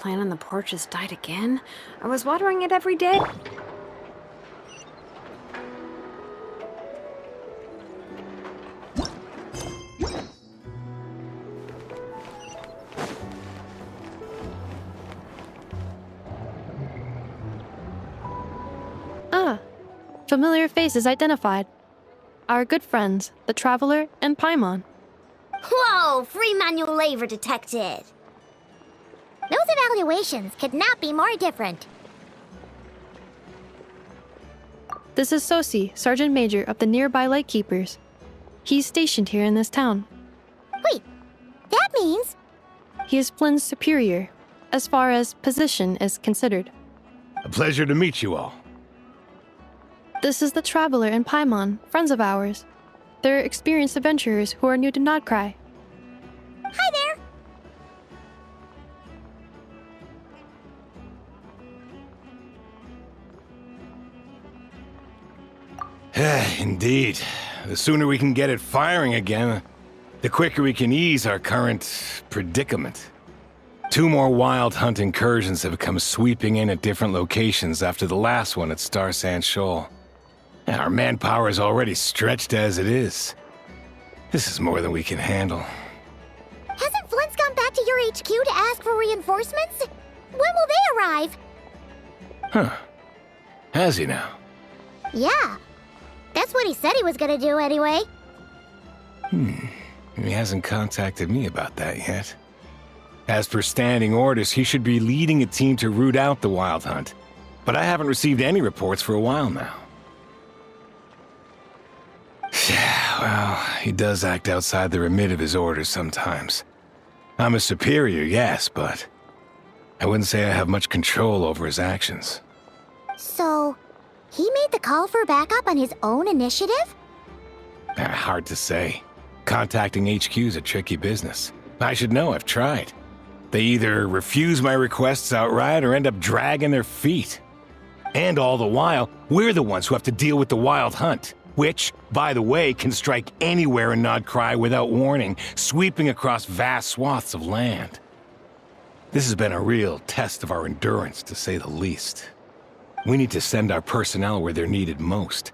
plant on the porch has died again? I was watering it every day. Familiar faces identified. Our good friends, the Traveler and Paimon. Whoa! Free manual labor detected! Those evaluations could not be more different. This is Sosi, Sergeant Major of the nearby Lightkeepers. He's stationed here in this town. Wait, that means... He is Flynn's superior, as far as position is considered. A pleasure to meet you all. This is the Traveler and Paimon, friends of ours. They're experienced adventurers who are new to Nod Krai. Hi there! Indeed. The sooner we can get it firing again, the quicker we can ease our current predicament. 2 more wild hunt incursions have come sweeping in at different locations after the last one at Star Sand Shoal. And our manpower is already stretched as it is. This is more than we can handle. Hasn't Flint's gone back to your HQ to ask for reinforcements? When will they arrive? Huh. Has he now? Yeah. That's what he said he was gonna do anyway. He hasn't contacted me about that yet. As per standing orders, he should be leading a team to root out the wild hunt. But I haven't received any reports for a while now. Yeah, well, he does act outside the remit of his orders sometimes. I'm a superior, yes, but I wouldn't say I have much control over his actions. So, he made the call for backup on his own initiative? Hard to say. Contacting HQ is a tricky business. I should know, I've tried. They either refuse my requests outright or end up dragging their feet. And all the while, we're the ones who have to deal with the wild hunt. Which, by the way, can strike anywhere in Nod Krai without warning, sweeping across vast swaths of land. This has been a real test of our endurance, to say the least. We need to send our personnel where they're needed most.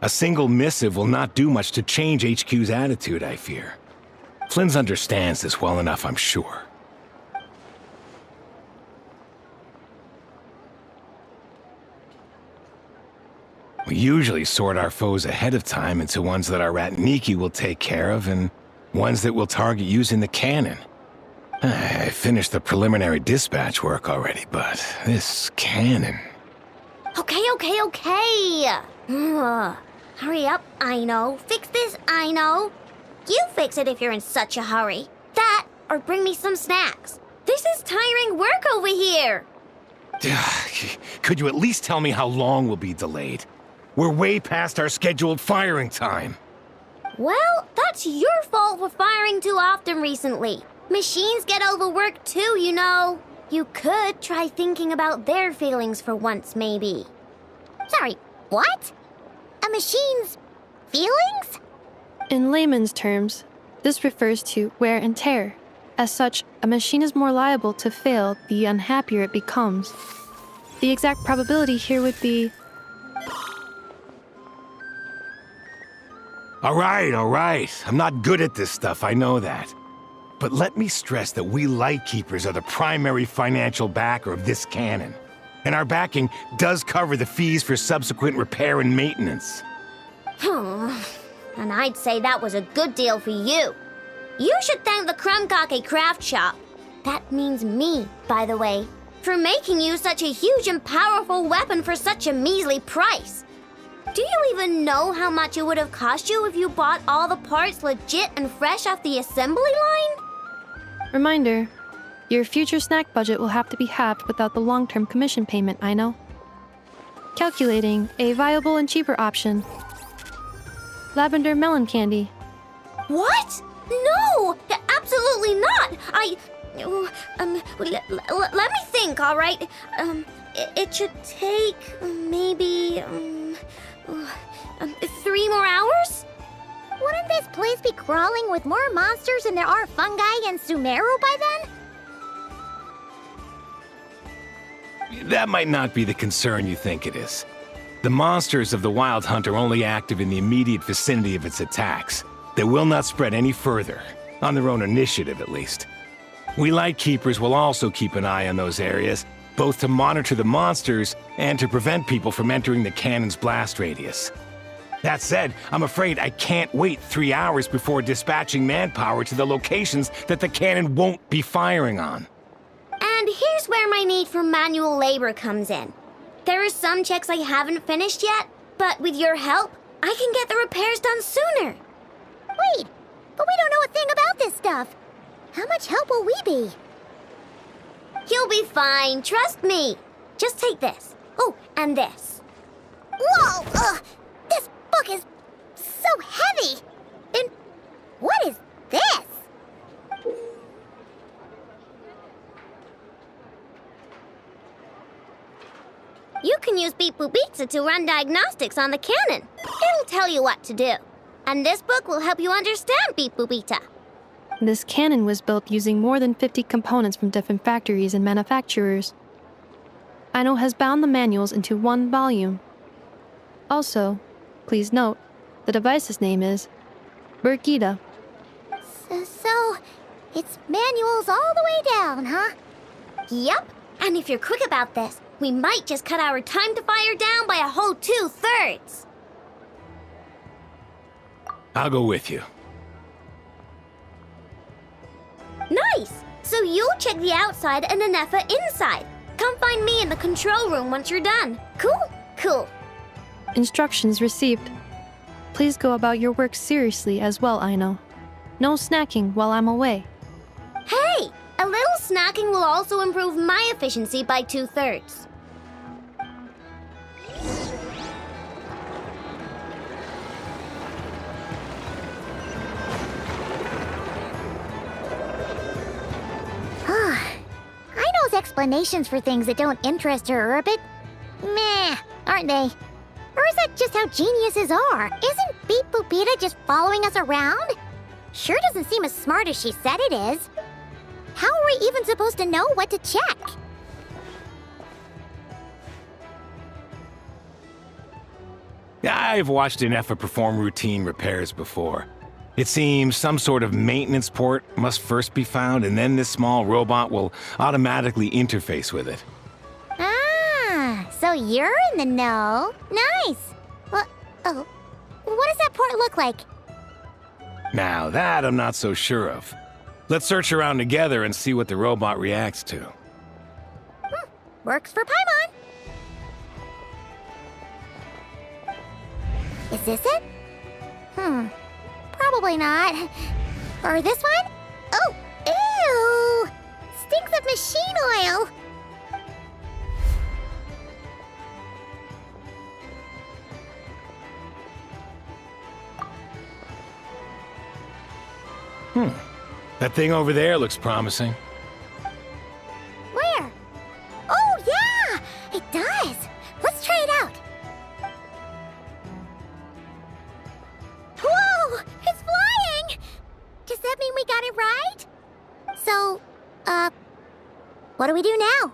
A single missive will not do much to change HQ's attitude, I fear. Flynn's understands this well enough, I'm sure. We usually sort our foes ahead of time into ones that our rat Niki will take care of and ones that we'll target using the cannon. I finished the preliminary dispatch work already, but this cannon... Okay. Hurry up, I know. Fix this, I know. You fix it if you're in such a hurry. That, or bring me some snacks. This is tiring work over here. Could you at least tell me how long we'll be delayed? We're way past our scheduled firing time. Well, that's your fault for firing too often recently. Machines get overworked too, you know. You could try thinking about their feelings for once, maybe. Sorry, what? A machine's feelings? In layman's terms, this refers to wear and tear. As such, a machine is more liable to fail the unhappier it becomes. The exact probability here would be... All right. I'm not good at this stuff, I know that. But let me stress that we Lightkeepers are the primary financial backer of this cannon. And our backing does cover the fees for subsequent repair and maintenance. And I'd say that was a good deal for you. You should thank the Krumkake Craft Shop. That means me, by the way, for making you such a huge and powerful weapon for such a measly price. Do you even know how much it would have cost you if you bought all the parts legit and fresh off the assembly line? Reminder, your future snack budget will have to be halved without the long-term commission payment, I know. Calculating a viable and cheaper option. Lavender melon candy. What? No! Absolutely not! Let me think, all right? It should take maybe 3 more hours? Wouldn't this place be crawling with more monsters than there are fungi in Sumeru by then? that might not be the concern you think it is. The monsters of the Wild Hunt are only active in the immediate vicinity of its attacks. They will not spread any further, on their own initiative at least. We Lightkeepers will also keep an eye on those areas, both to monitor the monsters and to prevent people from entering the cannon's blast radius. That said, I'm afraid I can't wait 3 hours before dispatching manpower to the locations that the cannon won't be firing on. And here's where my need for manual labor comes in. There are some checks I haven't finished yet, but with your help, I can get the repairs done sooner. Wait, but we don't know a thing about this stuff. How much help will we be? You'll be fine, trust me. Just take this. Oh, and this. Whoa! This book is so heavy! And what is this? You can use Beep Boop Pizza to run diagnostics on the cannon. It'll tell you what to do. And this book will help you understand Beep Boop Pizza. This cannon was built using more than 50 components from different factories and manufacturers. Aino has bound the manuals into one volume. Also, please note, the device's name is Birgitta. So, it's manuals all the way down, huh? Yep, and if you're quick about this, we might just cut our time to fire down by a whole 2/3. I'll go with you. Nice! So you'll check the outside and Anefa inside. Come find me in the control room once you're done. Cool? Cool. Instructions received. Please go about your work seriously as well, Aino. No snacking while I'm away. Hey! A little snacking will also improve my efficiency by 2/3. Aino's explanations for things that don't interest her are a bit meh, aren't they? Or is that just how geniuses are? Isn't Beep Boopita just following us around? Sure doesn't seem as smart as she said it is. How are we even supposed to know what to check? I've watched Anefa perform routine repairs before. It seems some sort of maintenance port must first be found, and then this small robot will automatically interface with it. Ah, so you're in the know. Nice. Well, oh, what does that port look like? Now that I'm not so sure of. Let's search around together and see what the robot reacts to. Works for Paimon. Is this it? Probably not. Or this one? Oh, ew! Stinks of machine oil. That thing over there looks promising. Where? Oh, yeah! It does. Let's try it out. Whoa! It's flying! Does that mean we got it right? So, what do we do now?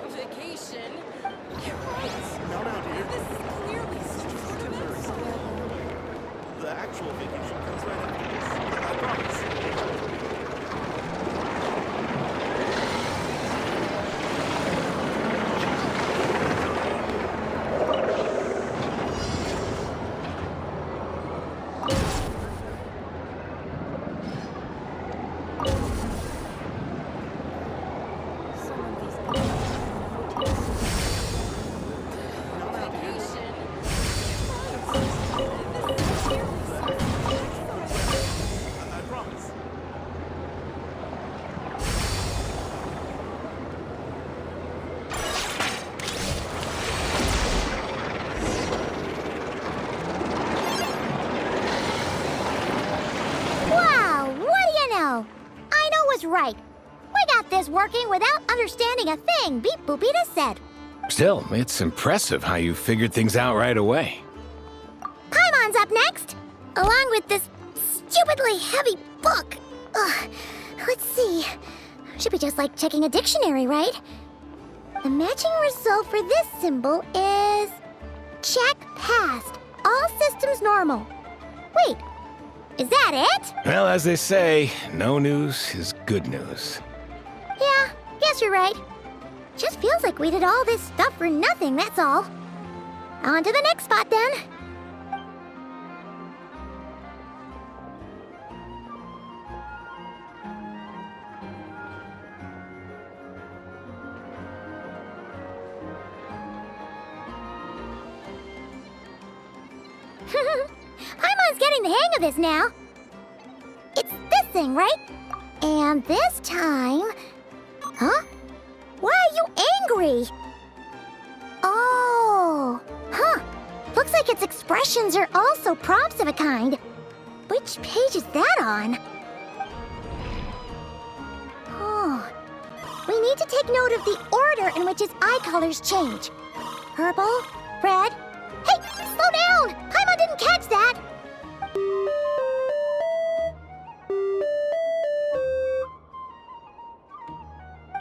Vacation? You're right. No, dear. This is clearly The actual vacation comes right after this. I promise. I promise. Wow, what do you know? Aino was right. We got this working without understanding a thing Beep Boopita said. Still, it's impressive how you figured things out right away. Paimon Paimon's up next, along with this stupidly heavy book. Ugh. Let's see. Should be just like checking a dictionary, right? The matching result for this symbol is... check passed. All systems normal. Wait, is that it? Well, as they say, no news is good news. Yeah, guess you're right. Just feels like we did all this stuff for nothing, that's all. On to the next spot, then. Paimon's getting the hang of this now. It's this thing, right? And this time... Huh? Why are you angry? Oh, huh. Looks like its expressions are also prompts of a kind. Which page is that on? Oh. We need to take note of the order in which its eye colors change. Purple, red... Hey, slow down! Paimon didn't catch that!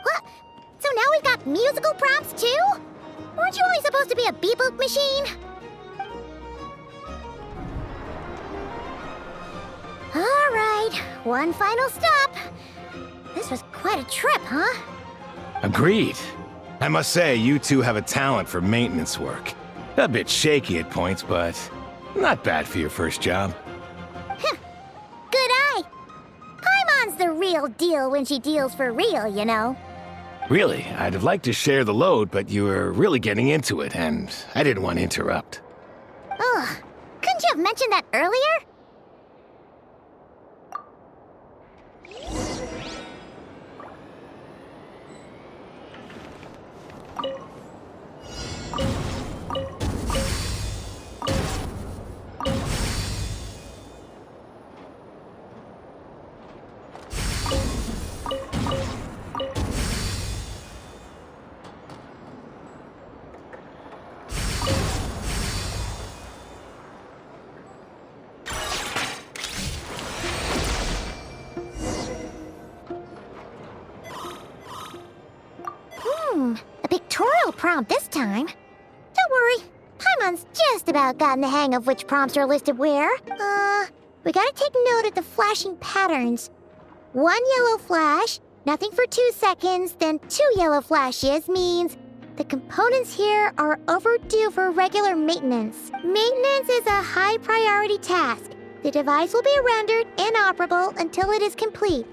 What? So now we've got musical prompts too? Weren't you only supposed to be a beep-boop machine? Alright, one final stop. This was quite a trip, huh? Agreed. I must say, you two have a talent for maintenance work. A bit shaky at points, but not bad for your first job. Good eye. Paimon's the real deal when she deals for real, you know. Really, I'd have liked to share the load, but you were really getting into it, and I didn't want to interrupt. Ugh, couldn't you have mentioned that earlier? A pictorial prompt this time. Don't worry, Paimon's just about gotten the hang of which prompts are listed where. We gotta take note of the flashing patterns. 1 yellow flash, nothing for 2 seconds, then 2 yellow flashes means the components here are overdue for regular maintenance. Maintenance is a high priority task. The device will be rendered inoperable until it is complete.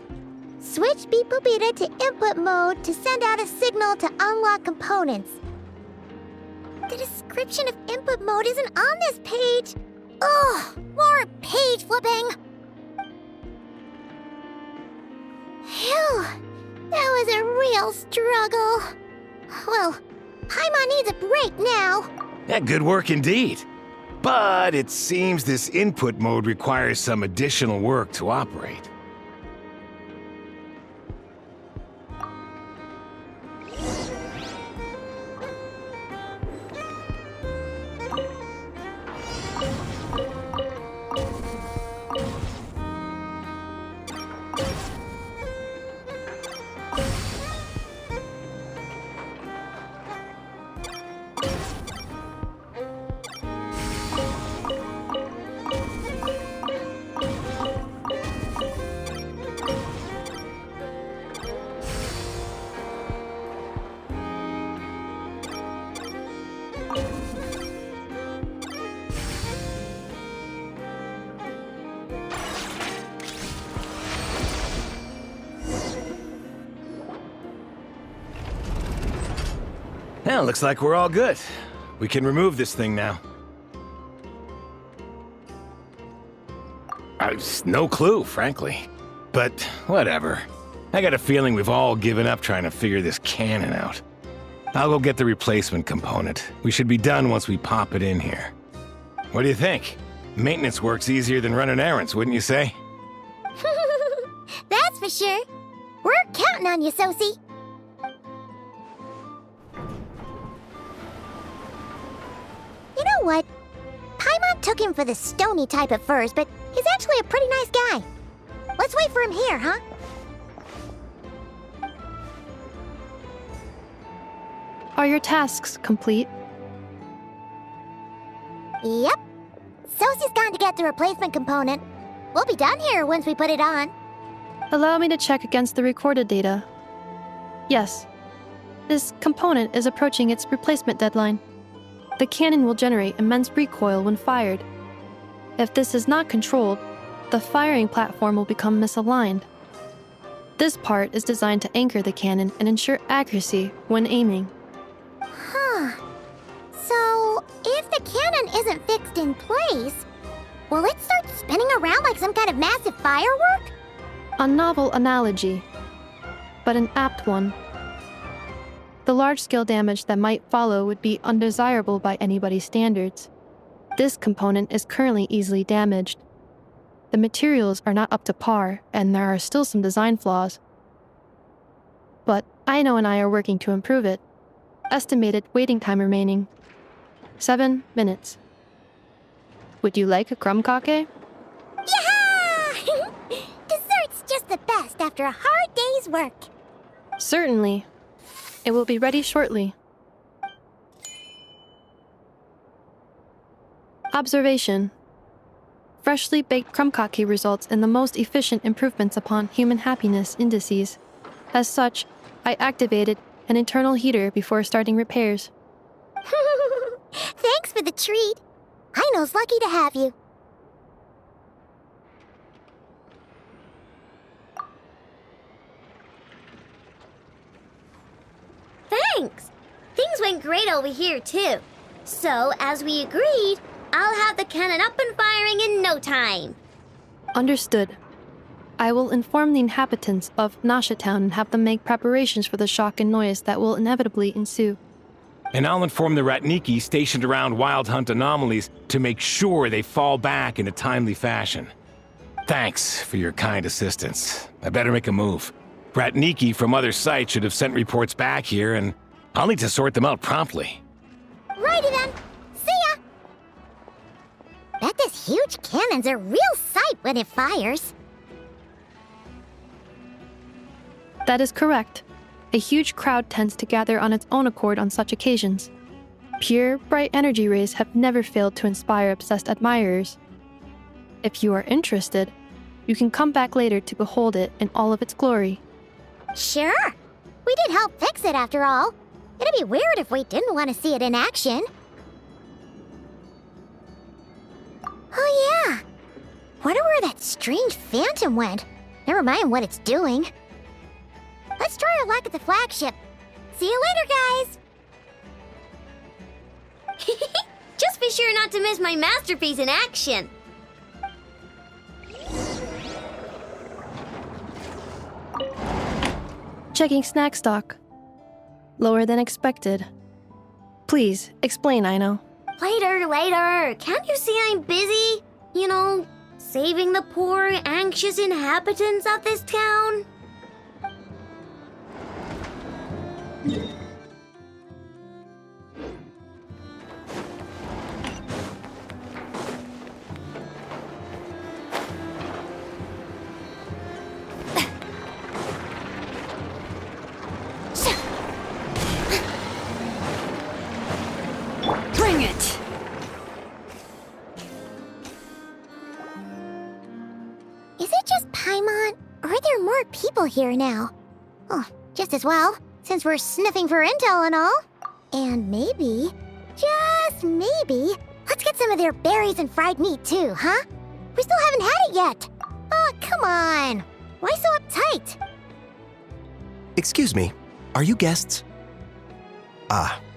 Switch Beep Boopita to input mode to send out a signal to unlock components. The description of input mode isn't on this page. Ugh, more page flipping. Phew, that was a real struggle. Well, Paimon needs a break now. Yeah, good work indeed. But it seems this input mode requires some additional work to operate. Well, looks like we're all good. We can remove this thing now. No clue, frankly. But whatever. I got a feeling we've all given up trying to figure this cannon out. I'll go get the replacement component. We should be done once we pop it in here. What do you think? Maintenance work's easier than running errands, wouldn't you say? That's for sure. We're counting on you, Sosie. You know what? Paimon took him for the stony type at first, but he's actually a pretty nice guy. Let's wait for him here, huh? Are your tasks complete? Yep. Sosie's gone to get the replacement component. We'll be done here once we put it on. Allow me to check against the recorded data. Yes. This component is approaching its replacement deadline. The cannon will generate immense recoil when fired. If this is not controlled, the firing platform will become misaligned. This part is designed to anchor the cannon and ensure accuracy when aiming. Huh. So, if the cannon isn't fixed in place, will it start spinning around like some kind of massive firework? A novel analogy, but an apt one. The large-scale damage that might follow would be undesirable by anybody's standards. This component is currently easily damaged. The materials are not up to par, and there are still some design flaws. But Aino and I are working to improve it. Estimated waiting time remaining: 7 minutes. Would you like a crumb kake? Yeah! Dessert's just the best after a hard day's work. Certainly. It will be ready shortly. Observation. Freshly baked crumb kake results in the most efficient improvements upon human happiness indices. As such, I activated an internal heater before starting repairs. Thanks for the treat. Aino's lucky to have you. Thanks! Things went great over here, too. So, as we agreed, I'll have the cannon up and firing in no time. Understood. I will inform the inhabitants of Nasha Town and have them make preparations for the shock and noise that will inevitably ensue. And I'll inform the Ratniki stationed around Wild Hunt anomalies to make sure they fall back in a timely fashion. Thanks for your kind assistance. I better make a move. Ratniki from other sites should have sent reports back here, and I'll need to sort them out promptly. Righty then. See ya! Bet this huge cannon's a real sight when it fires. That is correct. A huge crowd tends to gather on its own accord on such occasions. Pure, bright energy rays have never failed to inspire obsessed admirers. If you are interested, you can come back later to behold it in all of its glory. Sure. We did help fix it after all. It'd be weird if we didn't want to see it in action. Oh yeah. Wonder where that strange phantom went. Never mind what it's doing. Let's try our luck at the flagship. See you later, guys! Just be sure not to miss my masterpiece in action. Checking snack stock. Lower than expected. Please, explain, Aino. Later. Can't you see I'm busy? You know, saving the poor, anxious inhabitants of this town? Bring it! Is it just Paimon, or are there more people here now? Oh, just as well, since we're sniffing for intel and all. And maybe, just maybe, let's get some of their berries and fried meat too, huh? We still haven't had it yet. Oh, come on. Why so uptight? Excuse me, are you guests?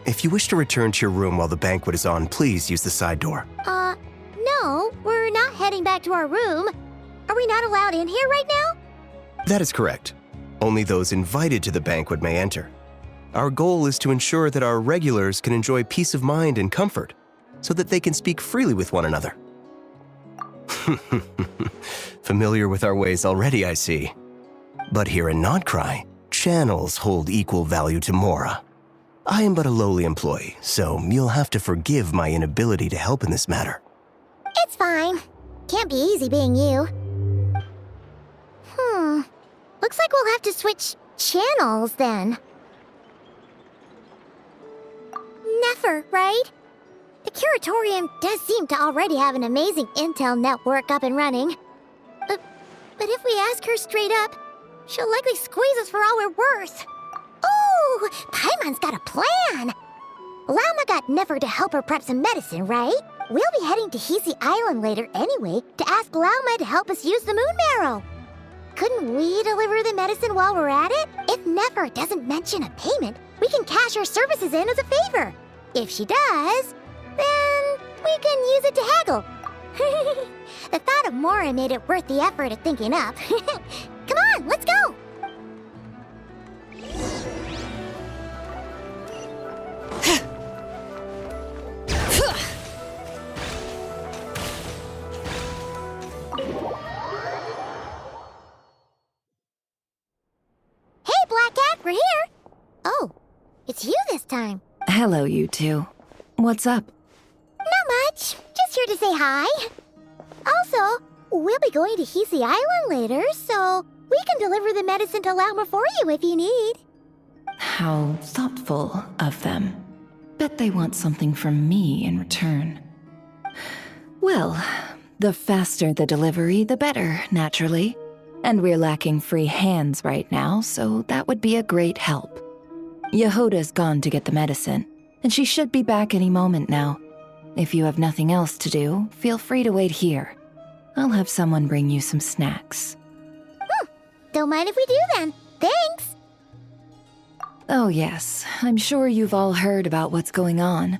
If you wish to return to your room while the banquet is on, please use the side door. No, we're not heading back to our room. Are we not allowed in here right now? That is correct. Only those invited to the banquet may enter. Our goal is to ensure that our regulars can enjoy peace of mind and comfort, so that they can speak freely with one another. Familiar with our ways already, I see. But here in Nod Krai, channels hold equal value to Mora. I am but a lowly employee, so you'll have to forgive my inability to help in this matter. Can't be easy being you. Looks like we'll have to switch channels then. Never, right? The Curatorium does seem to already have an amazing intel network up and running. But if we ask her straight up, she'll likely squeeze us for all we're worth. Ooh, Paimon's got a plan! Lauma got Never to help her prep some medicine, right? We'll be heading to Hisi Island later anyway to ask Lauma to help us use the moon marrow. Couldn't we deliver the medicine while we're at it? If Never doesn't mention a payment, we can cash our services in as a favor. If she does, then we can use it to haggle. The thought of Mora made it worth the effort of thinking up. Come on, let's go! Hey, Black Cat, we're here! Oh, it's you this time. Hello, you two. What's up? Not much. Just here to say hi. Also, we'll be going to Hisi Island later, so we can deliver the medicine to Lauma for you if you need. How thoughtful of them. Bet they want something from me in return. Well, the faster the delivery, the better, naturally. And we're lacking free hands right now, so that would be a great help. Yehoda's gone to get the medicine, and she should be back any moment now. If you have nothing else to do, feel free to wait here. I'll have someone bring you some snacks. Don't mind if we do then. Thanks. Oh yes, I'm sure you've all heard about what's going on.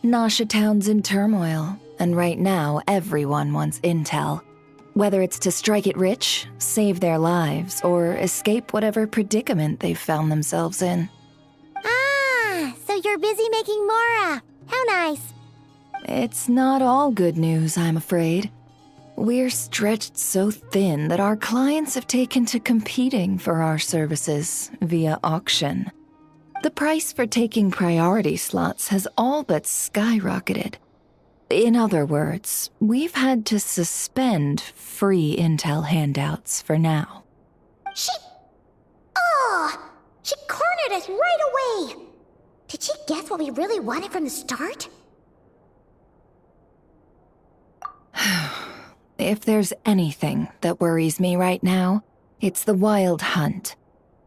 Nasha Town's in turmoil, and right now everyone wants intel. Whether it's to strike it rich, save their lives, or escape whatever predicament they've found themselves in. Ah, so you're busy making Mora. How nice. It's not all good news, I'm afraid. We're stretched so thin that our clients have taken to competing for our services via auction. The price for taking priority slots has all but skyrocketed. In other words, we've had to suspend free intel handouts for now. She cornered us right away. Did she guess what we really wanted from the start? If there's anything that worries me right now, it's the Wild Hunt.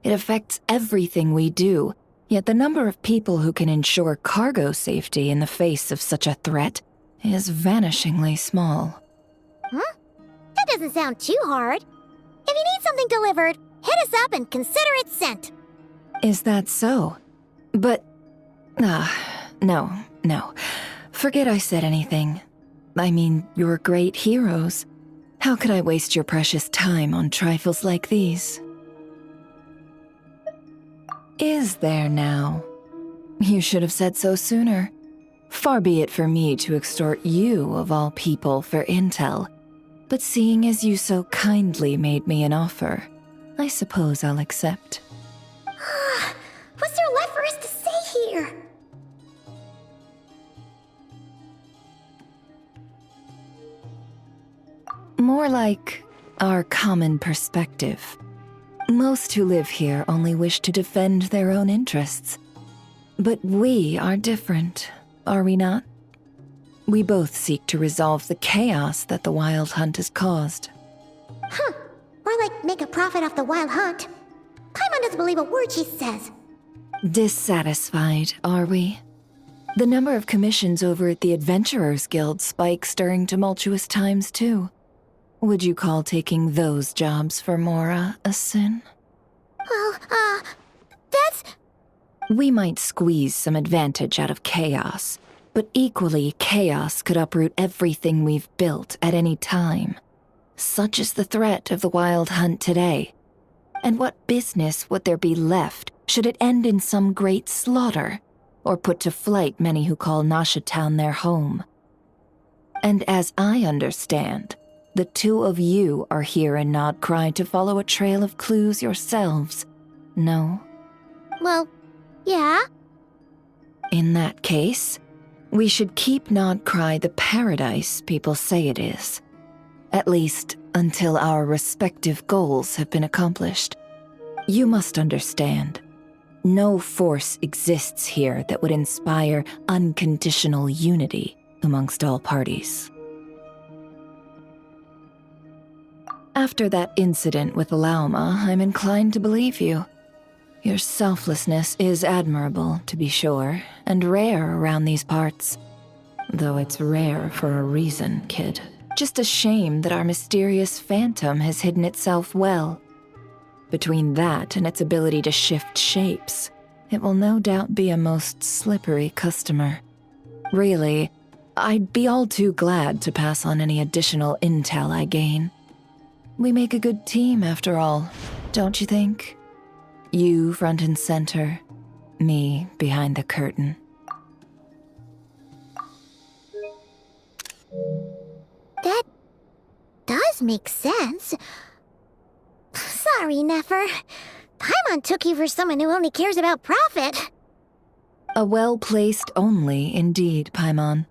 It affects everything we do, yet the number of people who can ensure cargo safety in the face of such a threat is vanishingly small. Huh? That doesn't sound too hard. If you need something delivered, hit us up and consider it sent. Is that so? But... no. Forget I said anything. I mean, you're great heroes. How could I waste your precious time on trifles like these? Is there now? You should have said so sooner. Far be it for me to extort you, of all people, for intel. But seeing as you so kindly made me an offer, I suppose I'll accept. What's there left for us to say here? More like our common perspective. Most who live here only wish to defend their own interests. But we are different, are we not? We both seek to resolve the chaos that the Wild Hunt has caused. Or like make a profit off the Wild Hunt. Paimon doesn't believe a word she says. Dissatisfied, are we? The number of commissions over at the Adventurers Guild spikes during tumultuous times, too. Would you call taking those jobs for Mora a sin? Well, that's... We might squeeze some advantage out of chaos, but equally, chaos could uproot everything we've built at any time. Such is the threat of the Wild Hunt today. And what business would there be left should it end in some great slaughter, or put to flight many who call Nasha Town their home? And as I understand, the two of you are here in Nod Krai to follow a trail of clues yourselves, no? Well, yeah. In that case, we should keep Nod Krai the paradise people say it is. At least, until our respective goals have been accomplished. You must understand, no force exists here that would inspire unconditional unity amongst all parties. After that incident with Lauma, I'm inclined to believe you. Your selflessness is admirable, to be sure, and rare around these parts. Though it's rare for a reason, kid. Just a shame that our mysterious phantom has hidden itself well. Between that and its ability to shift shapes, it will no doubt be a most slippery customer. Really, I'd be all too glad to pass on any additional intel I gain. We make a good team, after all, don't you think? You front and center, me behind the curtain. That does make sense. Sorry, Nefer. Paimon took you for someone who only cares about profit. A well-placed only, indeed, Paimon.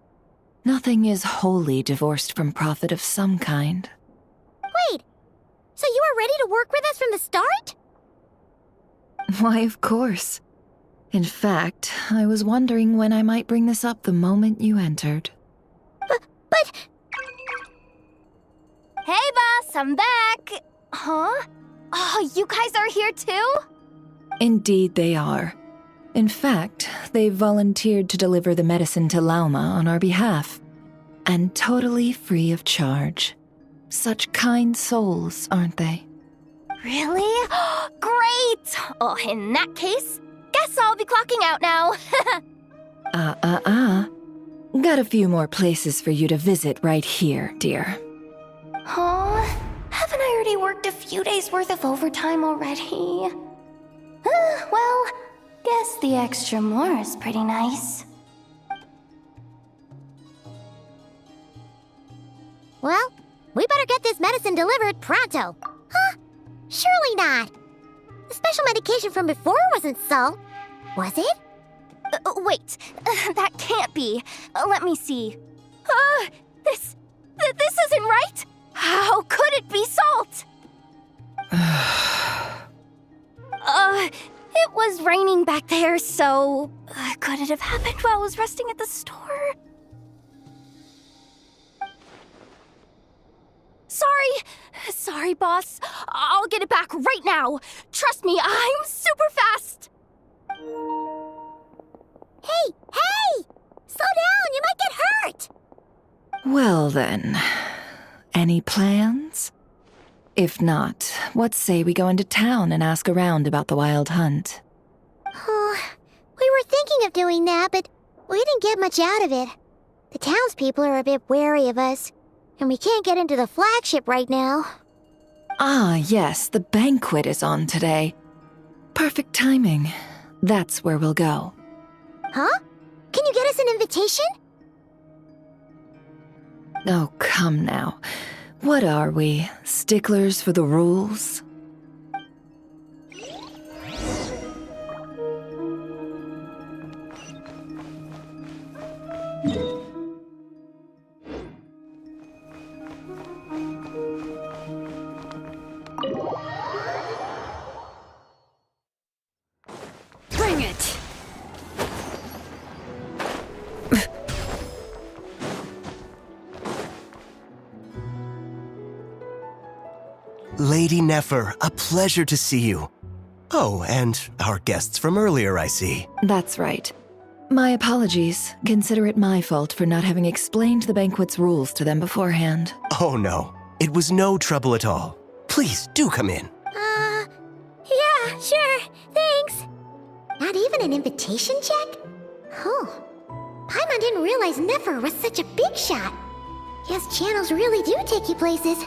Nothing is wholly divorced from profit of some kind. Wait, so you were ready to work with us from the start? Why, of course. In fact, I was wondering when I might bring this up the moment you entered. But... Hey, boss, I'm back! Huh? Oh, you guys are here too? Indeed they are. In fact, they've volunteered to deliver the medicine to Lauma on our behalf. And totally free of charge. Such kind souls, aren't they? Really? Great! Oh, in that case, guess I'll be clocking out now. Got a few more places for you to visit right here, dear. Huh? Haven't I already worked a few days worth of overtime already? Well, guess the extra more is pretty nice. Well, we better get this medicine delivered pronto. Huh? Surely not. The special medication from before wasn't so. Was it? Wait, that can't be. Let me see. This isn't right. How could it be salt? It was raining back there, so could it have happened while I was resting at the store? Sorry, boss. I'll get it back right now. Trust me, I'm super fast. Hey! Slow down, you might get hurt! Well then, any plans? If not, what say we go into town and ask around about the wild hunt? Oh, we were thinking of doing that, but we didn't get much out of it. The townspeople are a bit wary of us, and we can't get into the flagship right now. Ah, yes, the banquet is on today. Perfect timing. That's where we'll go. Huh? Can you get us an invitation? Oh, come now. What are we, sticklers for the rules? Bring it! Lady Nefer, a pleasure to see you. Oh, and our guests from earlier, I see. That's right. My apologies. Consider it my fault for not having explained the banquet's rules to them beforehand. Oh no, it was no trouble at all. Please, do come in. Yeah, sure, thanks. Not even an invitation check? Oh, Paimon didn't realize Nefer was such a big shot. Yes, channels really do take you places.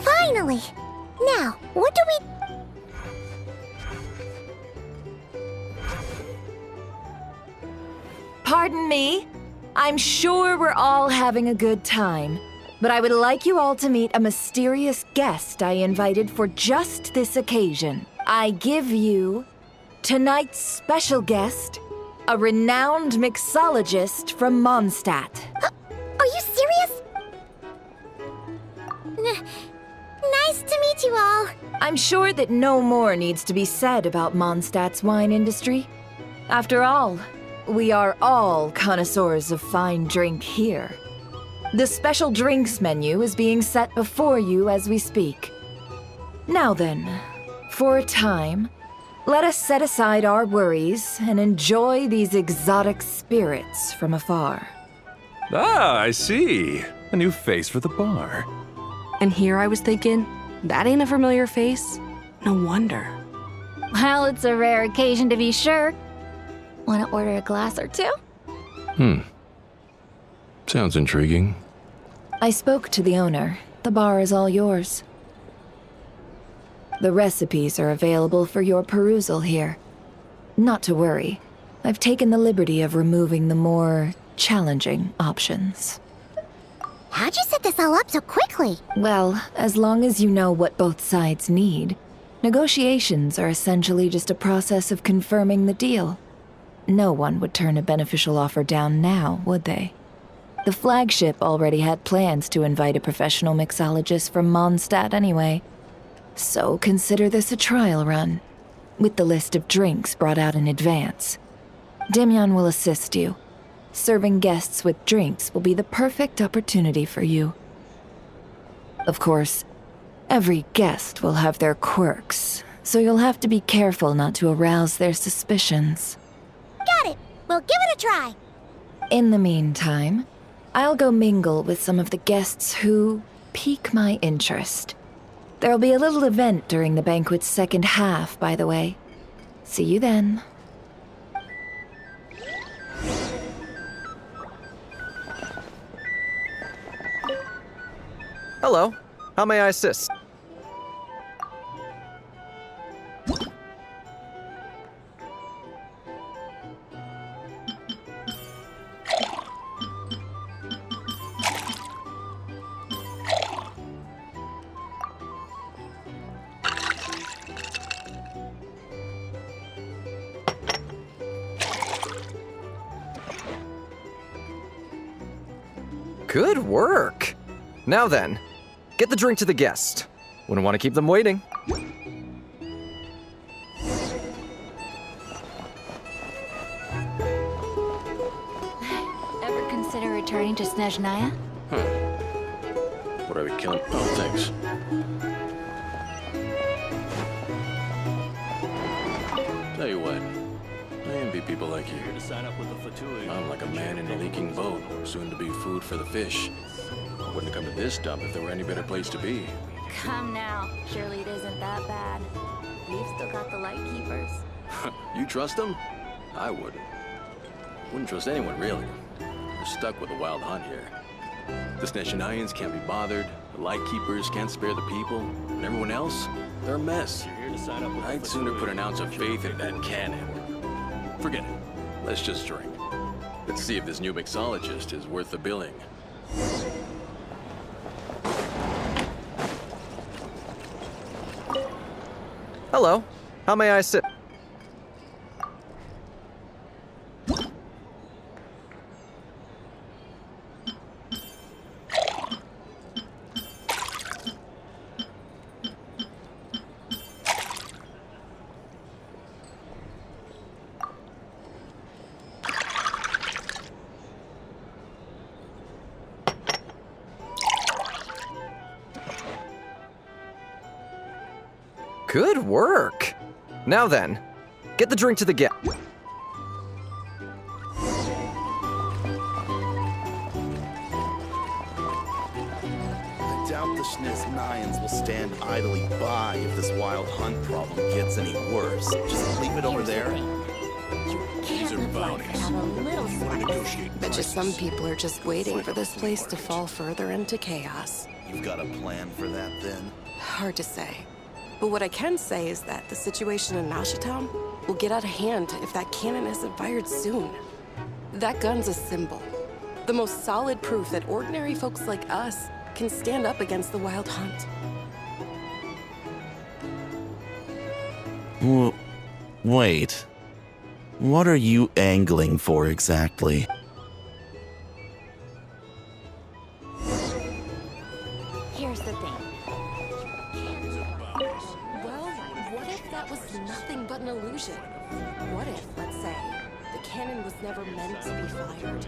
Finally! Now, what do we... Pardon me? I'm sure we're all having a good time, but I would like you all to meet a mysterious guest I invited for just this occasion. I give you tonight's special guest, a renowned mixologist from Mondstadt. Are you serious? Nice to meet you all. I'm sure that no more needs to be said about Mondstadt's wine industry. After all, we are all connoisseurs of fine drink here. The special drinks menu is being set before you as we speak. Now then, for a time, let us set aside our worries and enjoy these exotic spirits from afar. Ah, I see. A new face for the bar. And here I was thinking, that ain't a familiar face. No wonder. Well, it's a rare occasion to be sure. Want to order a glass or two? Sounds intriguing. I spoke to the owner. The bar is all yours. The recipes are available for your perusal here. Not to worry. I've taken the liberty of removing the more challenging options. How'd you set this all up so quickly? Well, as long as you know what both sides need, negotiations are essentially just a process of confirming the deal. No one would turn a beneficial offer down now, would they? The flagship already had plans to invite a professional mixologist from Mondstadt anyway. So consider this a trial run, with the list of drinks brought out in advance. Demyon will assist you. Serving guests with drinks will be the perfect opportunity for you. Of course, every guest will have their quirks, so you'll have to be careful not to arouse their suspicions. Got it. We'll give it a try. In the meantime, I'll go mingle with some of the guests who pique my interest. There'll be a little event during the banquet's second half, by the way. See you then. Hello. How may I assist? Good work. Now then, get the drink to the guest. Wouldn't want to keep them waiting. Ever consider returning to Snezhnaya? What are we killing? Oh, thanks. Tell you what, I envy people like you. I'm like a man in a leaking boat, soon to be food for the fish. I wouldn't come to this dump if there were any better place to be. Come now. Surely it isn't that bad. We've still got the light keepers. You trust them? I wouldn't. Wouldn't trust anyone, really. We're stuck with a wild hunt here. The Snezhnayans can't be bothered, the Lightkeepers can't spare the people, and everyone else, they're a mess. I'd sooner put an ounce of faith in that cannon. Forget it. Let's just drink. Let's see if this new mixologist is worth the billing. Hello. How may I assist? Good work. Now then, get the drink to the guest. I doubt the Snezhnayans will stand idly by if this wild hunt problem gets any worse. Just leave it over there. These are bounties. Bet you some people are just waiting for this place to fall further into chaos. You've got a plan for that then? Hard to say. But what I can say is that the situation in Nashitown will get out of hand if that cannon isn't fired soon. That gun's a symbol. The most solid proof that ordinary folks like us can stand up against the Wild Hunt. Wait. What are you angling for exactly? Here's the thing. Well, what if that was nothing but an illusion? What if, let's say, the cannon was never meant to be fired?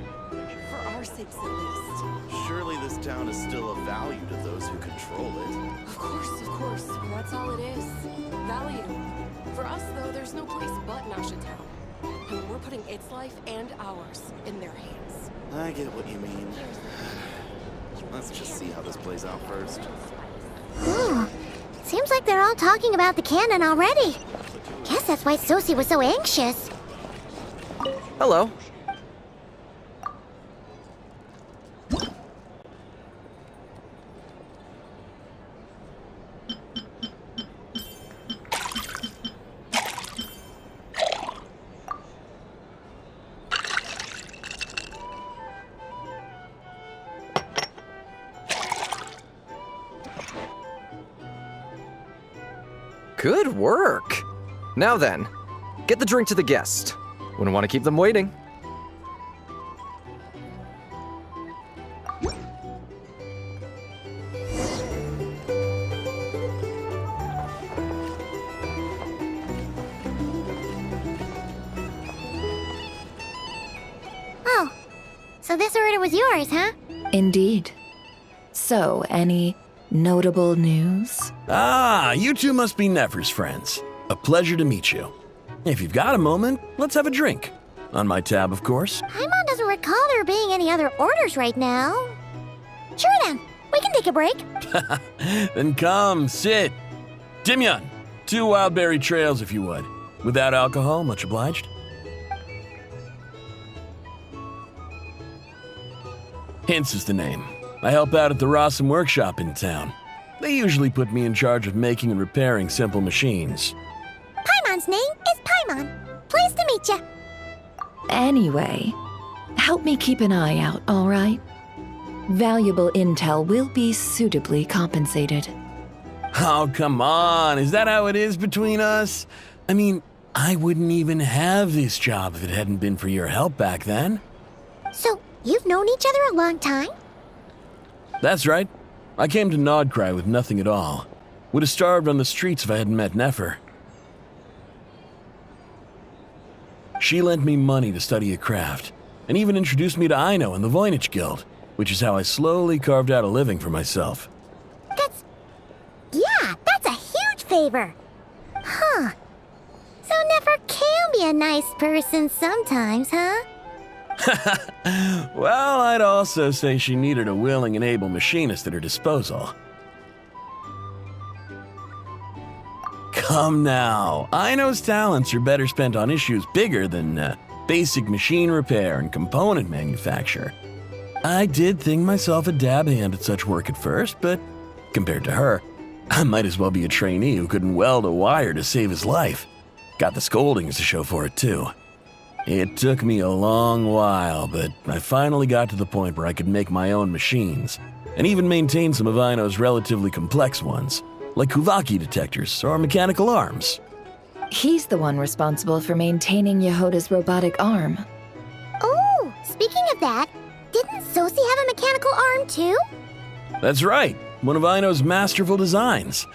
For our sakes, at least. Surely this town is still of value to those who control it. Of course. And that's all it is. Value. For us, though, there's no place but Nasha Town. And we're putting its life and ours in their hands. I get what you mean. Let's just see how this plays out first. Ooh, seems like they're all talking about the cannon already. Guess that's why Sosie was so anxious. Hello. Good work. Now then, get the drink to the guest. Wouldn't want to keep them waiting. Oh, so this order was yours, huh? Indeed. So, any notable news? Ah, you two must be Nefer's friends. A pleasure to meet you. If you've got a moment, let's have a drink. On my tab, of course. Paimon doesn't recall there being any other orders right now. Sure then, we can take a break. Then come, sit. Dimyon, 2 wildberry trails if you would. Without alcohol, much obliged. Hints is the name. I help out at the Rossum workshop in town. They usually put me in charge of making and repairing simple machines. Paimon's name is Paimon. Pleased to meet you. Anyway, help me keep an eye out, all right? Valuable intel will be suitably compensated. Oh, come on. Is that how it is between us? I mean, I wouldn't even have this job if it hadn't been for your help back then. So, you've known each other a long time? That's right. I came to Nod Krai with nothing at all. Would have starved on the streets if I hadn't met Nefer. She lent me money to study a craft, and even introduced me to Aino and the Voynich Guild, which is how I slowly carved out a living for myself. That's a huge favor. Huh. So Nefer can be a nice person sometimes, huh? Well, I'd also say she needed a willing and able machinist at her disposal. Come now, Aino's talents are better spent on issues bigger than basic machine repair and component manufacture. I did think myself a dab hand at such work at first, but compared to her, I might as well be a trainee who couldn't weld a wire to save his life. Got the scoldings to show for it, too. It took me a long while, but I finally got to the point where I could make my own machines, and even maintain some of Aino's relatively complex ones, like Kuvaki detectors or mechanical arms. He's the one responsible for maintaining Yehoda's robotic arm. Oh, speaking of that, didn't Sosie have a mechanical arm too? That's right, one of Aino's masterful designs.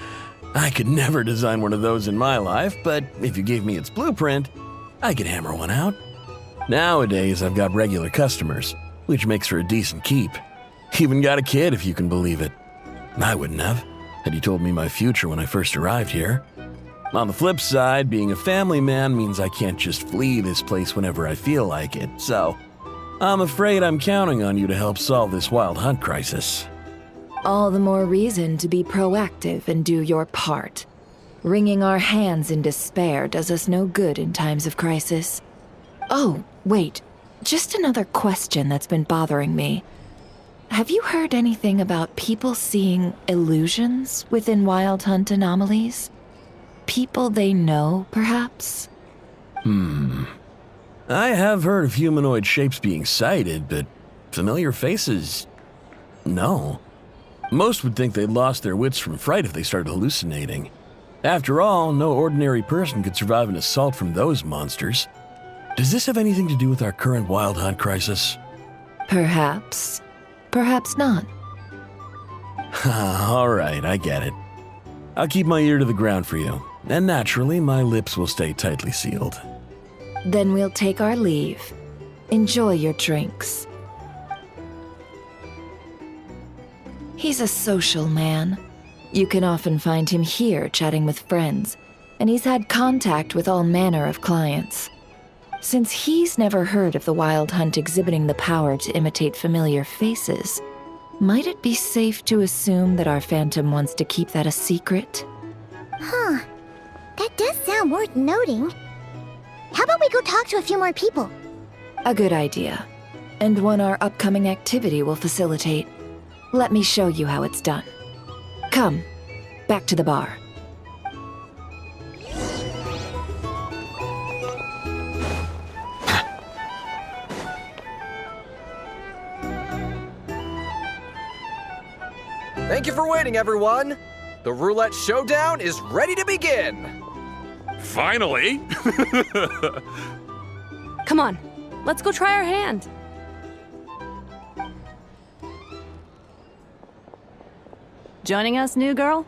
I could never design one of those in my life, but if you gave me its blueprint, I could hammer one out. Nowadays, I've got regular customers, which makes for a decent keep. Even got a kid, if you can believe it. I wouldn't have, had you told me my future when I first arrived here. On the flip side, being a family man means I can't just flee this place whenever I feel like it, so I'm afraid I'm counting on you to help solve this Wild Hunt crisis. All the more reason to be proactive and do your part. Wringing our hands in despair does us no good in times of crisis. Oh, wait. Just another question that's been bothering me. Have you heard anything about people seeing illusions within Wild Hunt anomalies? People they know, perhaps? I have heard of humanoid shapes being sighted, but familiar faces? No. Most would think they'd lost their wits from fright if they started hallucinating. After all, no ordinary person could survive an assault from those monsters. Does this have anything to do with our current wild hunt crisis? Perhaps. Perhaps not. All right, I get it. I'll keep my ear to the ground for you, and naturally, my lips will stay tightly sealed. Then we'll take our leave. Enjoy your drinks. He's a social man. You can often find him here chatting with friends, and he's had contact with all manner of clients. Since he's never heard of the Wild Hunt exhibiting the power to imitate familiar faces, might it be safe to assume that our Phantom wants to keep that a secret? Huh. That does sound worth noting. How about we go talk to a few more people? A good idea, and one our upcoming activity will facilitate. Let me show you how it's done. Come, back to the bar. Thank you for waiting, everyone. The roulette showdown is ready to begin. Finally! Come on, let's go try our hand. Joining us, new girl?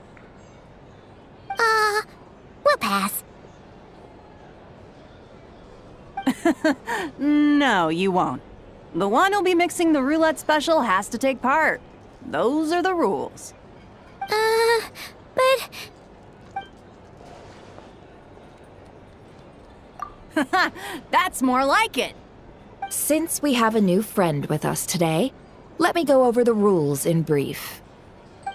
We'll pass. No, you won't. The one who'll be mixing the roulette special has to take part. Those are the rules. But... That's more like it. Since we have a new friend with us today, let me go over the rules in brief.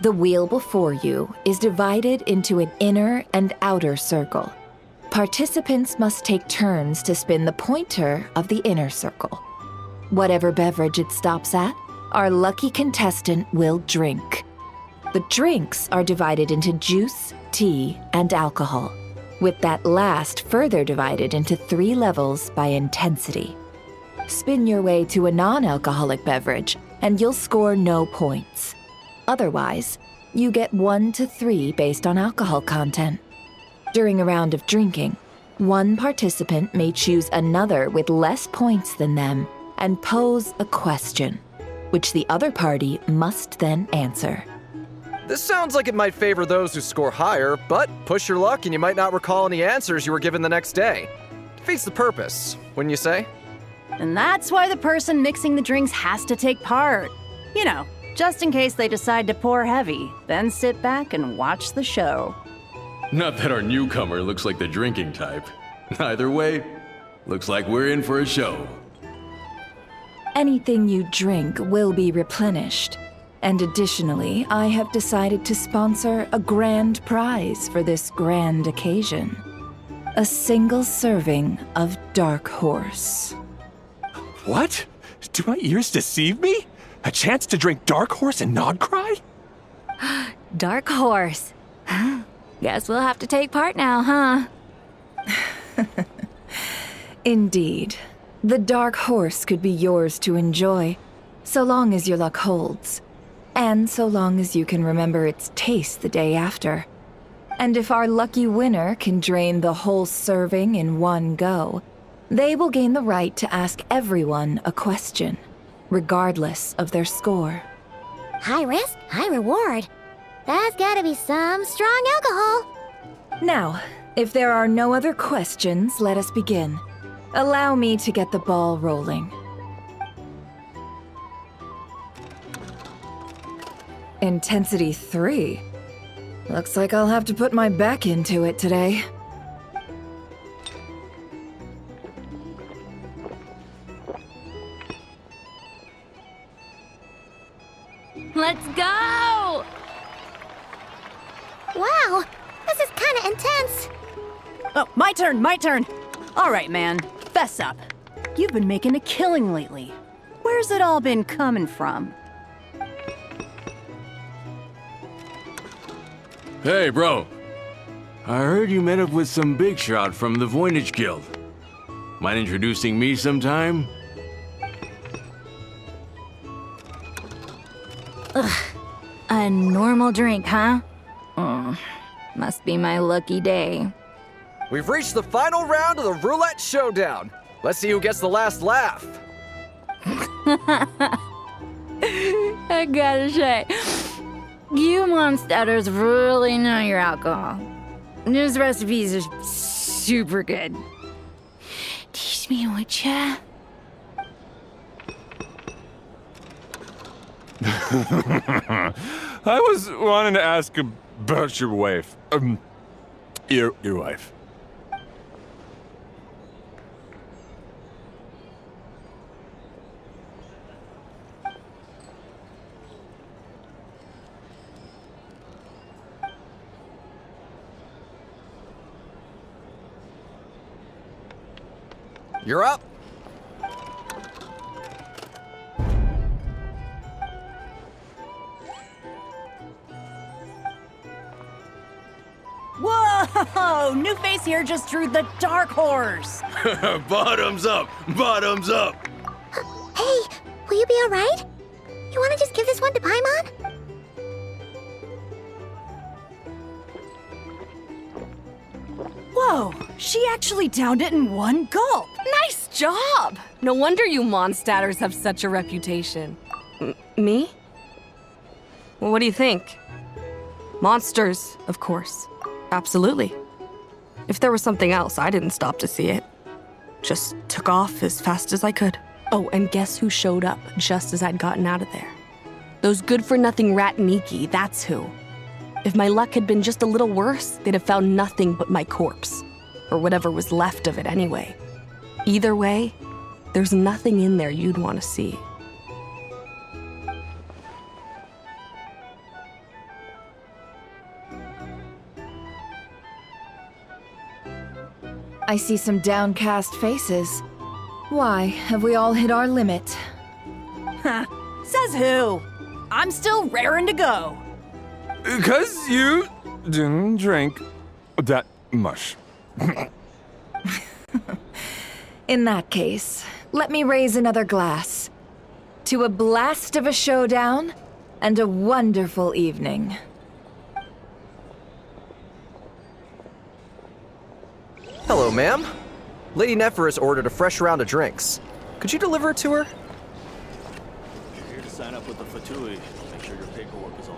The wheel before you is divided into an inner and outer circle. Participants must take turns to spin the pointer of the inner circle. Whatever beverage it stops at, our lucky contestant will drink. The drinks are divided into juice, tea, and alcohol, with that last further divided into 3 levels by intensity. Spin your way to a non-alcoholic beverage, and you'll score no points. Otherwise, you get 1 to 3 based on alcohol content. During a round of drinking, one participant may choose another with less points than them and pose a question, which the other party must then answer. This sounds like it might favor those who score higher, but push your luck and you might not recall any answers you were given the next day. Defeats the purpose, wouldn't you say? And that's why the person mixing the drinks has to take part. You know, just in case they decide to pour heavy, then sit back and watch the show. Not that our newcomer looks like the drinking type. Either way, looks like we're in for a show. Anything you drink will be replenished. And additionally, I have decided to sponsor a grand prize for this grand occasion. A single serving of Dark Horse. What? Do my ears deceive me? A chance to drink Dark Horse and Nod Krai? Dark Horse. Guess we'll have to take part now, huh? Indeed. The Dark Horse could be yours to enjoy, so long as your luck holds. And so long as you can remember its taste the day after. And if our lucky winner can drain the whole serving in one go, they will gain the right to ask everyone a question, regardless of their score. High risk, high reward. That's gotta be some strong alcohol. Now, if there are no other questions, let us begin. Allow me to get the ball rolling. Intensity 3. Looks like I'll have to put my back into it today. Let's go! Wow, this is kinda intense. Oh, my turn! All right, man, fess up. You've been making a killing lately. Where's it all been coming from? Hey, bro. I heard you met up with some big shot from the Voynich Guild. Mind introducing me sometime? A normal drink, huh? Must be my lucky day. We've reached the final round of the roulette showdown. Let's see who gets the last laugh. I gotta say, you monsters really know your alcohol. These recipes are super good. Teach me, would ya? I was wanting to ask about your wife. Your wife. You're up. Whoa! New face here just drew the dark horse. Bottoms up! Bottoms up! Hey, will you be alright? You wanna just give this one to Paimon? Whoa! She actually downed it in one gulp. Nice job! No wonder you monstaters have such a reputation. Me? Well, what do you think? Monsters, of course. Absolutely. If there was something else, I didn't stop to see it. Just took off as fast as I could. Oh, and guess who showed up just as I'd gotten out of there? Those good-for-nothing rat Niki, that's who. If my luck had been just a little worse, they'd have found nothing but my corpse. Or whatever was left of it anyway. Either way, there's nothing in there you'd want to see. I see some downcast faces. Why, have we all hit our limit? Ha! Says who? I'm still raring to go. 'Cause you didn't drink that much. In that case, let me raise another glass. To a blast of a showdown and a wonderful evening. Hello, ma'am. Lady Nefer has ordered a fresh round of drinks. Could you deliver it to her? You're here to sign up with the Fatui. Make sure your paperwork is all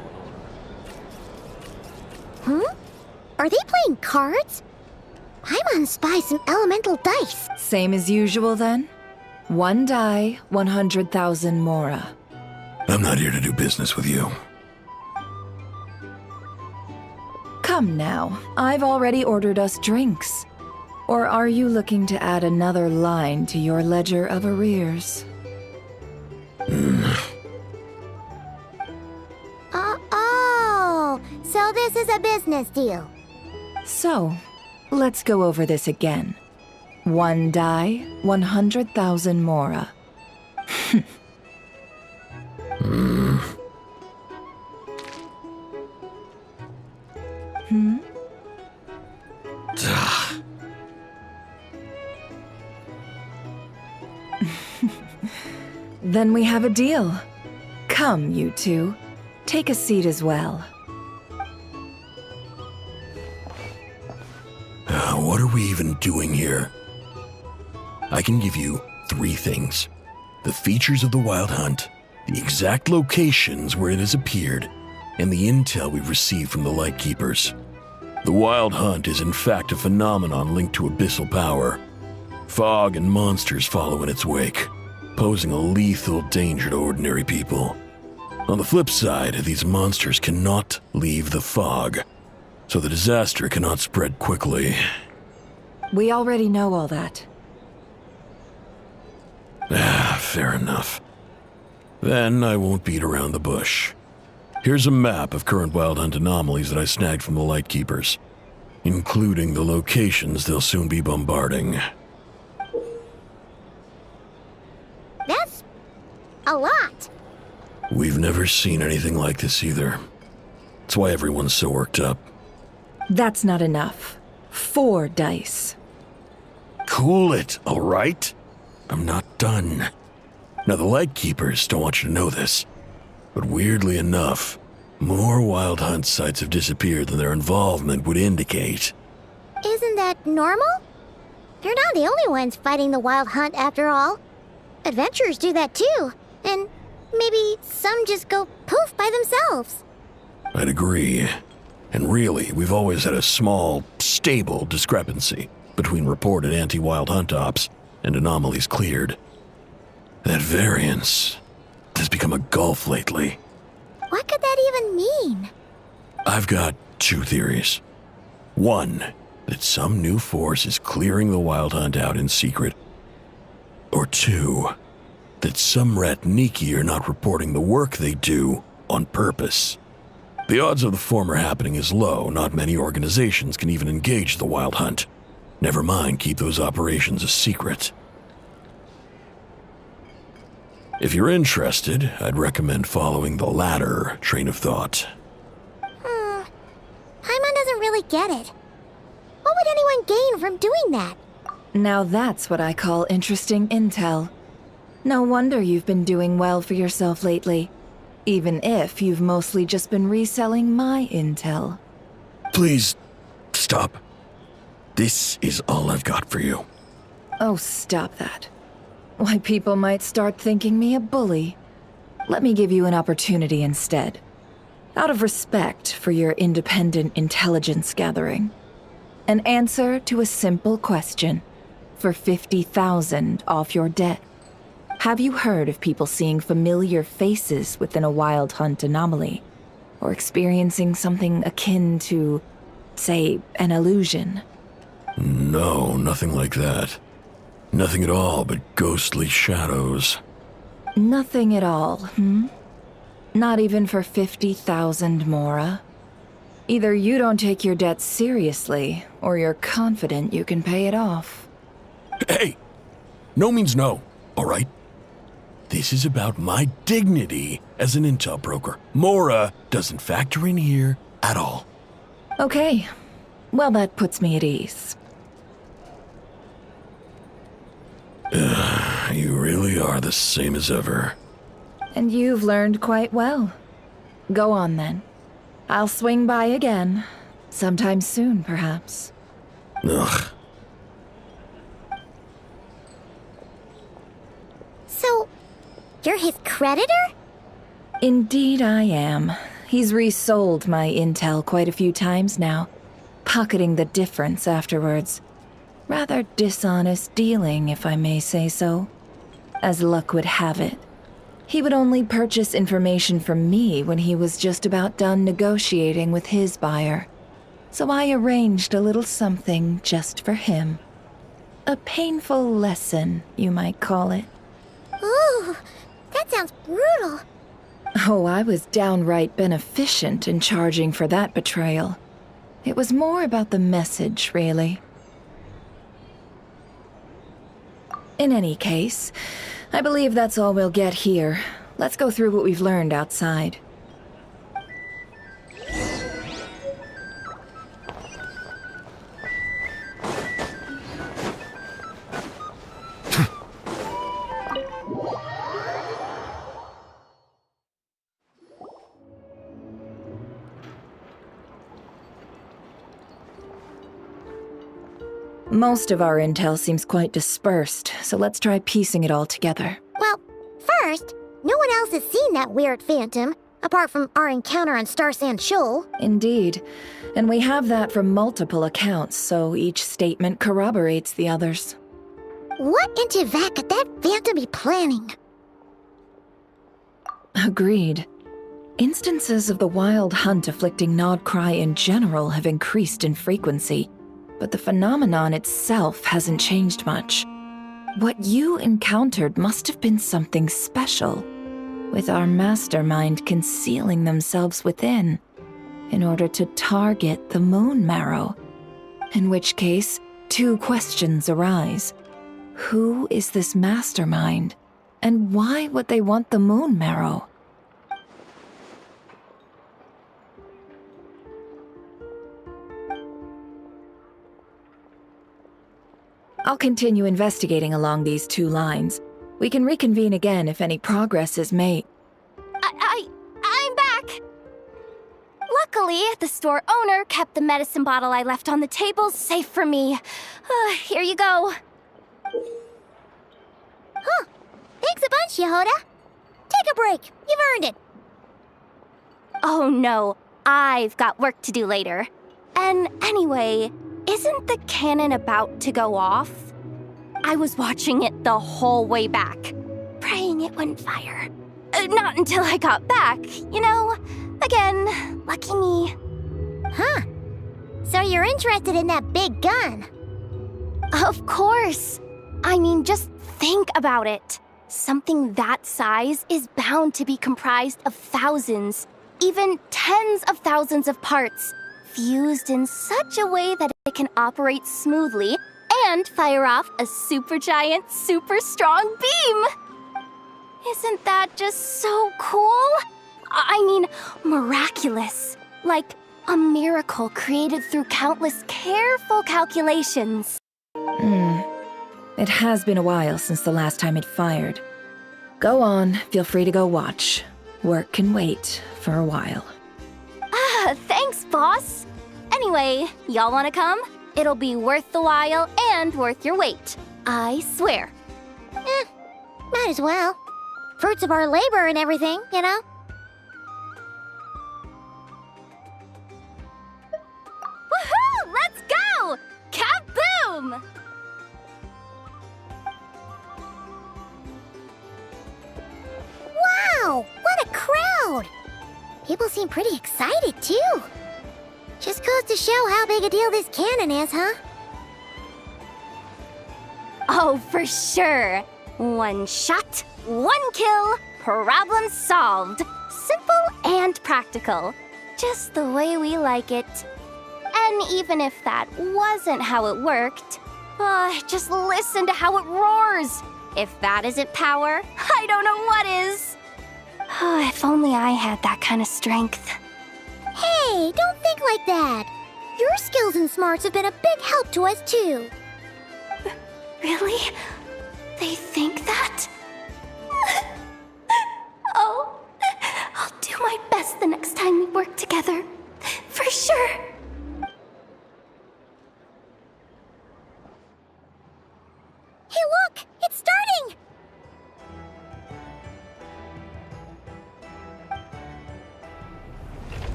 in order. Are they playing cards? Paimon spies some elemental dice. Same as usual then? 1 die, 100,000 mora. I'm not here to do business with you. Come now, I've already ordered us drinks. Or are you looking to add another line to your ledger of arrears? Oh, so this is a business deal. So, let's go over this again. 1 die, 100,000 mora. Then we have a deal. Come, you two. Take a seat as well. What are we even doing here? I can give you 3 things. The features of the Wild Hunt, the exact locations where it has appeared, and the intel we've received from the Lightkeepers. The Wild Hunt is in fact a phenomenon linked to abyssal power. Fog and monsters follow in its wake, posing a lethal danger to ordinary people. On the flip side, these monsters cannot leave the fog, so the disaster cannot spread quickly. We already know all that. Fair enough. Then I won't beat around the bush. Here's a map of current Wild Hunt anomalies that I snagged from the Lightkeepers, including the locations they'll soon be bombarding. That's a lot. We've never seen anything like this either. That's why everyone's so worked up. That's not enough. 4 dice. Cool it, all right? I'm not done. Now, the Lightkeepers don't want you to know this, but weirdly enough, more Wild Hunt sites have disappeared than their involvement would indicate. Isn't that normal? They're not the only ones fighting the Wild Hunt after all. Adventurers do that too, and maybe some just go poof by themselves. I'd agree. And really, we've always had a small, stable discrepancy between reported anti-Wild Hunt ops and anomalies cleared. That variance has become a gulf lately. What could that even mean? I've got two theories. One, that some new force is clearing the Wild Hunt out in secret. Or two, that some Ratniki are not reporting the work they do on purpose. The odds of the former happening is low. Not many organizations can even engage the Wild Hunt. Never mind keep those operations a secret. If you're interested, I'd recommend following the latter train of thought. Paimon doesn't really get it. What would anyone gain from doing that? Now that's what I call interesting intel. No wonder you've been doing well for yourself lately. Even if you've mostly just been reselling my intel. Please, stop. This is all I've got for you. Oh, stop that. Why, people might start thinking me a bully. Let me give you an opportunity instead. Out of respect for your independent intelligence gathering. An answer to a simple question. For 50,000 off your debt. Have you heard of people seeing familiar faces within a Wild Hunt anomaly? Or experiencing something akin to, say, an illusion? No, nothing like that. Nothing at all but ghostly shadows. Nothing at all, hmm? Not even for 50,000 Mora? Either you don't take your debt seriously, or you're confident you can pay it off. Hey! No means no, all right? This is about my dignity as an intel broker. Mora doesn't factor in here at all. Okay. Well, that puts me at ease. You really are the same as ever. And you've learned quite well. Go on, then. I'll swing by again. Sometime soon, perhaps. Ugh. So, you're his creditor? Indeed I am. He's resold my intel quite a few times now, pocketing the difference afterwards. Rather dishonest dealing, if I may say so. As luck would have it, he would only purchase information from me when he was just about done negotiating with his buyer. So I arranged a little something just for him. A painful lesson, you might call it. Ooh, that sounds brutal. Oh, I was downright beneficent in charging for that betrayal. It was more about the message, really. In any case, I believe that's all we'll get here. Let's go through what we've learned outside. Most of our intel seems quite dispersed, so let's try piecing it all together. Well, first, no one else has seen that weird phantom, apart from our encounter on Star Sand Shoal. Indeed. And we have that from multiple accounts, so each statement corroborates the others. What in Tivak could that phantom be planning? Agreed. Instances of the Wild Hunt afflicting Nod Krai in general have increased in frequency, but the phenomenon itself hasn't changed much. What you encountered must have been something special, with our mastermind concealing themselves within, in order to target the Moon Marrow. In which case, two questions arise. Who is this mastermind, and why would they want the Moon Marrow? I'll continue investigating along these 2 lines. We can reconvene again if any progress is made. I'm back! Luckily, the store owner kept the medicine bottle I left on the table safe for me. Here you go. Huh. Thanks a bunch, Yehoda. Take a break. You've earned it. Oh no, I've got work to do later. And anyway, isn't the cannon about to go off? I was watching it the whole way back, praying it wouldn't fire. Not until I got back, you know? Again, lucky me. Huh. So you're interested in that big gun? Of course. I mean, just think about it. Something that size is bound to be comprised of thousands, even tens of thousands of parts, fused in such a way that it can operate smoothly and fire off a supergiant, super strong beam. Isn't that just so cool? I mean, miraculous. Like a miracle created through countless careful calculations. It has been a while since the last time it fired. Go on, feel free to go watch. Work can wait for a while. Thanks, boss. Anyway, y'all wanna come? It'll be worth the while and worth your wait. I swear. Might as well. Fruits of our labor and everything, you know? Woohoo! Let's go! Kaboom! Wow! What a crowd! People seem pretty excited, too. Just goes to show how big a deal this cannon is, huh? Oh, for sure. One shot, one kill, problem solved. Simple and practical. Just the way we like it. And even if that wasn't how it worked, just listen to how it roars. If that isn't power, I don't know what is. If only I had that kind of strength. Hey, don't think like that. Your skills and smarts have been a big help to us, too. Really? They think that? Oh, I'll do my best the next time we work together. For sure. Hey, look! It's starting!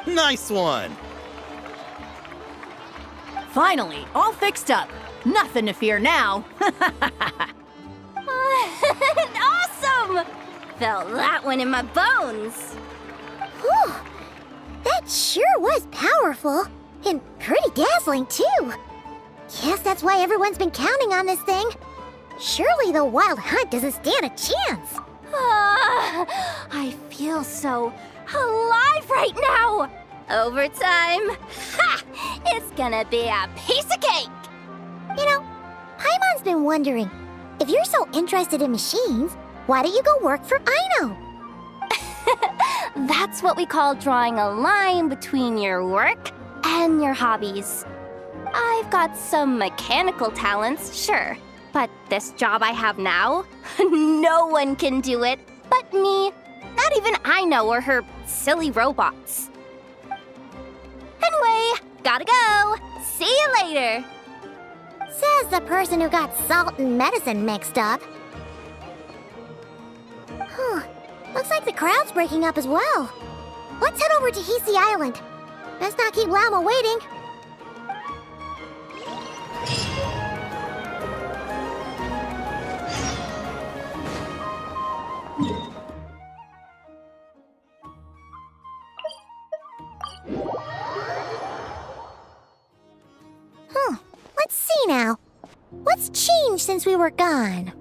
Nice one! Finally, all fixed up. Nothing to fear now. Awesome! Felt that one in my bones. Whew! That sure was powerful. And pretty dazzling, too. Guess that's why everyone's been counting on this thing. Surely the Wild Hunt doesn't stand a chance. I feel so alive right now. Overtime. Ha! It's gonna be a piece of cake. You know, Paimon's been wondering, if you're so interested in machines, why don't you go work for Aino? That's what we call drawing a line between your work and your hobbies. I've got some mechanical talents, sure, but this job I have now, no one can do it but me. Not even Aino or her silly robots. Anyway, gotta go. See you later. Says the person who got salt and medicine mixed up. Looks like the crowd's breaking up as well. Let's head over to Hisi Island. Let's not keep Lama waiting. Let's see now. What's changed since we were gone?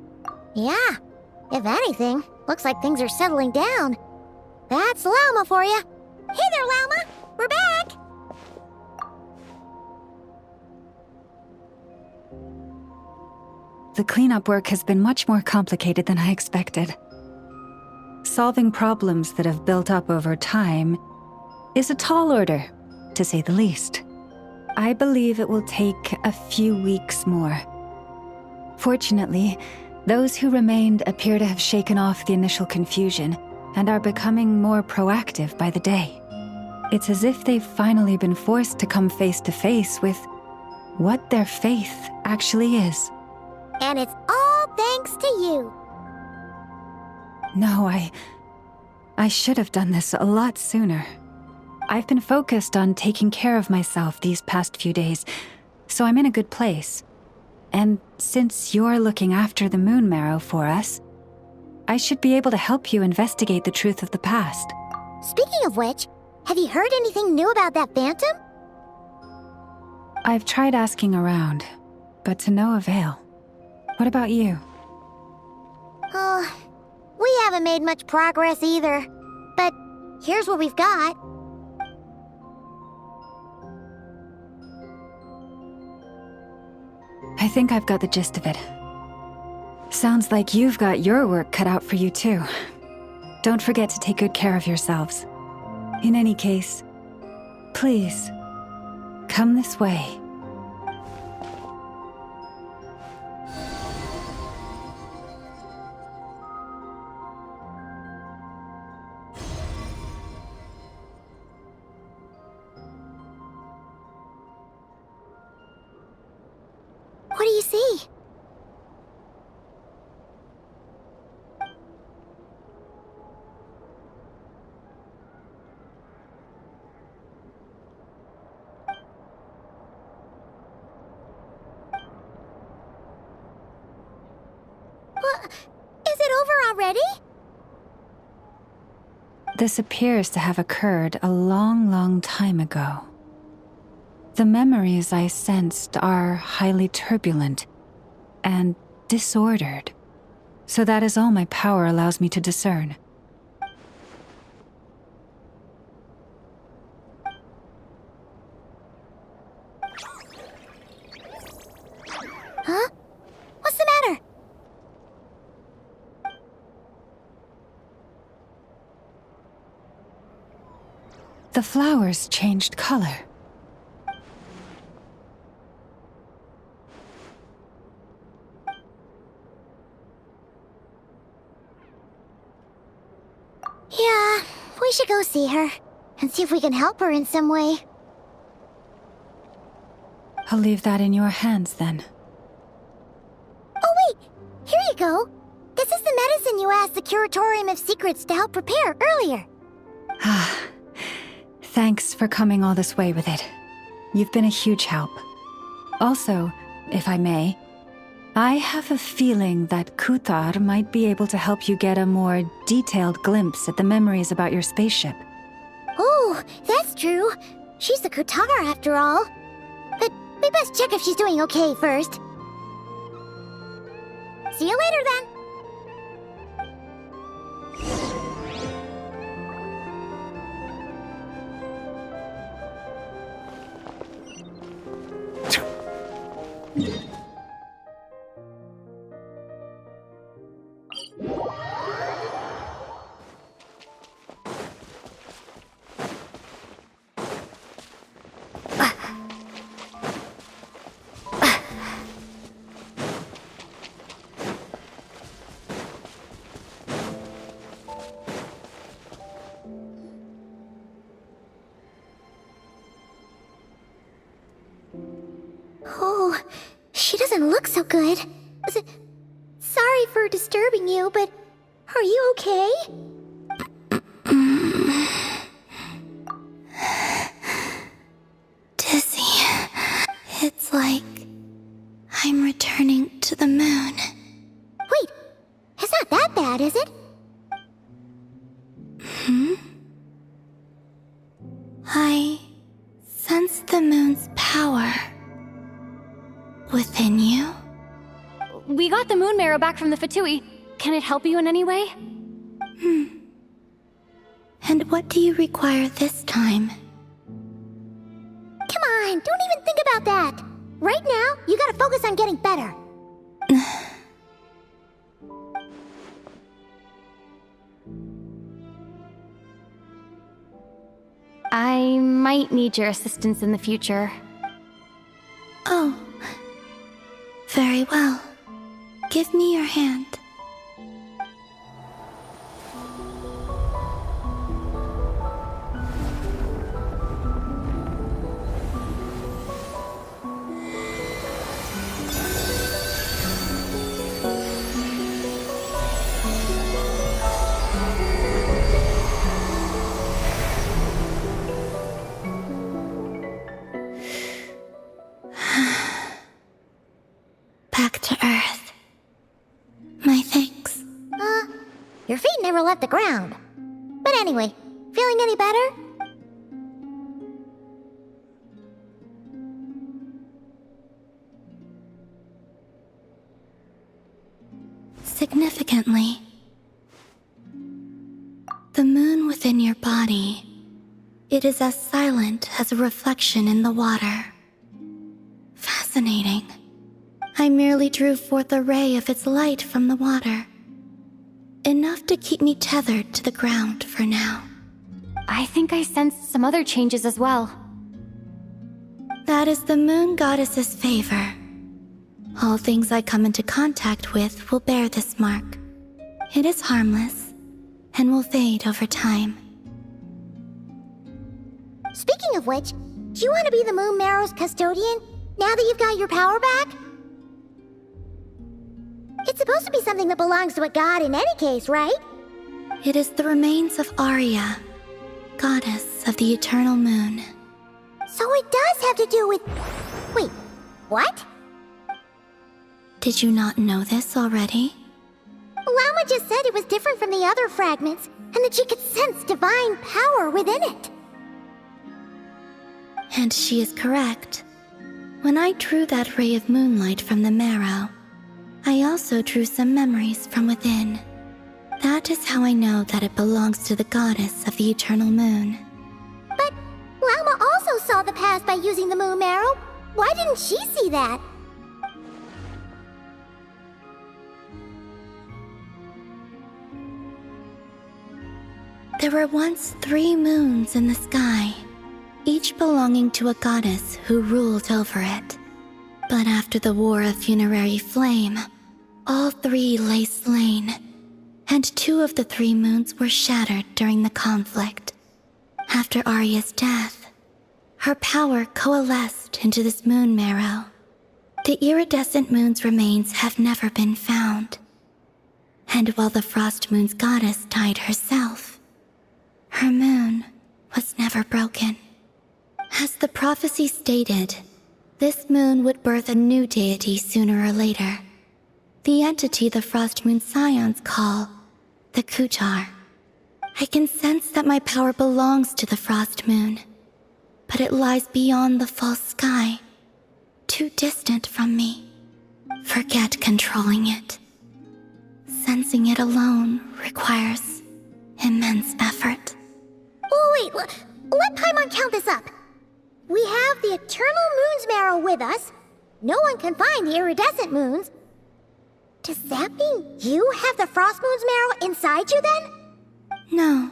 Yeah, if anything, looks like things are settling down. That's Llama for you. Hey there, Llama. We're back. The cleanup work has been much more complicated than I expected. Solving problems that have built up over time is a tall order, to say the least. I believe it will take a few weeks more. Fortunately, those who remained appear to have shaken off the initial confusion and are becoming more proactive by the day. It's as if they've finally been forced to come face to face with what their faith actually is. And it's all thanks to you. No, I should have done this a lot sooner. I've been focused on taking care of myself these past few days, so I'm in a good place. And since you're looking after the Moon Marrow for us, I should be able to help you investigate the truth of the past. Speaking of which, have you heard anything new about that phantom? I've tried asking around, but to no avail. What about you? Oh, we haven't made much progress either. But here's what we've got. I think I've got the gist of it. Sounds like you've got your work cut out for you too. Don't forget to take good care of yourselves. In any case, please, come this way. What do you see? Is it over already? This appears to have occurred a long, long time ago. The memories I sensed are highly turbulent and disordered, so that is all my power allows me to discern. Huh? What's the matter? The flowers changed color. Yeah, we should go see her and see if we can help her in some way. I'll leave that in your hands then. Oh wait, here you go. This is the medicine you asked the Curatorium of Secrets to help prepare earlier. Ah, thanks for coming all this way with it. You've been a huge help. Also, if I may, I have a feeling that Kuthar might be able to help you get a more detailed glimpse at the memories about your spaceship. Oh, that's true. She's the Kuthar after all. But we best check if she's doing okay first. See you later then. Oh, she doesn't look so good. Sorry for disturbing you, but are you okay? Dizzy. It's like I'm returning to the moon. Wait, it's not that bad, is it? I sense the moon's power within you. We got the Moon Marrow back from the Fatui. Can it help you in any way? And what do you require this time? Come on, don't even think about that. Right now, you gotta focus on getting better. I might need your assistance in the future. Oh. Very well. Give me your hand. Back to Earth. My thanks. Your feet never left the ground. But anyway, feeling any better? Significantly, the moon within your body, it is as silent as a reflection in the water. Fascinating. I merely drew forth a ray of its light from the water. Enough to keep me tethered to the ground for now. I think I sensed some other changes as well. That is the moon goddess's favor. All things I come into contact with will bear this mark. It is harmless, and will fade over time. Speaking of which, do you want to be the Moon Marrow's custodian, now that you've got your power back? It's supposed to be something that belongs to a god in any case, right? It is the remains of Arya, goddess of the eternal moon. So it does have to do with... Wait, what? Did you not know this already? Llama just said it was different from the other fragments, and that she could sense divine power within it. And she is correct. When I drew that ray of moonlight from the marrow, I also drew some memories from within. That is how I know that it belongs to the goddess of the eternal moon. But Llama also saw the past by using the Moon Marrow. Why didn't she see that? There were once 3 moons in the sky, each belonging to a goddess who ruled over it. But after the War of Funerary Flame, all 3 lay slain, and 2 of the 3 moons were shattered during the conflict. After Arya's death, her power coalesced into this moon marrow. The iridescent moon's remains have never been found. And while the Frost Moon's goddess died herself, her moon was never broken. As the prophecy stated, this moon would birth a new deity sooner or later. The entity the Frost Moon Scions call the Kutar. I can sense that my power belongs to the Frost Moon, but it lies beyond the false sky, too distant from me. Forget controlling it. Sensing it alone requires immense effort. Oh, wait, let Paimon count this up. We have the Eternal Moon's Marrow with us. No one can find the iridescent moons. Does that mean you have the Frost Moon's Marrow inside you then? No.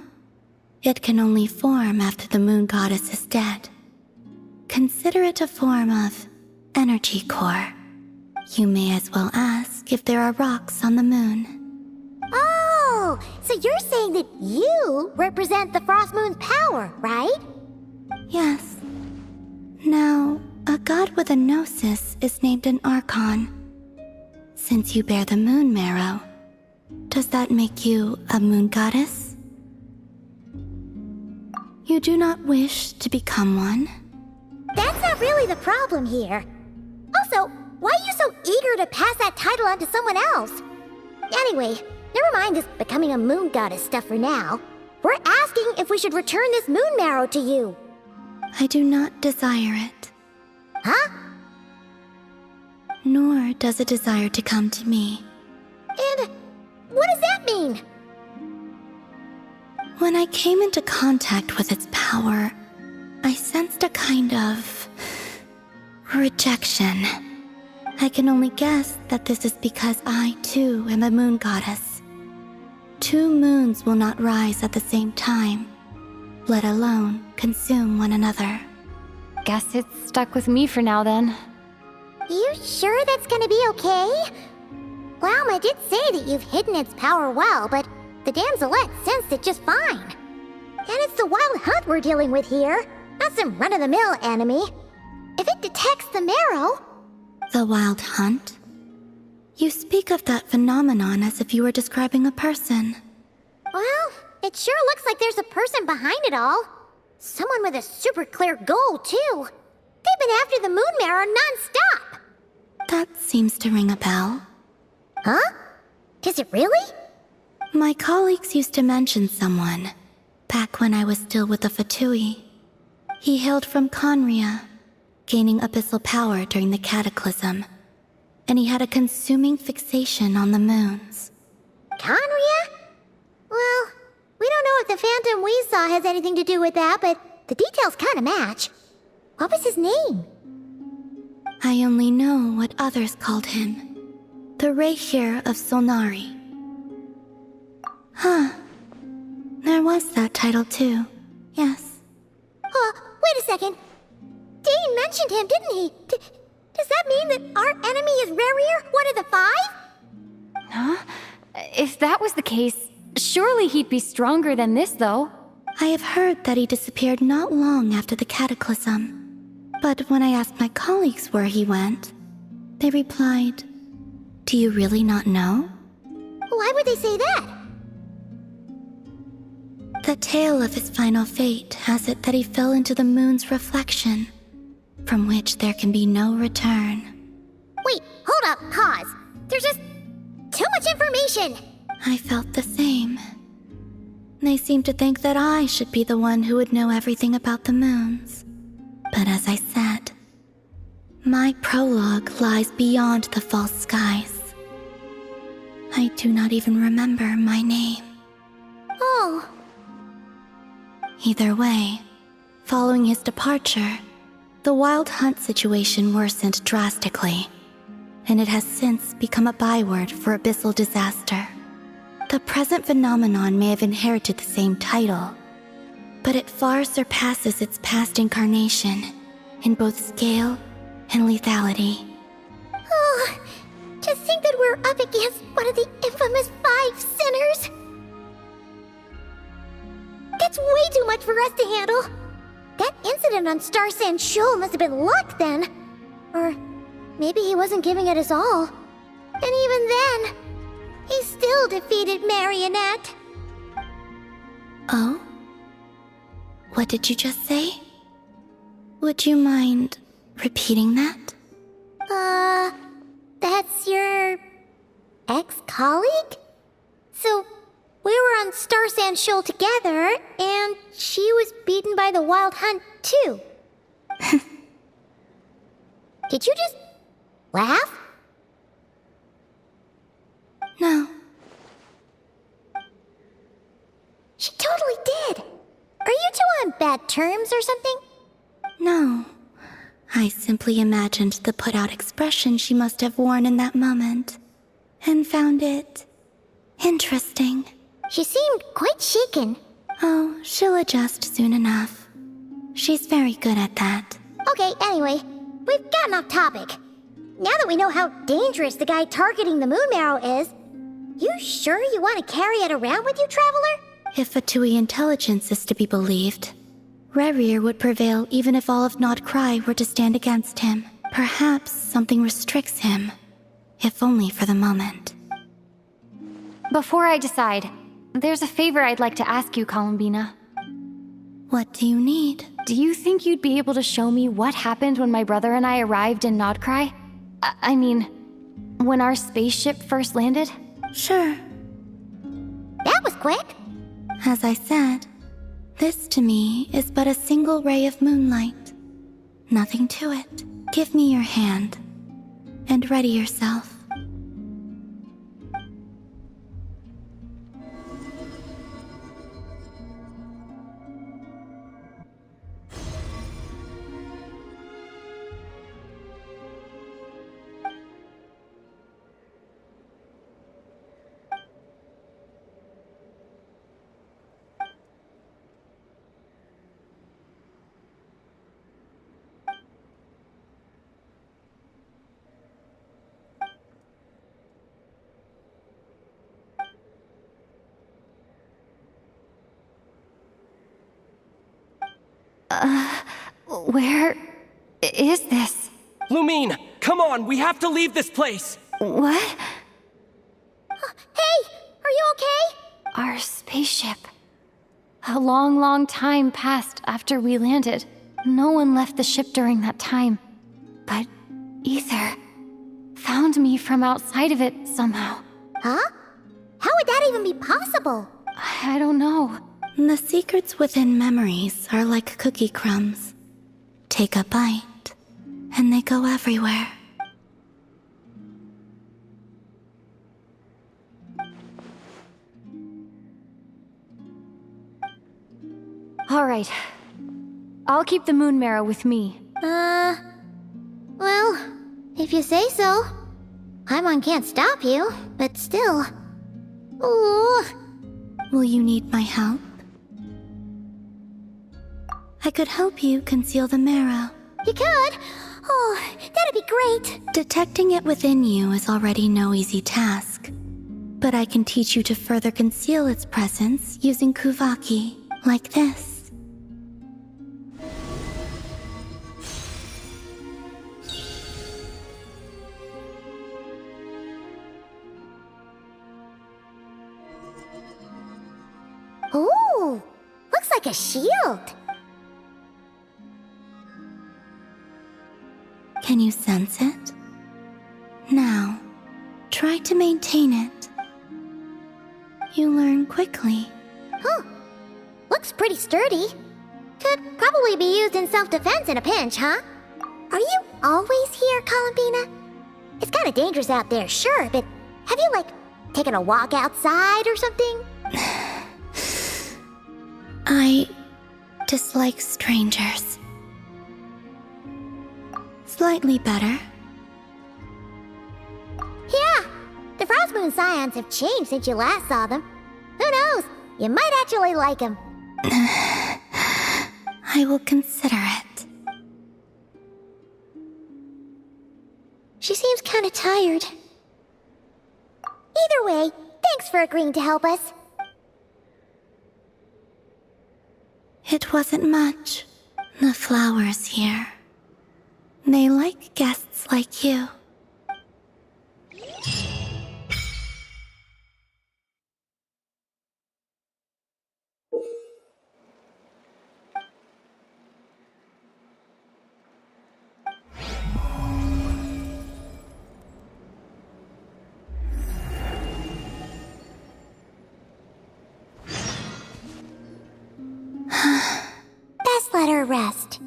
It can only form after the moon goddess is dead. Consider it a form of energy core. You may as well ask if there are rocks on the moon. Oh, so you're saying that you represent the Frost Moon's power, right? Yes. Now, a god with a gnosis is named an Archon. Since you bear the moon marrow, does that make you a moon goddess? You do not wish to become one? That's not really the problem here. Also, why are you so eager to pass that title on to someone else? Anyway, never mind this becoming a moon goddess stuff for now. We're asking if we should return this moon marrow to you. I do not desire it. Huh? Nor does it desire to come to me. And what does that mean? When I came into contact with its power, I sensed a kind of rejection. I can only guess that this is because I, too, am a moon goddess. 2 moons will not rise at the same time, let alone consume one another. Guess it's stuck with me for now then. You sure that's gonna be okay? Glauma did say that you've hidden its power well, but the damselette sensed it just fine. And it's the wild hunt we're dealing with here, not some run-of-the-mill enemy. If it detects the marrow... The wild hunt? You speak of that phenomenon as if you were describing a person. Well, it sure looks like there's a person behind it all. Someone with a super clear goal, too. They've been after the moon marrow non-stop. That seems to ring a bell. Huh? Does it really? My colleagues used to mention someone, back when I was still with the Fatui. He hailed from Conria, gaining abyssal power during the Cataclysm, and he had a consuming fixation on the moons. Conria? Well, we don't know if the phantom we saw has anything to do with that, but the details kinda match. What was his name? I only know what others called him. The Reikir of Solnari. Huh. There was that title too. Yes. Wait a second. Dane mentioned him, didn't he? Does that mean that our enemy is Rerir, one of the 5? Huh? If that was the case, surely he'd be stronger than this, though. I have heard that he disappeared not long after the Cataclysm. But when I asked my colleagues where he went, they replied, "Do you really not know?" Why would they say that? The tale of his final fate has it that he fell into the moon's reflection, from which there can be no return. Wait, hold up, pause. There's just too much information. I felt the same. They seemed to think that I should be the one who would know everything about the moons. But as I said, my prologue lies beyond the false skies. I do not even remember my name. Oh. Either way, following his departure, the wild hunt situation worsened drastically, and it has since become a byword for abyssal disaster. The present phenomenon may have inherited the same title, but it far surpasses its past incarnation in both scale and lethality. Oh, to think that we're up against one of the infamous 5 sinners. That's way too much for us to handle. That incident on Star Sand Shoal must have been luck then. Or maybe he wasn't giving it his all. And even then, he still defeated Marionette. Oh? What did you just say? Would you mind repeating that? That's your ex-colleague? So, we were on Star Sand Shoal together, and she was beaten by the Wild Hunt, too. Did you just laugh? No. She totally did. Are you two on bad terms or something? No. I simply imagined the put-out expression she must have worn in that moment, and found it interesting. She seemed quite shaken. Oh, she'll adjust soon enough. She's very good at that. Okay, anyway, we've gotten off topic. Now that we know how dangerous the guy targeting the moon marrow is, you sure you want to carry it around with you, Traveler? If Fatui intelligence is to be believed, Rerir would prevail even if all of Nod Krai were to stand against him. Perhaps something restricts him, if only for the moment. Before I decide, there's a favor I'd like to ask you, Columbina. What do you need? Do you think you'd be able to show me what happened when my brother and I arrived in Nod Krai? I mean, when our spaceship first landed? Sure. That was quick. As I said, this to me is but a single ray of moonlight. Nothing to it. Give me your hand, and ready yourself. Where is this? Lumine, come on, we have to leave this place! What? Hey, are you okay? Our spaceship. A long, long time passed after we landed. No one left the ship during that time. But Ether found me from outside of it somehow. Huh? How would that even be possible? I don't know. The secrets within memories are like cookie crumbs. Take a bite, and they go everywhere. All right. I'll keep the moon marrow with me. Well, if you say so. Paimon can't stop you, but still. Ooh. Will you need my help? I could help you conceal the marrow. You could? Oh, that'd be great. Detecting it within you is already no easy task. But I can teach you to further conceal its presence using Kuvaki, like this. Ooh, looks like a shield. Can you sense it? Now, try to maintain it. You learn quickly. Huh. Looks pretty sturdy. Could probably be used in self-defense in a pinch, huh? Are you always here, Columbina? It's kind of dangerous out there, sure, but have you, taken a walk outside or something? I dislike strangers. Slightly better. Yeah, the Frostmoon Scions have changed since you last saw them. Who knows? You might actually like them. I will consider it. She seems kind of tired. Either way, thanks for agreeing to help us. It wasn't much. The flowers here. They like guests like you. Best let her rest.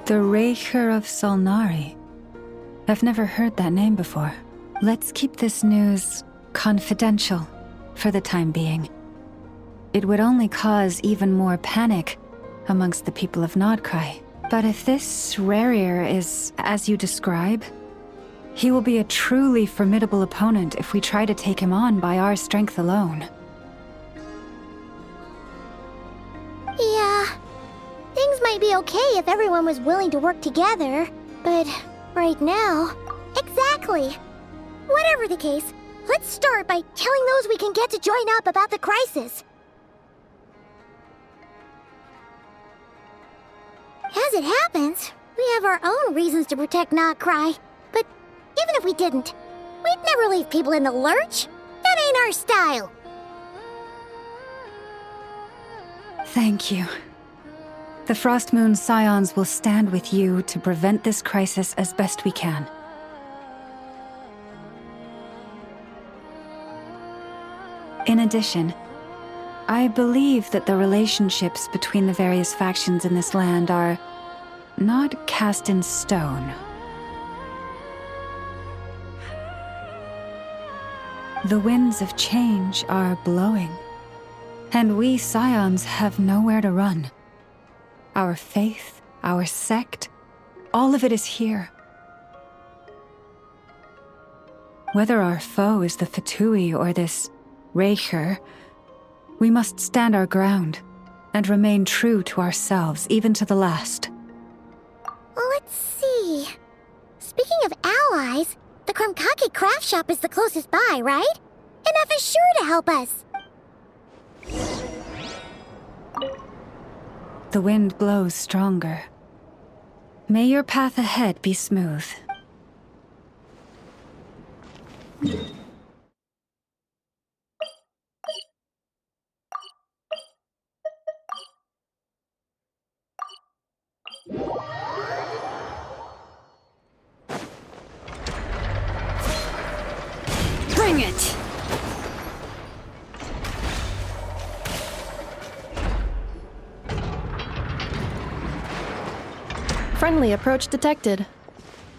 The Raker of Solnari. I've never heard that name before. Let's keep this news confidential for the time being. It would only cause even more panic amongst the people of Nod Krai. But if this Rarier is as you describe, he will be a truly formidable opponent if we try to take him on by our strength alone. Yeah, things might be okay if everyone was willing to work together, but right now... Exactly! Whatever the case, let's start by telling those we can get to join up about the crisis. As it happens, we have our own reasons to protect Nod Krai, but even if we didn't, we'd never leave people in the lurch. That ain't our style. Thank you. The Frostmoon Scions will stand with you to prevent this crisis as best we can. addition, I believe that the relationships between the various factions in this land are not cast in stone. The winds of change are blowing, and we Scions have nowhere to run. Our faith, our sect, all of it is here. Whether our foe is the Fatui or this Raker, we must stand our ground and remain true to ourselves, even to the last. Let's see. Speaking of allies, the Krai craft shop is the closest by, right? And F is sure to help us. The wind blows stronger. May your path ahead be smooth. Bring it! Friendly approach detected.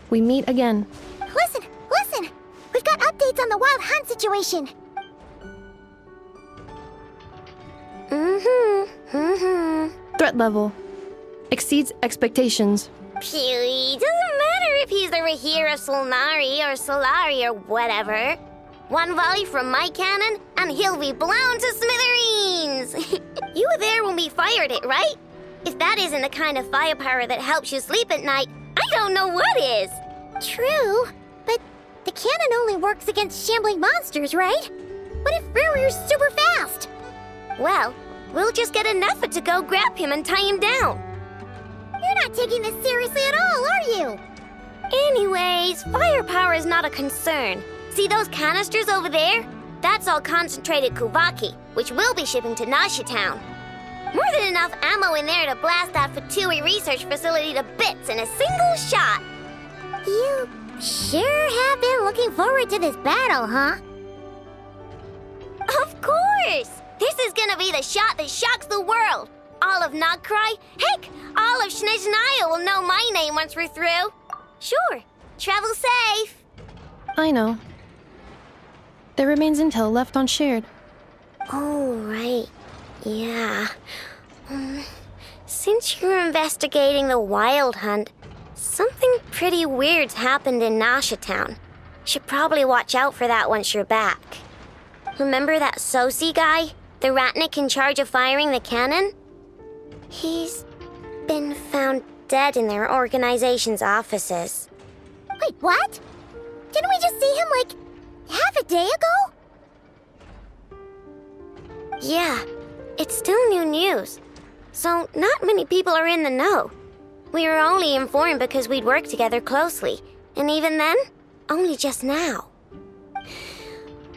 We meet again. Listen! We've got updates on the Wild Hunt situation. Threat level exceeds expectations. Phew, doesn't matter if he's the Rahira Solnari or Solari or whatever. One volley from my cannon, and he'll be blown to smithereens! You were there when we fired it, right? If that isn't the kind of firepower that helps you sleep at night, I don't know what is! True, but the cannon only works against shambling monsters, right? What if Riri's super fast? Well, we'll just get enough to go grab him and tie him down. You're not taking this seriously at all, are you? Anyways, firepower is not a concern. See those canisters over there? That's all concentrated Kuvaki, which we'll be shipping to Nasha Town. More than enough ammo in there to blast that Fatui research facility to bits in a single shot. You sure have been looking forward to this battle, huh? Of course! This is gonna be the shot that shocks the world. All of Nod Krai, heck, all of Snezhnaya will know my name once we're through. Sure, travel safe. I know. There remains intel left unshared. Oh, right. Yeah. Since you're investigating the Wild Hunt, something pretty weird's happened in Nasha Town. Should probably watch out for that once you're back. Remember that Sosi guy? The Ratnik in charge of firing the cannon? He's been found dead in their organization's offices. Wait, what? Didn't we just see him, like, half a day ago? Yeah, it's still new news. So not many people are in the know. We were only informed because we'd worked together closely. And even then, only just now.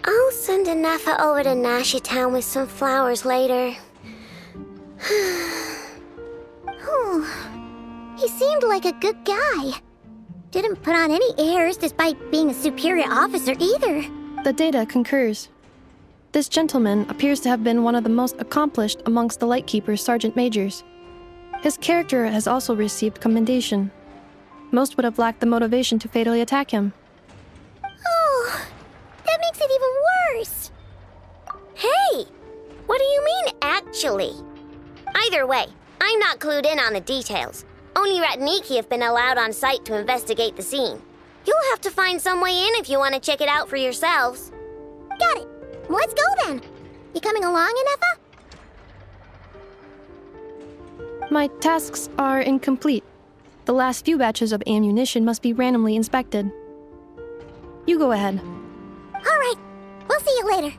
I'll send Anafa over to Nasha Town with some flowers later. He seemed like a good guy. Didn't put on any airs despite being a superior officer either. The data concurs. This gentleman appears to have been one of the most accomplished amongst the Lightkeeper's sergeant majors. His character has also received commendation. Most would have lacked the motivation to fatally attack him. Oh, that makes it even worse. Hey, what do you mean, actually? Either way, I'm not clued in on the details. Only Ratniki have been allowed on site to investigate the scene. You'll have to find some way in if you want to check it out for yourselves. Got it. Let's go then. You coming along, Anafa? My tasks are incomplete. The last few batches of ammunition must be randomly inspected. You go ahead. All right. We'll see you later.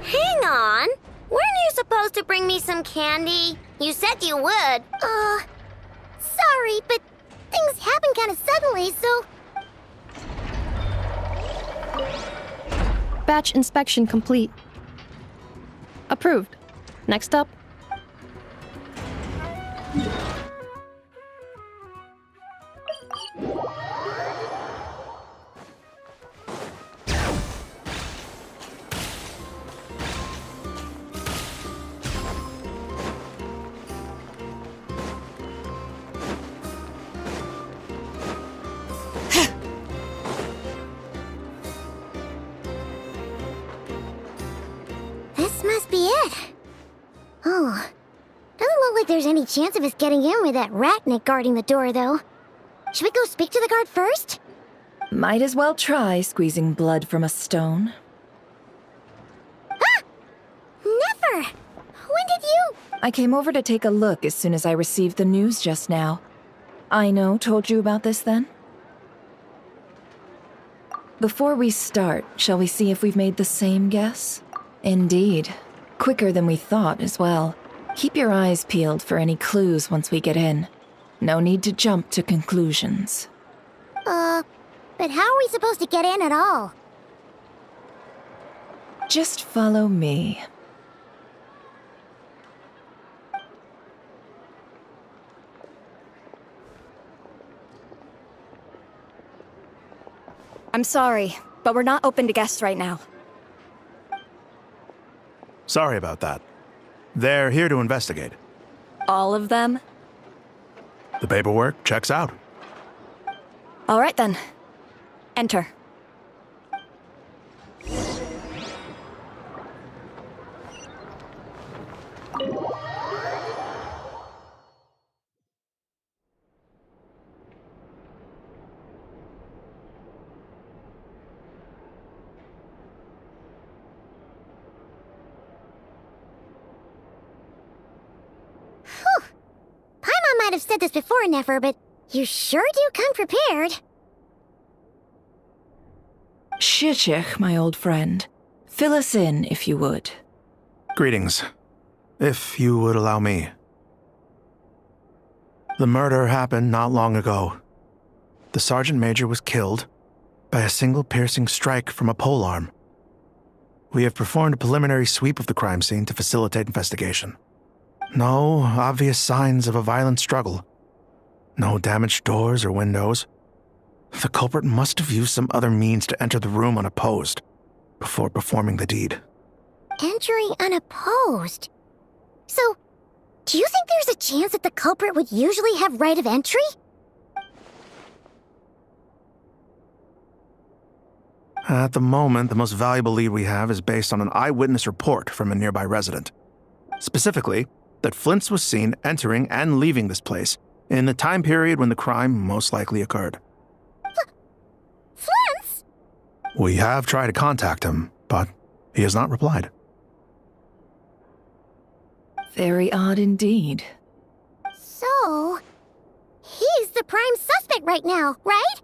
Hang on. Weren't you supposed to bring me some candy? You said you would. Sorry, but things happen kind of suddenly, so... Batch inspection complete. Approved. Next up. This must be it. Oh. Doesn't look like there's any chance of us getting in with that ratnik guarding the door, though. Should we go speak to the guard first? Might as well try squeezing blood from a stone. Ah! Never! When did you... I came over to take a look as soon as I received the news just now. Aino told you about this then? Before we start, shall we see if we've made the same guess? Indeed. Quicker than we thought as well. Keep your eyes peeled for any clues once we get in. No need to jump to conclusions. But how are we supposed to get in at all? Just follow me. I'm sorry, but we're not open to guests right now. Sorry about that. They're here to investigate. All of them? The paperwork checks out. All right then. Enter. Paimon might have said this before, Nefer, but you sure do come prepared. Shishich, my old friend. Fill us in, if you would. Greetings. If you would allow me. The murder happened not long ago. The Sergeant Major was killed by a single piercing strike from a polearm. We have performed a preliminary sweep of the crime scene to facilitate investigation. No obvious signs of a violent struggle. No damaged doors or windows. The culprit must have used some other means to enter the room unopposed before performing the deed. Entering unopposed? So, do you think there's a chance that the culprit would usually have right of entry? At the moment, the most valuable lead we have is based on an eyewitness report from a nearby resident. Specifically, that Flint's was seen entering and leaving this place in the time period when the crime most likely occurred. Flint's? We have tried to contact him, but he has not replied. Very odd indeed. So, he's the prime suspect right now, right?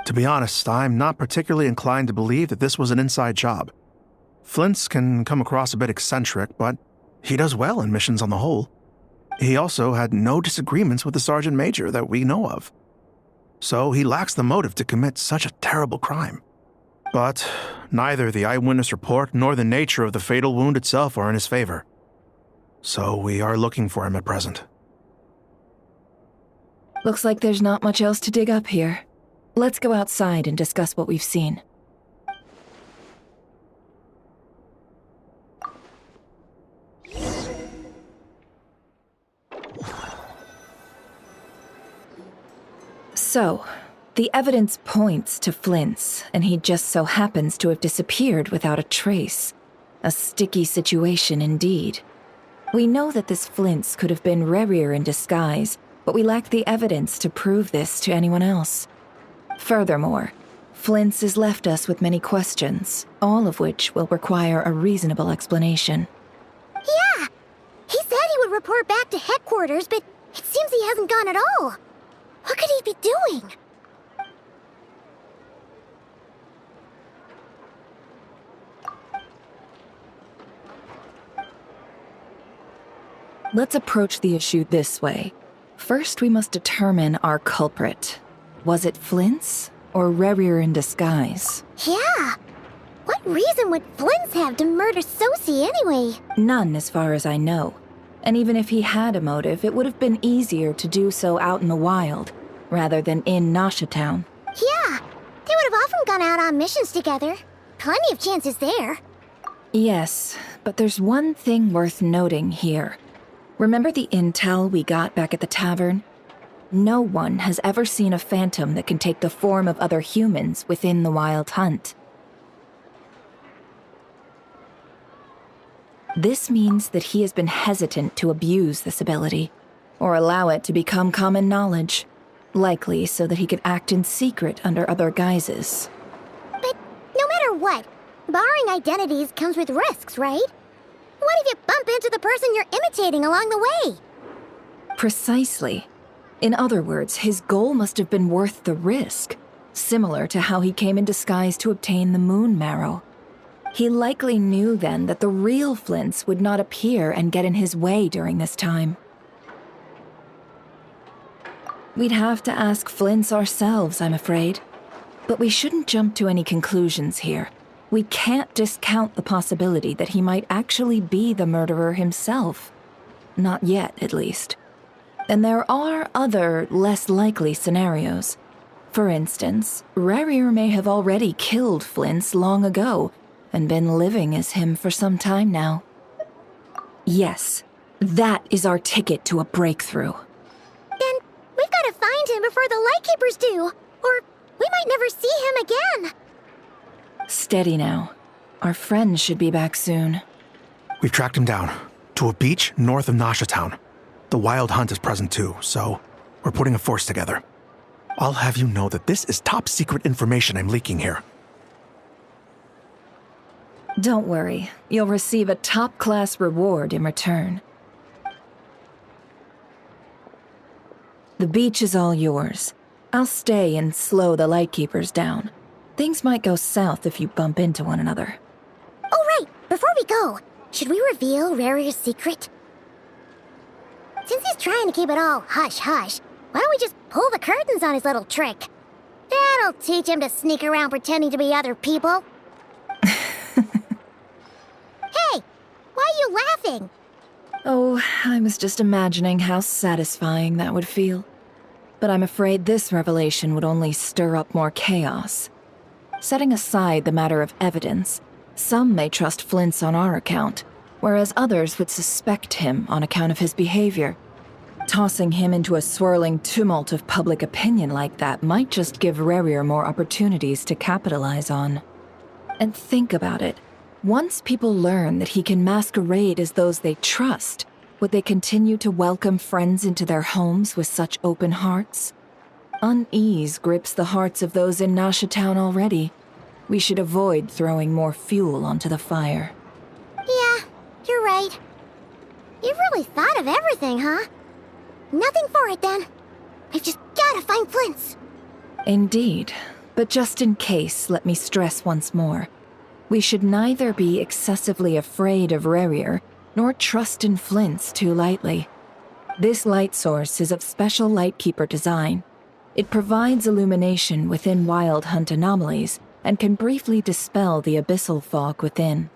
To be honest, I'm not particularly inclined to believe that this was an inside job. Flint's can come across a bit eccentric, but he does well in missions on the whole. He also had no disagreements with the Sergeant Major that we know of. So he lacks the motive to commit such a terrible crime. But neither the eyewitness report nor the nature of the fatal wound itself are in his favor. So we are looking for him at present. Looks like there's not much else to dig up here. Let's go outside and discuss what we've seen. So, the evidence points to Flint's, and he just so happens to have disappeared without a trace. A sticky situation indeed. We know that this Flint's could have been Rerir in disguise, but we lack the evidence to prove this to anyone else. Furthermore, Flint's has left us with many questions, all of which will require a reasonable explanation. Yeah! He said he would report back to headquarters, but it seems he hasn't gone at all. What could he be doing? Let's approach the issue this way. First, we must determine our culprit. Was it Flint's or Rerir in disguise? Yeah! What reason would Flint's have to murder Sosie anyway? None, as far as I know. And even if he had a motive, it would have been easier to do so out in the wild, rather than in Nasha Town. Yeah! They would have often gone out on missions together. Plenty of chances there. Yes, but there's one thing worth noting here. Remember the intel we got back at the tavern? No one has ever seen a phantom that can take the form of other humans within the Wild Hunt. This means that he has been hesitant to abuse this ability, or allow it to become common knowledge, likely so that he could act in secret under other guises. But no matter what, borrowing identities comes with risks, right? What if you bump into the person you're imitating along the way? Precisely. In other words, his goal must have been worth the risk, similar to how he came in disguise to obtain the moon marrow. He likely knew then that the real Flints would not appear and get in his way during this time. We'd have to ask Flints ourselves, I'm afraid. But we shouldn't jump to any conclusions here. We can't discount the possibility that he might actually be the murderer himself. Not yet, at least. And there are other, less likely scenarios. For instance, Rarier may have already killed Flints long ago, and been living as him for some time now. Yes, that is our ticket to a breakthrough. Then we've got to find him before the Lightkeepers do, or we might never see him again. Steady now. Our friend should be back soon. We've tracked him down to a beach north of Nasha Town. The Wild Hunt is present too, so we're putting a force together. I'll have you know that this is top secret information I'm leaking here. Don't worry, you'll receive a top-class reward in return. The beach is all yours. I'll stay and slow the Lightkeepers down. Things might go south if you bump into one another. Oh, right! Before we go, should we reveal Rarier's secret? Since he's trying to keep it all hush-hush, why don't we just pull the curtains on his little trick? That'll teach him to sneak around pretending to be other people. Hey! Why are you laughing? Oh, I was just imagining how satisfying that would feel. But I'm afraid this revelation would only stir up more chaos. Setting aside the matter of evidence, some may trust Flint's on our account, whereas others would suspect him on account of his behavior. Tossing him into a swirling tumult of public opinion like that might just give Rarier more opportunities to capitalize on. And think about it. Once people learn that he can masquerade as those they trust, would they continue to welcome friends into their homes with such open hearts? Unease grips the hearts of those in Nasha Town already. We should avoid throwing more fuel onto the fire. Yeah, you're right. You've really thought of everything, huh? Nothing for it, then. We've just gotta find Flint's. Indeed. But just in case, let me stress once more. We should neither be excessively afraid of Rarier, nor trust in Flint's too lightly. This light source is of special Lightkeeper design. It provides illumination within Wild Hunt anomalies, and can briefly dispel the abyssal fog within.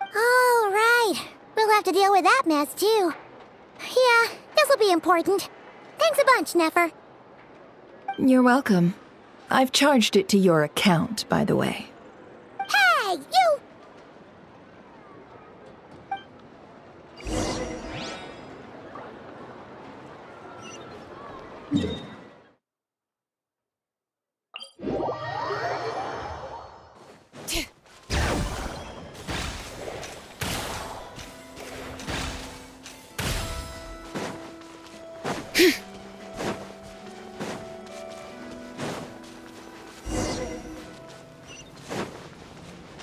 All right. We'll have to deal with that mess, too. Yeah, this'll be important. Thanks a bunch, Nefer. You're welcome. I've charged it to your account, by the way. Hey, you!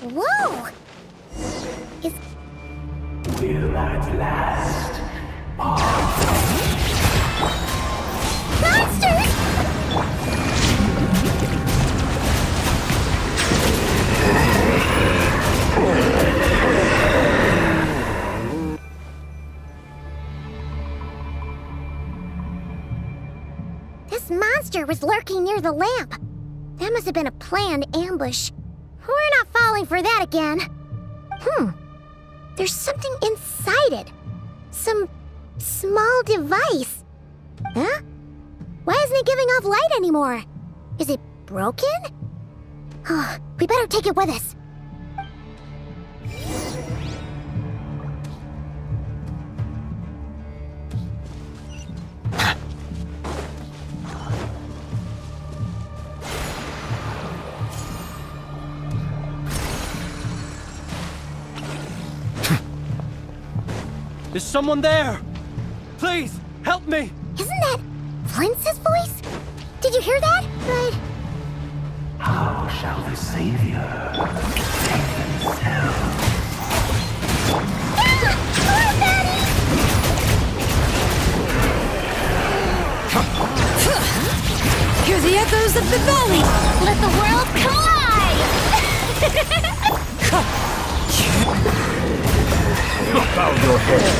Whoa! Will at last Monsters! This monster was lurking near the lamp. That must have been a planned ambush. We're not falling for that again. There's something inside it. Some small device. Huh? Why isn't it giving off light anymore? Is it broken? Oh, we better take it with us. Is someone there? Please, help me! Isn't that Flint's voice? Did you hear that? But... How shall the Savior take themselves? Hear the echoes of the valley! Let the world collide! Bow your head.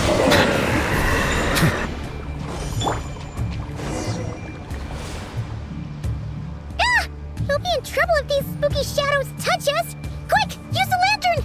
We'll be in trouble if these spooky shadows touch us! Quick, use the lantern!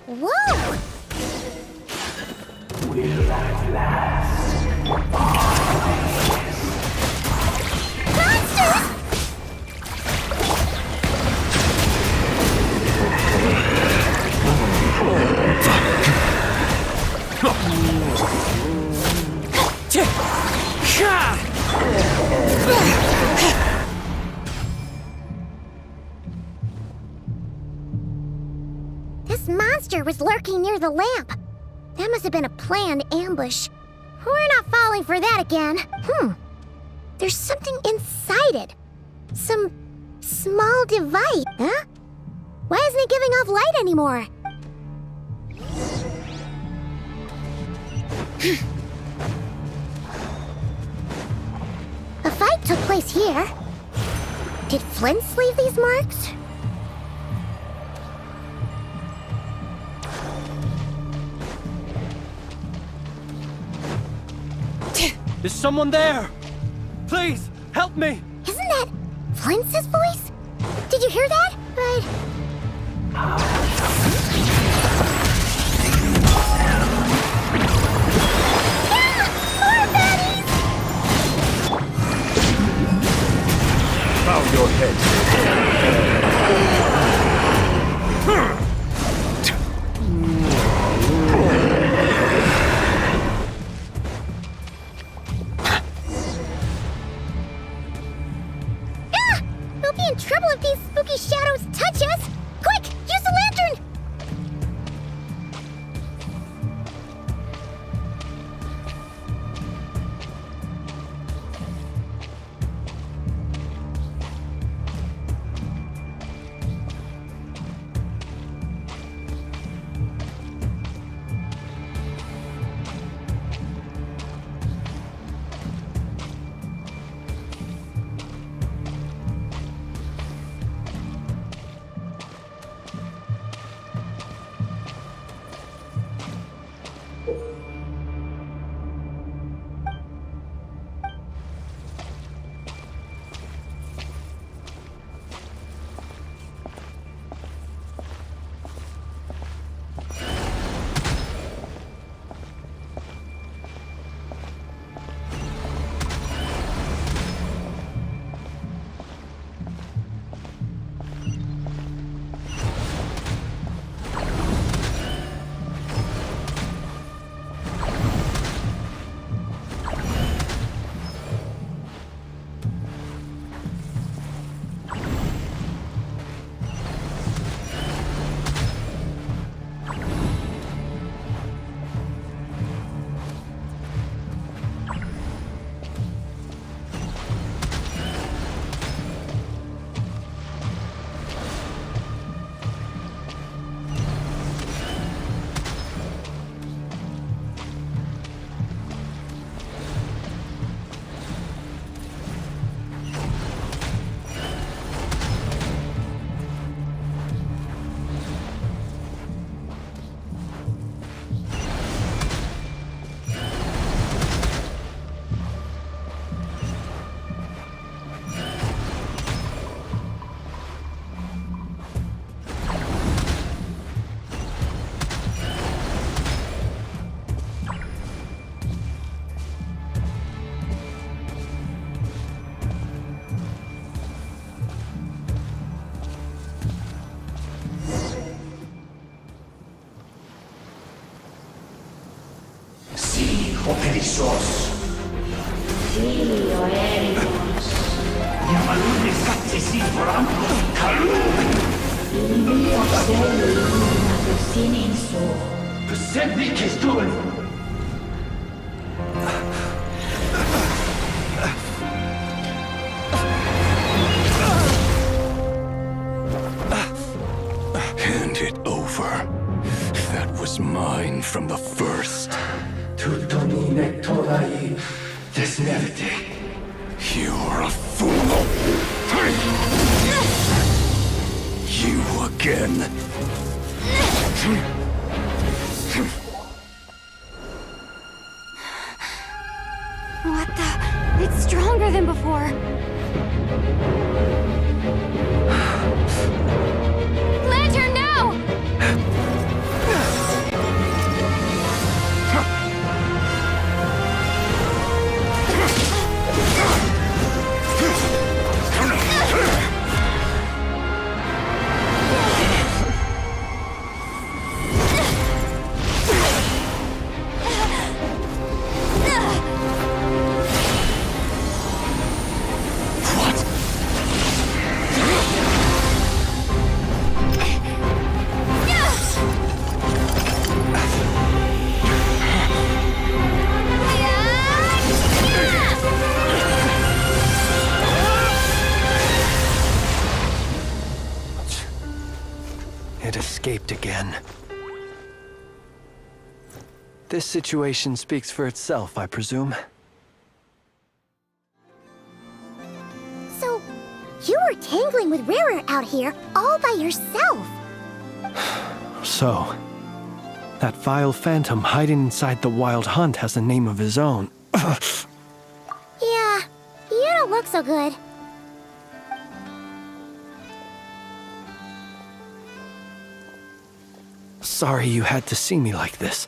Whoa! Will at last. Monsters! This monster was lurking near the lamp. That must have been a planned ambush. We're not falling for that again. There's something inside it. Some small device, huh? Why isn't it giving off light anymore? A fight took place here. Did Flint leave these marks? Is someone there? Please, help me! Isn't that Flint's voice? Did you hear that? But... More baddies! Bow your head. We'll be in trouble if these spooky shadows touch us! Quick, use the lantern! o perezoso. Filio Erimos. Yamalune Satsisiforamos Kalum. Ilio Seluna Lucininso. Percebni que estuve. Hand it over. That was mine from the first. Tutonine Torai Desnevite. You're a fool. You again. What the? It's stronger than before. Lantern, now! It escaped again. This situation speaks for itself, I presume. So, you were tangling with Rarer out here all by yourself. So, that vile phantom hiding inside the Wild Hunt has a name of his own. Yeah, you don't look so good. Sorry you had to see me like this.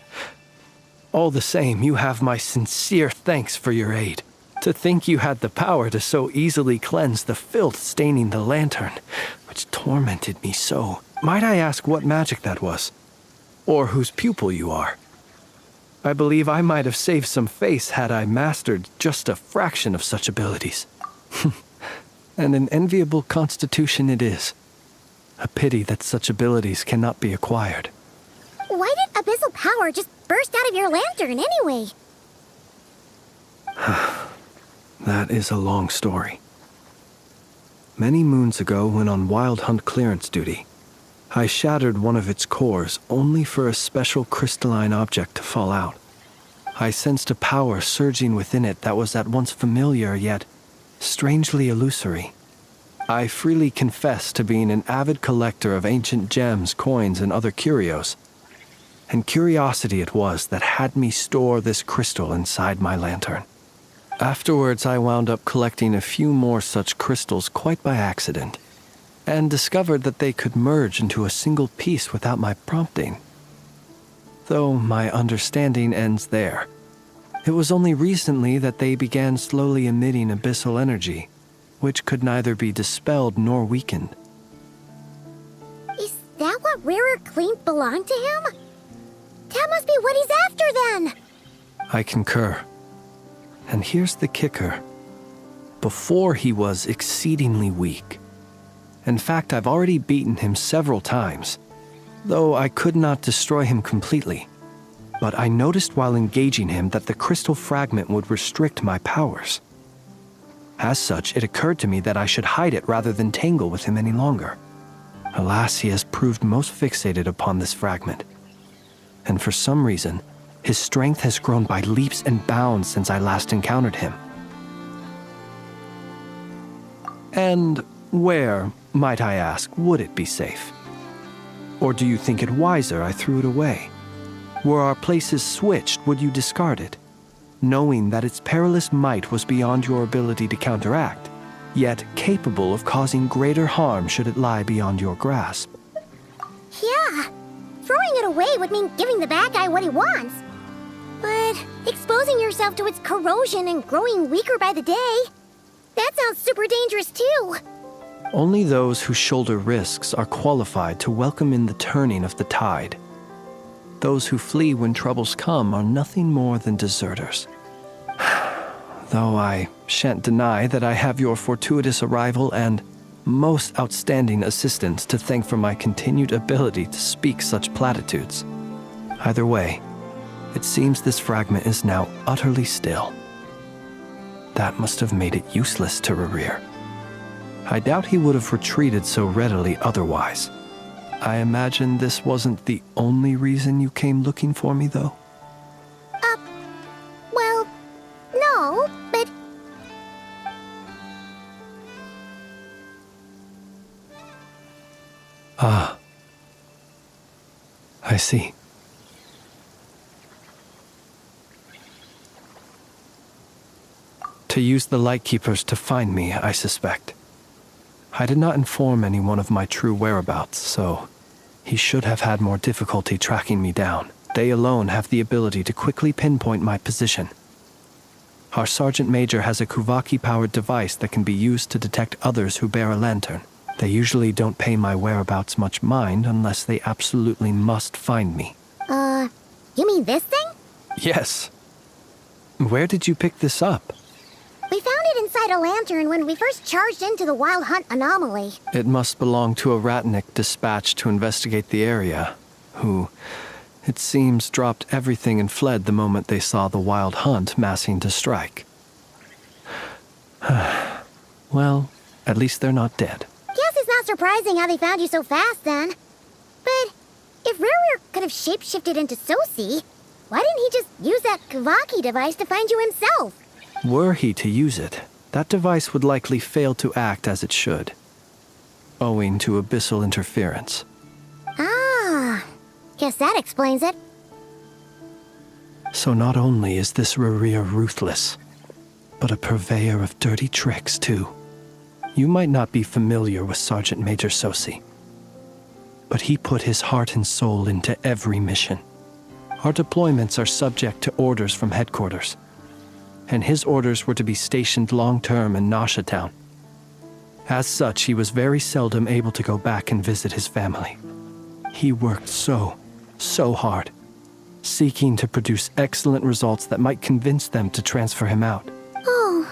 All the same, you have my sincere thanks for your aid. To think you had the power to so easily cleanse the filth staining the lantern, which tormented me so. Might I ask what magic that was? Or whose pupil you are? I believe I might have saved some face had I mastered just a fraction of such abilities. And an enviable constitution it is. A pity that such abilities cannot be acquired. Why did abyssal power just burst out of your lantern anyway? That is a long story. Many moons ago, when on Wild Hunt clearance duty, I shattered one of its cores only for a special crystalline object to fall out. I sensed a power surging within it that was at once familiar yet strangely illusory. I freely confess to being an avid collector of ancient gems, coins, and other curios. And curiosity it was that had me store this crystal inside my lantern. Afterwards, I wound up collecting a few more such crystals quite by accident, and discovered that they could merge into a single piece without my prompting. Though my understanding ends there. It was only recently that they began slowly emitting abyssal energy, which could neither be dispelled nor weakened. Is that what Rarer claimed belonged to him? That must be what he's after then! I concur. And here's the kicker. Before he was exceedingly weak. In fact, I've already beaten him several times, though I could not destroy him completely. But I noticed while engaging him that the crystal fragment would restrict my powers. As such, it occurred to me that I should hide it rather than tangle with him any longer. Alas, he has proved most fixated upon this fragment. And for some reason, his strength has grown by leaps and bounds since I last encountered him. And where, might I ask, would it be safe? Or do you think it wiser I threw it away? Were our places switched, would you discard it, knowing that its perilous might was beyond your ability to counteract, yet capable of causing greater harm should it lie beyond your grasp? Yeah, throwing it away would mean giving the bad guy what he wants. But exposing yourself to its corrosion and growing weaker by the day, that sounds super dangerous too. Only those who shoulder risks are qualified to welcome in the turning of the tide. those who flee when troubles come are nothing more than deserters. Though I shan't deny that I have your fortuitous arrival and most outstanding assistance to thank for my continued ability to speak such platitudes. Either way, it seems this fragment is now utterly still. That must have made it useless to Rerir. I doubt he would have retreated so readily otherwise. I imagine this wasn't the only reason you came looking for me, though? Well, no, but... Ah. I see. To use the Lightkeepers to find me, I suspect. I did not inform anyone of my true whereabouts, so he should have had more difficulty tracking me down. They alone have the ability to quickly pinpoint my position. Our Sergeant Major has a Kuvaki-powered device that can be used to detect others who bear a lantern. They usually don't pay my whereabouts much mind unless they absolutely must find me. You mean this thing? Yes. Where did you pick this up? We found it inside a lantern when we first charged into the Wild Hunt anomaly. It must belong to a Ratnik dispatched to investigate the area, who, it seems, dropped everything and fled the moment they saw the Wild Hunt massing to strike. Well, at least they're not dead. Guess it's not surprising how they found you so fast, then. But if Rerir could have shapeshifted into Sosi, why didn't he just use that Kavaki device to find you himself? Were he to use it, that device would likely fail to act as it should, owing to abyssal interference. Ah, guess that explains it. So not only is this Rerir ruthless, but a purveyor of dirty tricks, too. You might not be familiar with Sergeant Major Sosi, but he put his heart and soul into every mission. Our deployments are subject to orders from headquarters, and his orders were to be stationed long-term in Nasha Town. As such, he was very seldom able to go back and visit his family. He worked so hard, seeking to produce excellent results that might convince them to transfer him out. Oh.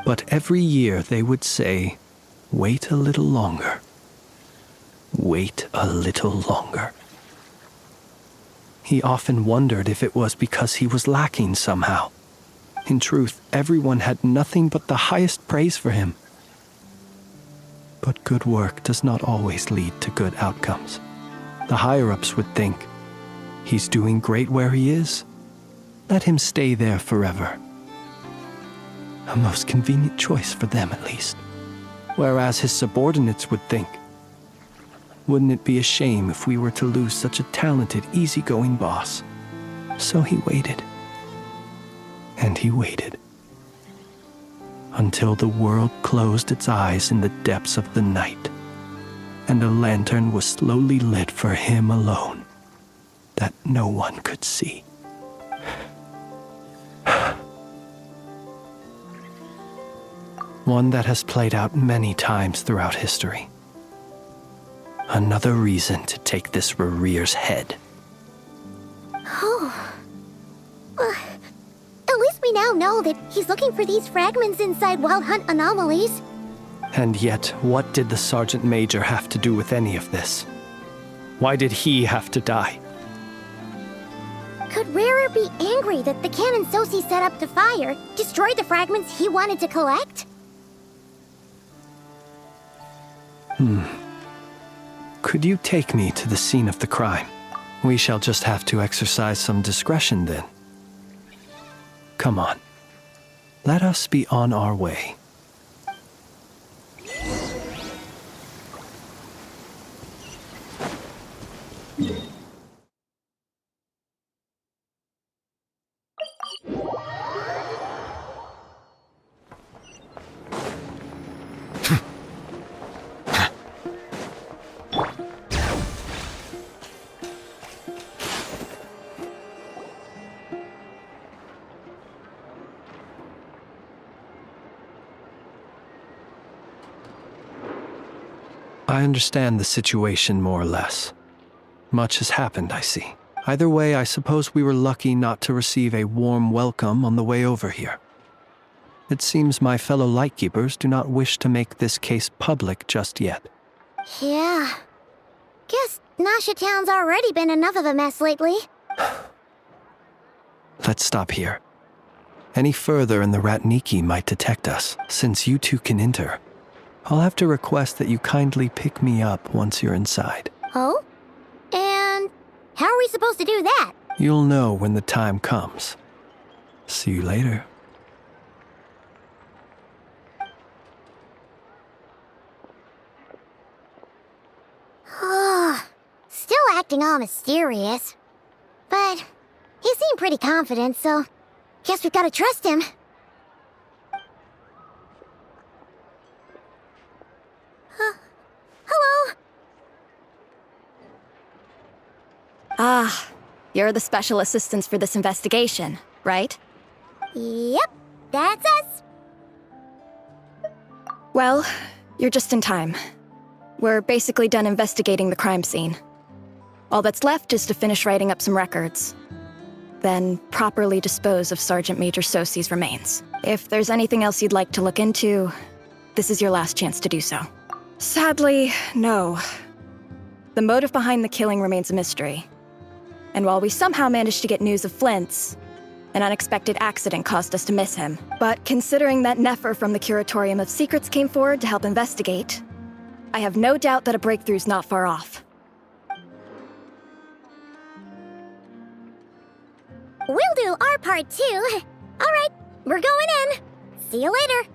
But every year they would say, "Wait a little longer. Wait a little longer." He often wondered if it was because he was lacking somehow. In truth, everyone had nothing but the highest praise for him. But good work does not always lead to good outcomes. The higher-ups would think, he's doing great where he is. Let him stay there forever. A most convenient choice for them, at least. Whereas his subordinates would think, wouldn't it be a shame if we were to lose such a talented, easygoing boss? So he waited. And he waited. Until the world closed its eyes in the depths of the night, and a lantern was slowly lit for him alone, that no one could see. One that has played out many times throughout history. Another reason to take this Rerir's head. Oh. At least we now know that he's looking for these fragments inside Wild Hunt anomalies. And yet, what did the Sergeant Major have to do with any of this? Why did he have to die? Could Rerir be angry that the cannon Sosi set up to fire destroyed the fragments he wanted to collect? Could you take me to the scene of the crime? We shall just have to exercise some discretion then. Come on. Let us be on our way. I understand the situation more or less. Much has happened, I see. Either way, I suppose we were lucky not to receive a warm welcome on the way over here. It seems my fellow Lightkeepers do not wish to make this case public just yet. Yeah. Guess Nasha Town's already been enough of a mess lately. Let's stop here. Any further and the Ratniki might detect us. Since you two can enter, I'll have to request that you kindly pick me up once you're inside. Oh? And how are we supposed to do that? You'll know when the time comes. See you later. Still acting all mysterious. But he seemed pretty confident, so guess we've gotta trust him. Hello? Ah, you're the special assistants for this investigation, right? Yep, that's us. Well, you're just in time. We're basically done investigating the crime scene. All that's left is to finish writing up some records. Then properly dispose of Sergeant Major Sosi's remains. If there's anything else you'd like to look into, this is your last chance to do so. Sadly, no. The motive behind the killing remains a mystery. And while we somehow managed to get news of Flint's, an unexpected accident caused us to miss him. But considering that Nefer from the Curatorium of Secrets came forward to help investigate, I have no doubt that a breakthrough's not far off. We'll do our part too. All right, we're going in. See you later.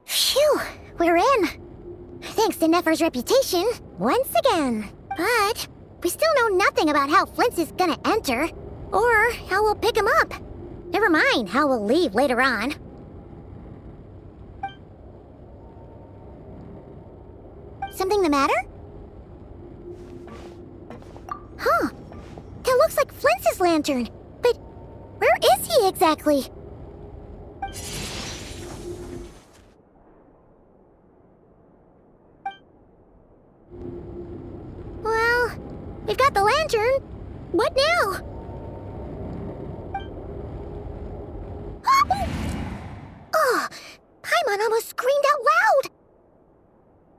Phew, we're in. Thanks to Nefer's reputation, once again. But we still know nothing about how Flint's is gonna enter, or how we'll pick him up. Never mind how we'll leave later on. Something the matter? Huh. That looks like Flint's lantern. But where is he exactly? Well, we've got the lantern. What now? Oh, Paimon almost screamed out loud.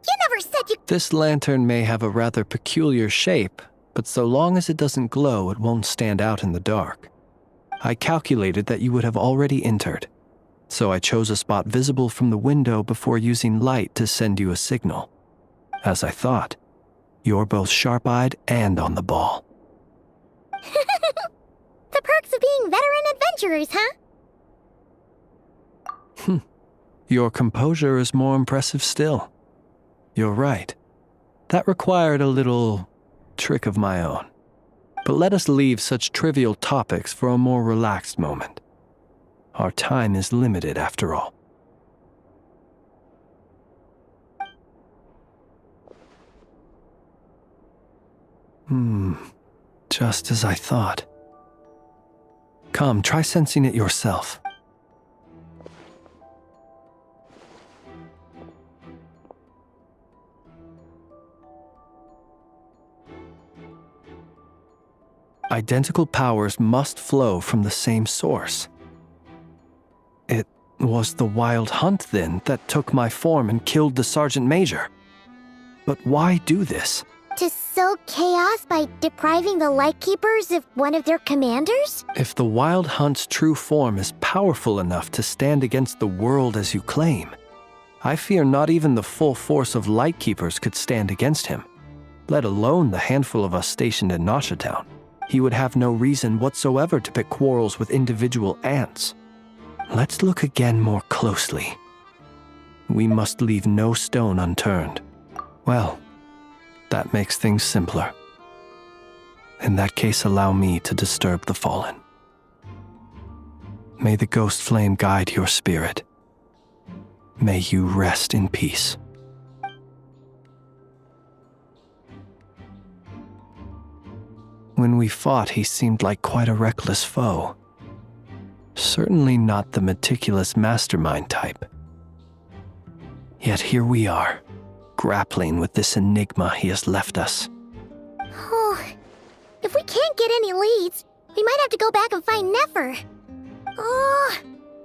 You never said you... This lantern may have a rather peculiar shape, but so long as it doesn't glow, it won't stand out in the dark. I calculated that you would have already entered, so I chose a spot visible from the window before using light to send you a signal. As I thought, you're both sharp-eyed and on the ball. The perks of being veteran adventurers, huh? Your composure is more impressive still. You're right. That required a little trick of my own. But let us leave such trivial topics for a more relaxed moment. Our time is limited after all. Just as I thought. Come, try sensing it yourself. Identical powers must flow from the same source. It was the Wild Hunt, then, that took my form and killed the Sergeant Major. But why do this? To sow chaos by depriving the Lightkeepers of one of their commanders? If the Wild Hunt's true form is powerful enough to stand against the world as you claim, I fear not even the full force of Lightkeepers could stand against him, let alone the handful of us stationed in Nasha Town. He would have no reason whatsoever to pick quarrels with individual ants. Let's look again more closely. We must leave no stone unturned. Well, that makes things simpler. In that case, allow me to disturb the fallen. May the ghost flame guide your spirit. May you rest in peace. When we fought, he seemed like quite a reckless foe. Certainly not the meticulous mastermind type. Yet here we are, grappling with this enigma he has left us. Oh, if we can't get any leads, we might have to go back and find Nefer. Oh,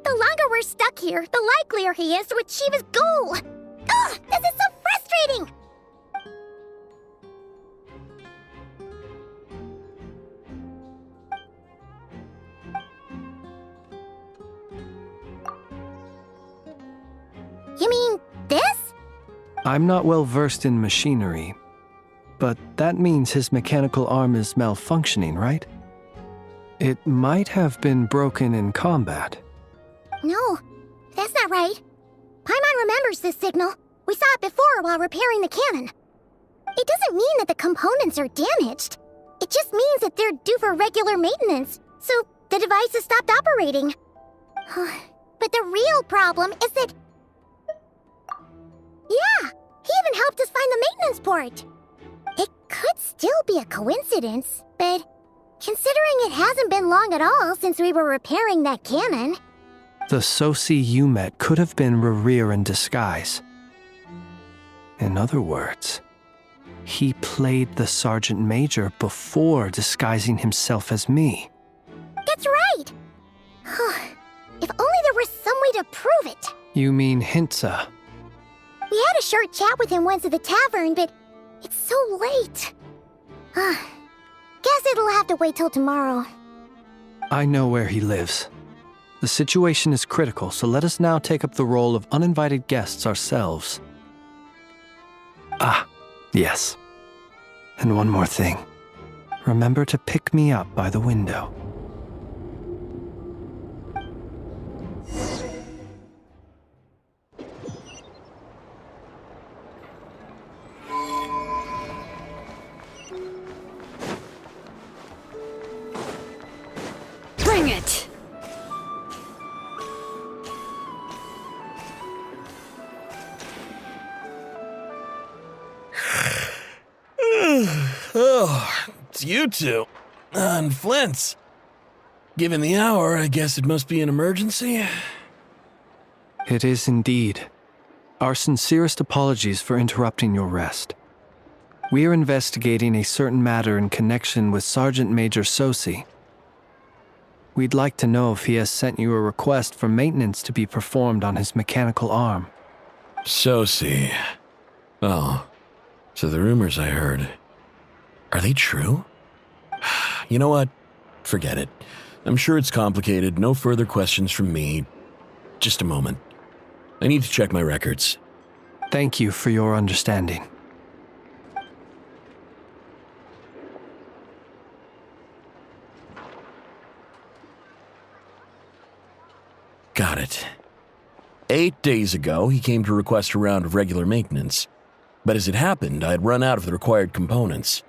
the longer we're stuck here, the likelier he is to achieve his goal. Ugh, this is so frustrating! You mean this? I'm not well versed in machinery, but that means his mechanical arm is malfunctioning, right? It might have been broken in combat. No, that's not right. Paimon remembers this signal. We saw it before while repairing the cannon. It doesn't mean that the components are damaged. It just means that they're due for regular maintenance, so the device has stopped operating. But the real problem is that... Yeah, he even helped us find the maintenance port. It could still be a coincidence, but considering it hasn't been long at all since we were repairing that cannon... The Sosi you met could have been Rerir in disguise. In other words, he played the Sergeant Major before disguising himself as me. That's right! If only there was some way to prove it. You mean Hintsa? We had a short chat with him once at the tavern, but it's so late. Guess it'll have to wait till tomorrow. I know where he lives. The situation is critical, so let us now take up the role of uninvited guests ourselves. Ah, yes. And one more thing. Remember to pick me up by the window. Bring it! Oh, it's you two. And Flint's. Given the hour, I guess it must be an emergency. It is indeed. Our sincerest apologies for interrupting your rest. We are investigating a certain matter in connection with Sergeant Major Sosi. We'd like to know if he has sent you a request for maintenance to be performed on his mechanical arm. Sosi. Oh, so the rumors I heard, are they true? You know what? Forget it. I'm sure it's complicated. No further questions from me. Just a moment. I need to check my records. Thank you for your understanding. Got it. 8 days ago, he came to request a round of regular maintenance. But as it happened, I had run out of the required components.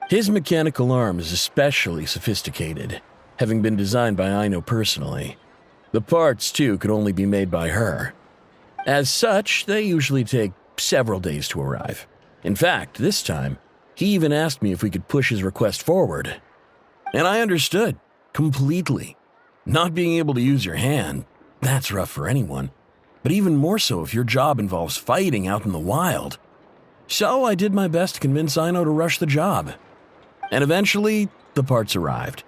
His mechanical arm is especially sophisticated, having been designed by Aino personally. The parts, too, could only be made by her. As such, they usually take several days to arrive. In fact, this time, he even asked me if we could push his request forward. And I understood, completely. Not being able to use your hand, that's rough for anyone. But even more so if your job involves fighting out in the wild. So I did my best to convince Aino to rush the job. And eventually, the parts arrived.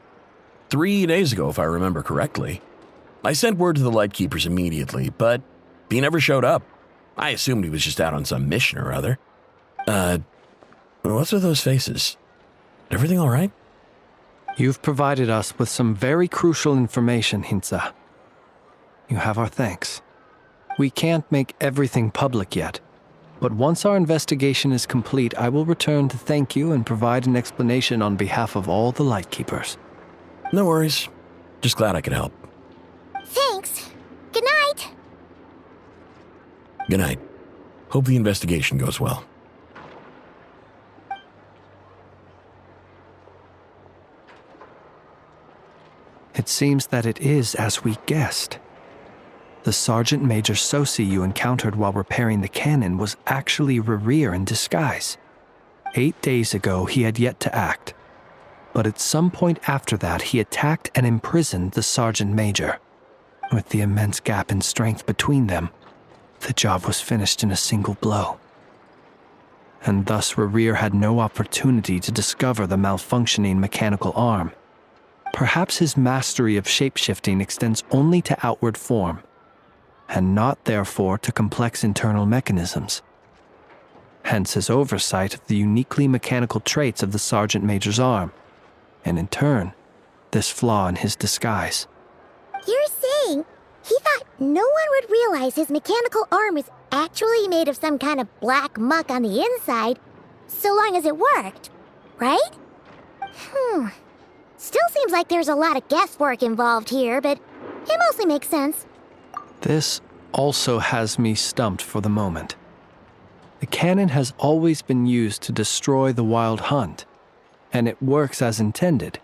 3 days ago, if I remember correctly. I sent word to the Lightkeepers immediately, but he never showed up. I assumed he was just out on some mission or other. What's with those faces? Everything all right? You've provided us with some very crucial information, Hintsa. You have our thanks. We can't make everything public yet, but once our investigation is complete, I will return to thank you and provide an explanation on behalf of all the Lightkeepers. No worries. Just glad I could help. Thanks. Good night. Good night. Hope the investigation goes well. It seems that it is as we guessed. The Sergeant Major Sosi you encountered while repairing the cannon was actually Rerir in disguise. 8 days ago, he had yet to act. But at some point after that, he attacked and imprisoned the Sergeant Major. With the immense gap in strength between them, the job was finished in a single blow. And thus Rerir had no opportunity to discover the malfunctioning mechanical arm. Perhaps his mastery of shapeshifting extends only to outward form, and not therefore to complex internal mechanisms. Hence his oversight of the uniquely mechanical traits of the Sergeant Major's arm, and in turn, this flaw in his disguise. You're saying he thought no one would realize his mechanical arm is actually made of some kind of black muck on the inside, so long as it worked, right? Still seems like there's a lot of guesswork involved here, but it mostly makes sense. This also has me stumped for the moment. The cannon has always been used to destroy the Wild Hunt, and it works as intended.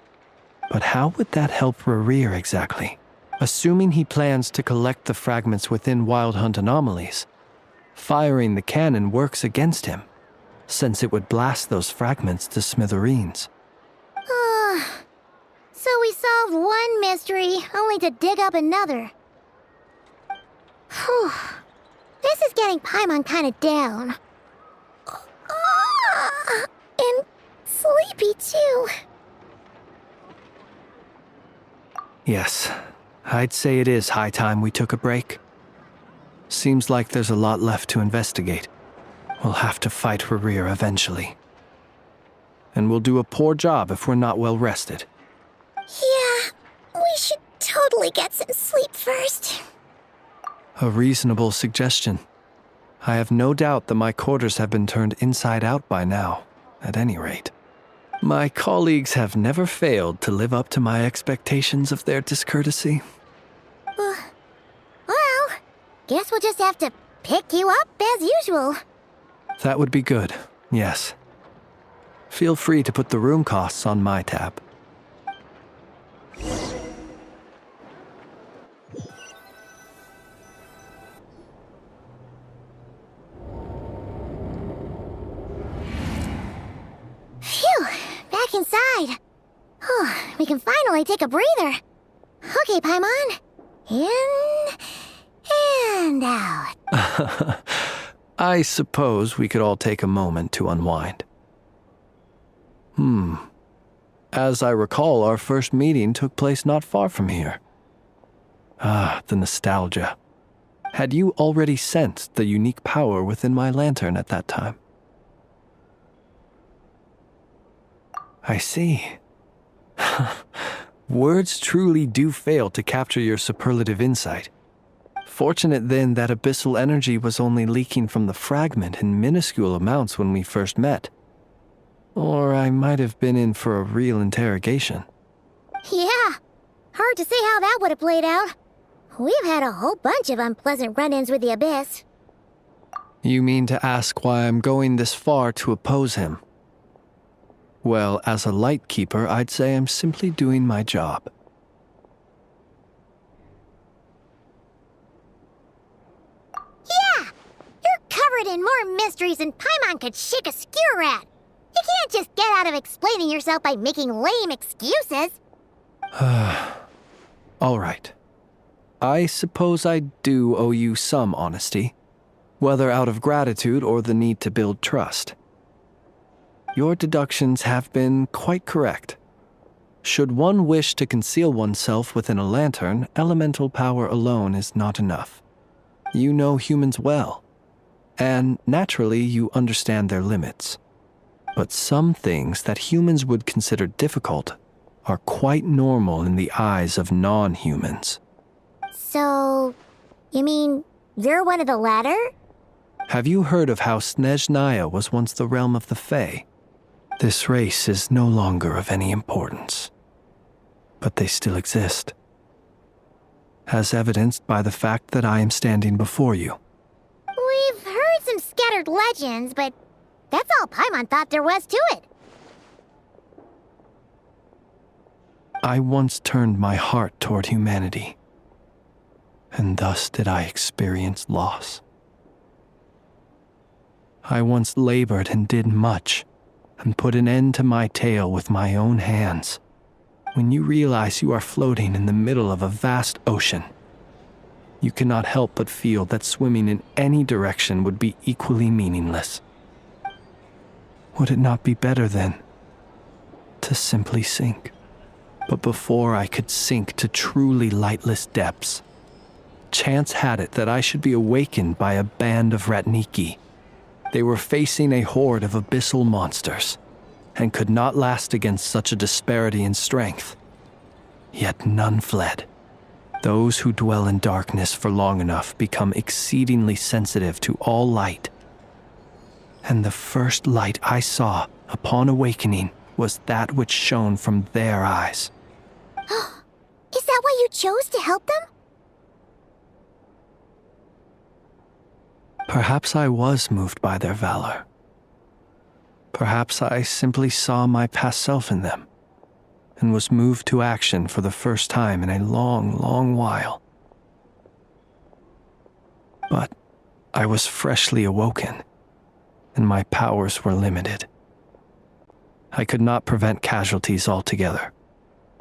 But how would that help Rerir exactly? Assuming he plans to collect the fragments within Wild Hunt anomalies, firing the cannon works against him, since it would blast those fragments to smithereens. So we solved one mystery, only to dig up another. Whew. This is getting Paimon kind of down. And sleepy, too. Yes, I'd say it is high time we took a break. Seems like there's a lot left to investigate. We'll have to fight Rerir eventually. And we'll do a poor job if we're not well rested. Yeah, we should totally get some sleep first. A reasonable suggestion. I have no doubt that my quarters have been turned inside out by now, at any rate. My colleagues have never failed to live up to my expectations of their discourtesy. Well, guess we'll just have to pick you up as usual. That would be good, yes. Feel free to put the room costs on my tab. Phew, back inside. We can finally take a breather. Okay, Paimon. In and out. I suppose we could all take a moment to unwind. As I recall, our first meeting took place not far from here. The nostalgia. Had you already sensed the unique power within my lantern at that time? I see. Words truly do fail to capture your superlative insight. Fortunate then that abyssal energy was only leaking from the fragment in minuscule amounts when we first met. Or I might have been in for a real interrogation. Yeah, hard to say how that would have played out. We've had a whole bunch of unpleasant run-ins with the Abyss. You mean to ask why I'm going this far to oppose him? Well, as a light keeper, I'd say I'm simply doing my job. Yeah! You're covered in more mysteries than Paimon could shake a skewer at. You can't just get out of explaining yourself by making lame excuses. All right. I suppose I do owe you some honesty, whether out of gratitude or the need to build trust. Your deductions have been quite correct. Should one wish to conceal oneself within a lantern, elemental power alone is not enough. You know humans well, and naturally you understand their limits. But some things that humans would consider difficult are quite normal in the eyes of non-humans. So, you mean you're one of the latter? Have you heard of how Snezhnaya was once the realm of the Fae? This race is no longer of any importance, but they still exist, as evidenced by the fact that I am standing before you. We've heard some scattered legends, but that's all Paimon thought there was to it. I once turned my heart toward humanity, and thus did I experience loss. I once labored and did much, and put an end to my tale with my own hands. When you realize you are floating in the middle of a vast ocean, you cannot help but feel that swimming in any direction would be equally meaningless. Would it not be better then to simply sink? But before I could sink to truly lightless depths, chance had it that I should be awakened by a band of Ratniki. They were facing a horde of abyssal monsters, and could not last against such a disparity in strength. Yet none fled. Those who dwell in darkness for long enough become exceedingly sensitive to all light. And the first light I saw upon awakening was that which shone from their eyes. Is that why you chose to help them? Perhaps I was moved by their valor. Perhaps I simply saw my past self in them, and was moved to action for the first time in a long, long while. But I was freshly awoken, and my powers were limited. I could not prevent casualties altogether.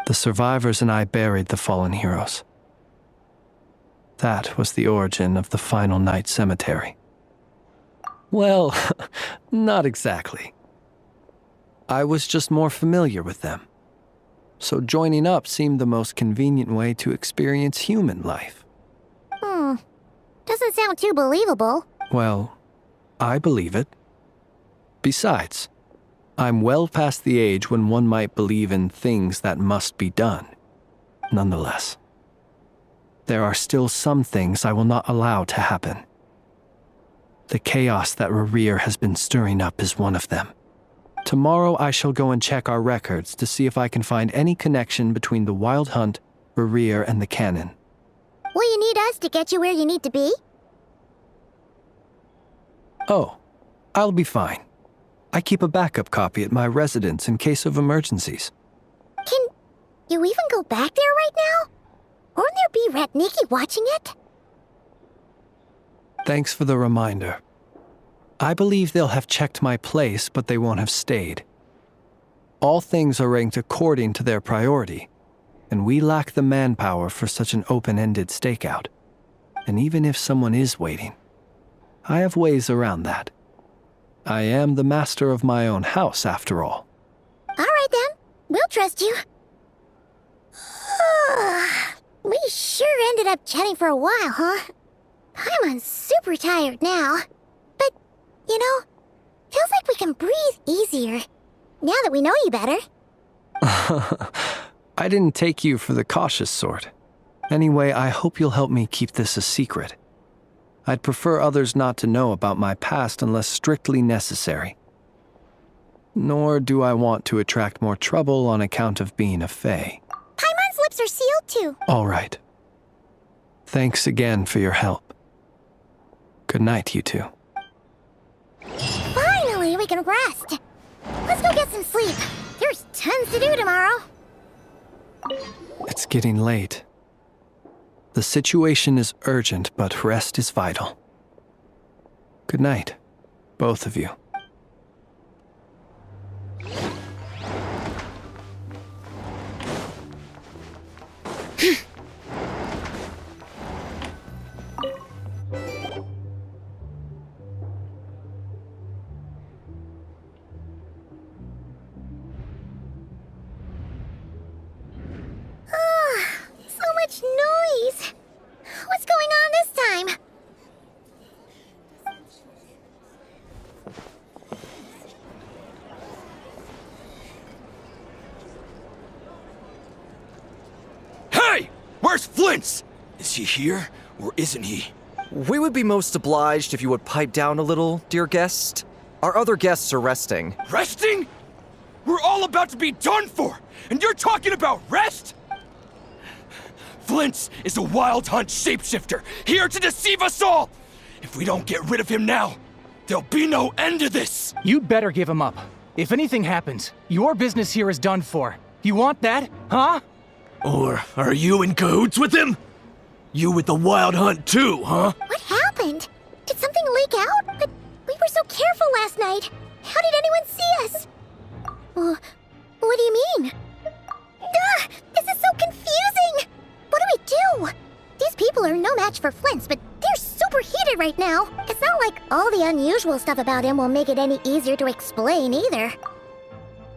The survivors and I buried the fallen heroes. That was the origin of the Final Night Cemetery. Well, not exactly. I was just more familiar with them. So joining up seemed the most convenient way to experience human life. Doesn't sound too believable. Well, I believe it. Besides, I'm well past the age when one might believe in things that must be done. Nonetheless, there are still some things I will not allow to happen. The chaos that Rerir has been stirring up is one of them. Tomorrow I shall go and check our records to see if I can find any connection between the Wild Hunt, Rerir, and the Canon. Will you need us to get you where you need to be? Oh, I'll be fine. I keep a backup copy at my residence in case of emergencies. Can you even go back there right now? Won't there be Ratniki watching it? Thanks for the reminder. I believe they'll have checked my place, but they won't have stayed. All things are ranked according to their priority, and we lack the manpower for such an open-ended stakeout. And even if someone is waiting, I have ways around that. I am the master of my own house, after all. All right then, we'll trust you. We sure ended up chatting for a while, huh? I'm super tired now. But, you know, feels like we can breathe easier, now that we know you better. I didn't take you for the cautious sort. Anyway, I hope you'll help me keep this a secret. I'd prefer others not to know about my past unless strictly necessary. Nor do I want to attract more trouble on account of being a fae. Paimon's lips are sealed too. All right. Thanks again for your help. Good night, you two. Finally, we can rest. Let's go get some sleep. There's tons to do tomorrow. It's getting late. The situation is urgent, but rest is vital. Good night, both of you. So much noise. What's going on this time? Hey! Where's Flint's? Is he here, or isn't he? We would be most obliged if you would pipe down a little, dear guest. Our other guests are resting. Resting? We're all about to be done for, and you're talking about rest? Flint's is a Wild Hunt shapeshifter, here to deceive us all! If we don't get rid of him now, there'll be no end to this! You'd better give him up. If anything happens, your business here is done for. You want that, huh? Or are you in cahoots with him? You with the Wild Hunt too, huh? What happened? Did something leak out? But we were so careful last night. How did anyone see us? What do you mean? Ugh, this is so confusing! What do we do? These people are no match for Flint's, but they're super heated right now. It's not like all the unusual stuff about him will make it any easier to explain either.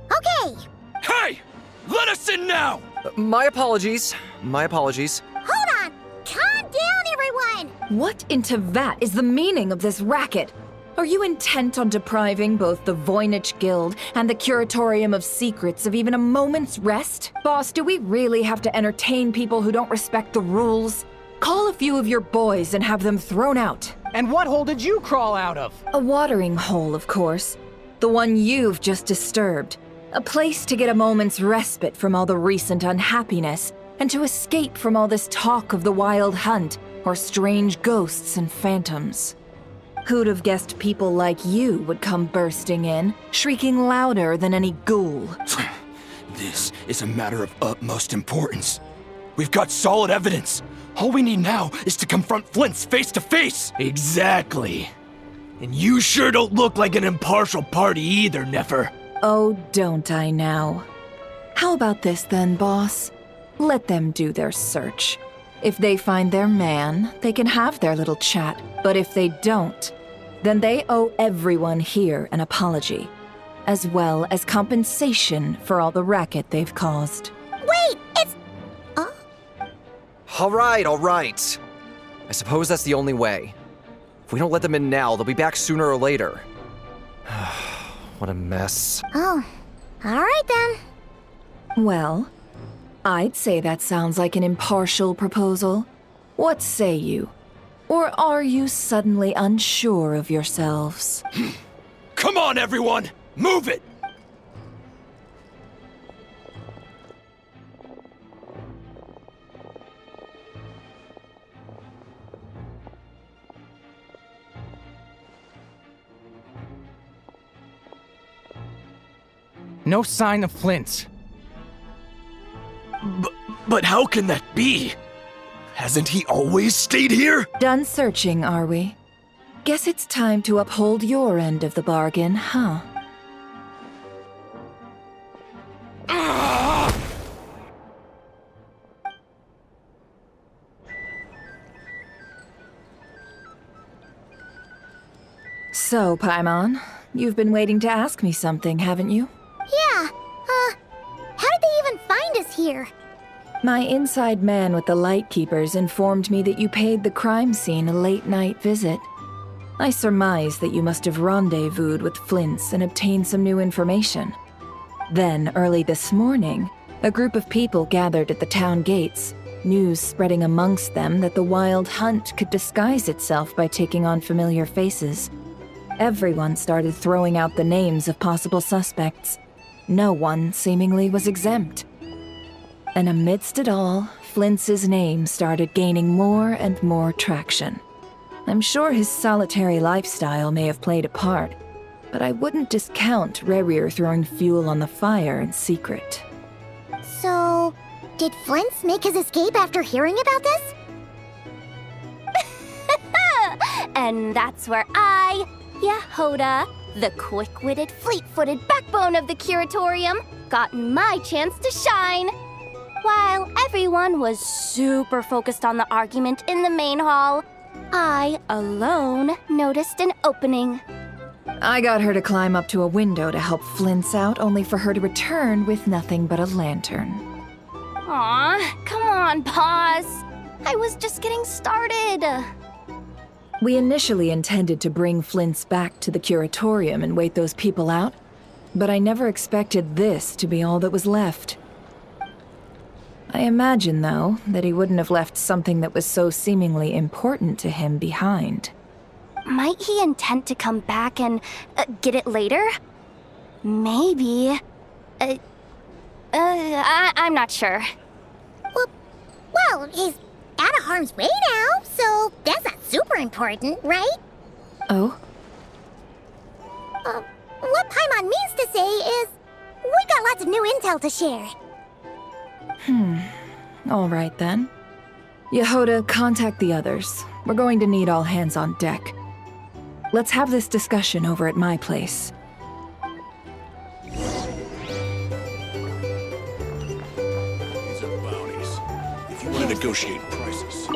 Okay! Hey! Let us in now! My apologies. My apologies. Hold on! Calm down, everyone! What into that is the meaning of this racket? Are you intent on depriving both the Voynich Guild and the Curatorium of Secrets of even a moment's rest? Boss, do we really have to entertain people who don't respect the rules? Call a few of your boys and have them thrown out. And what hole did you crawl out of? A watering hole, of course. The one you've just disturbed. A place to get a moment's respite from all the recent unhappiness, and to escape from all this talk of the Wild Hunt, or strange ghosts and phantoms. Who'd have guessed people like you would come bursting in, shrieking louder than any ghoul? This is a matter of utmost importance. We've got solid evidence. All we need now is to confront Flint's face to face. Exactly. And you sure don't look like an impartial party either, Nefer. Oh, don't I now? How about this then, boss? Let them do their search. If they find their man, they can have their little chat. But if they don't, then they owe everyone here an apology, as well as compensation for all the racket they've caused. Wait, it's... All right. I suppose that's the only way. If we don't let them in now, they'll be back sooner or later. What a mess. Oh, alright then. Well, I'd say that sounds like an impartial proposal. What say you? Or are you suddenly unsure of yourselves? Come on, everyone! Move it! No sign of Flint. But how can that be? Hasn't he always stayed here? Done searching, are we? Guess it's time to uphold your end of the bargain, huh? So, Paimon, you've been waiting to ask me something, haven't you? Yeah, how did they even find us here? My inside man with the Lightkeepers informed me that you paid the crime scene a late-night visit. I surmise that you must have rendezvoused with Flint's and obtained some new information. Then, early this morning, a group of people gathered at the town gates, news spreading amongst them that the Wild Hunt could disguise itself by taking on familiar faces. Everyone started throwing out the names of possible suspects. No one, seemingly, was exempt. And amidst it all, Flint's name started gaining more and more traction. I'm sure his solitary lifestyle may have played a part, but I wouldn't discount Rerir throwing fuel on the fire in secret. So, did Flint's make his escape after hearing about this? And that's where I, Yehoda, the quick-witted, fleet-footed backbone of the Curatorium, got my chance to shine. While everyone was super focused on the argument in the main hall, I alone noticed an opening. I got her to climb up to a window to help Flint's out, only for her to return with nothing but a lantern. Aw, come on, pause. I was just getting started. We initially intended to bring Flint's back to the Curatorium and wait those people out, but I never expected this to be all that was left. I imagine, though, that he wouldn't have left something that was so seemingly important to him behind. Might he intend to come back and get it later? Maybe. I'm not sure. Well, he's out of harm's way now, so that's not super important, right? Oh? What Paimon means to say is, we got lots of new intel to share. All right then. Yehoda, contact the others. We're going to need all hands on deck. Let's have this discussion over at my place. want to negotiate prices.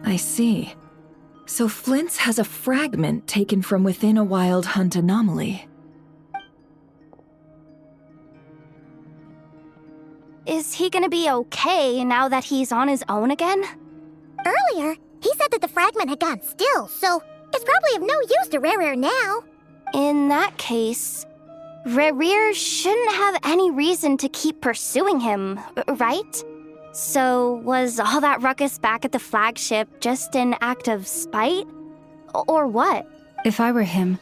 I see. So Flint's has a fragment taken from within a wild hunt anomaly. Is he gonna be okay now that he's on his own again? Earlier, he said that the fragment had gone still, so it's probably of no use to Rare now. In that case, Rare shouldn't have any reason to keep pursuing him, right? So, was all that ruckus back at the flagship just an act of spite? Or what? If I were him,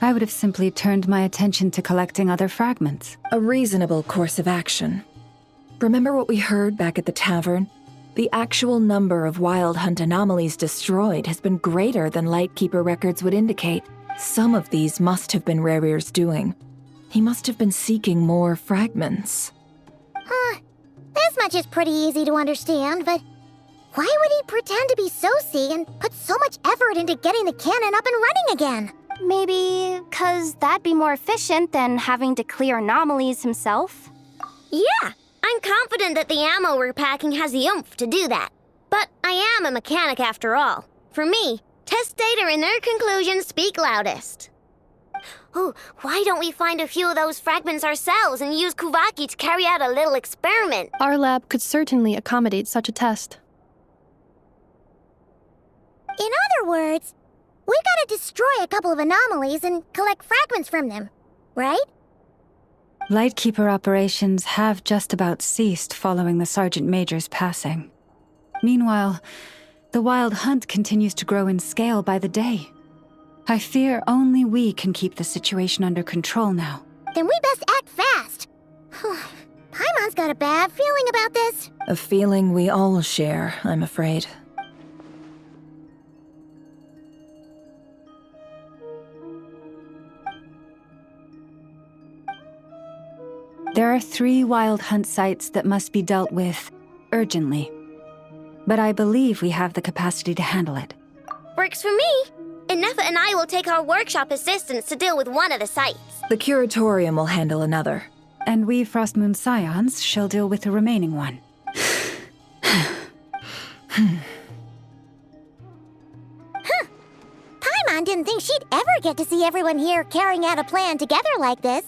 I would have simply turned my attention to collecting other fragments. A reasonable course of action. Remember what we heard back at the tavern? The actual number of wild hunt anomalies destroyed has been greater than Lightkeeper records would indicate. Some of these must have been Rare's doing. He must have been seeking more fragments. This much is pretty easy to understand, but why would he pretend to be Soci and put so much effort into getting the cannon up and running again? Maybe 'cause that'd be more efficient than having to clear anomalies himself? Yeah, I'm confident that the ammo we're packing has the oomph to do that. But I am a mechanic after all. For me, test data and their conclusions speak loudest. Oh, why don't we find a few of those fragments ourselves and use Kuvaki to carry out a little experiment? Our lab could certainly accommodate such a test. In other words, we gotta destroy a couple of anomalies and collect fragments from them, right? Lightkeeper operations have just about ceased following the Sergeant Major's passing. Meanwhile, the wild hunt continues to grow in scale by the day. I fear only we can keep the situation under control now. Then we best act fast. Paimon's got a bad feeling about this. A feeling we all share, I'm afraid. There are 3 wild hunt sites that must be dealt with urgently. But I believe we have the capacity to handle it. Works for me. Nefa and I will take our workshop assistants to deal with one of the sites. The Curatorium will handle another. And we Frostmoon Scions shall deal with the remaining one. Paimon didn't think she'd ever get to see everyone here carrying out a plan together like this.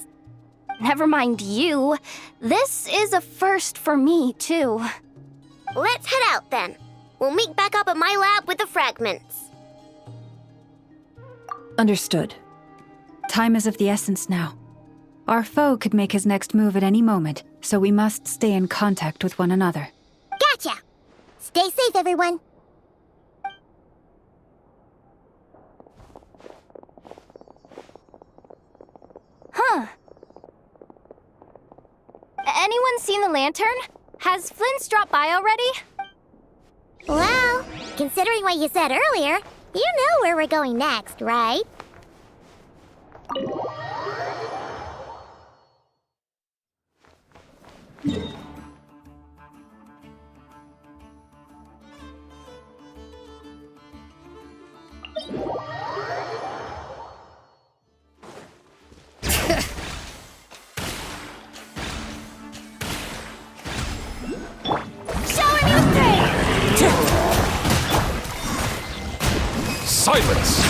Never mind you. This is a first for me, too. Let's head out then. We'll meet back up at my lab with the fragments. Understood. Time is of the essence now. Our foe could make his next move at any moment, so we must stay in contact with one another. Gotcha! Stay safe, everyone. Anyone seen the lantern? Has Flint's dropped by already? Well, considering what you said earlier, you know where we're going next, right? Silence!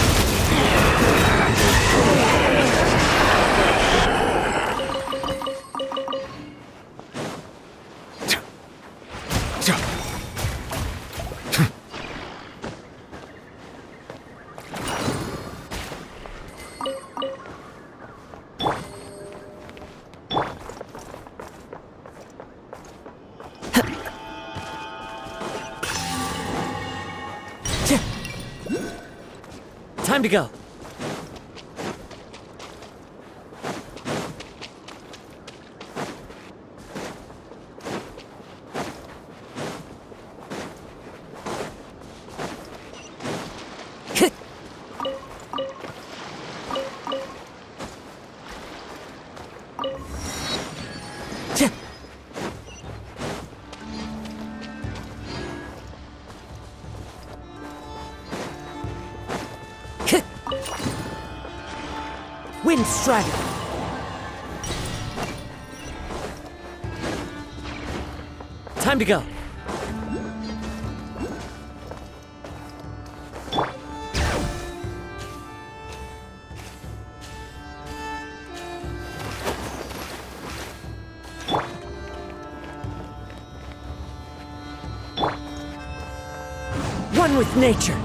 Time to go. Wind Strider! Time to go. One with nature.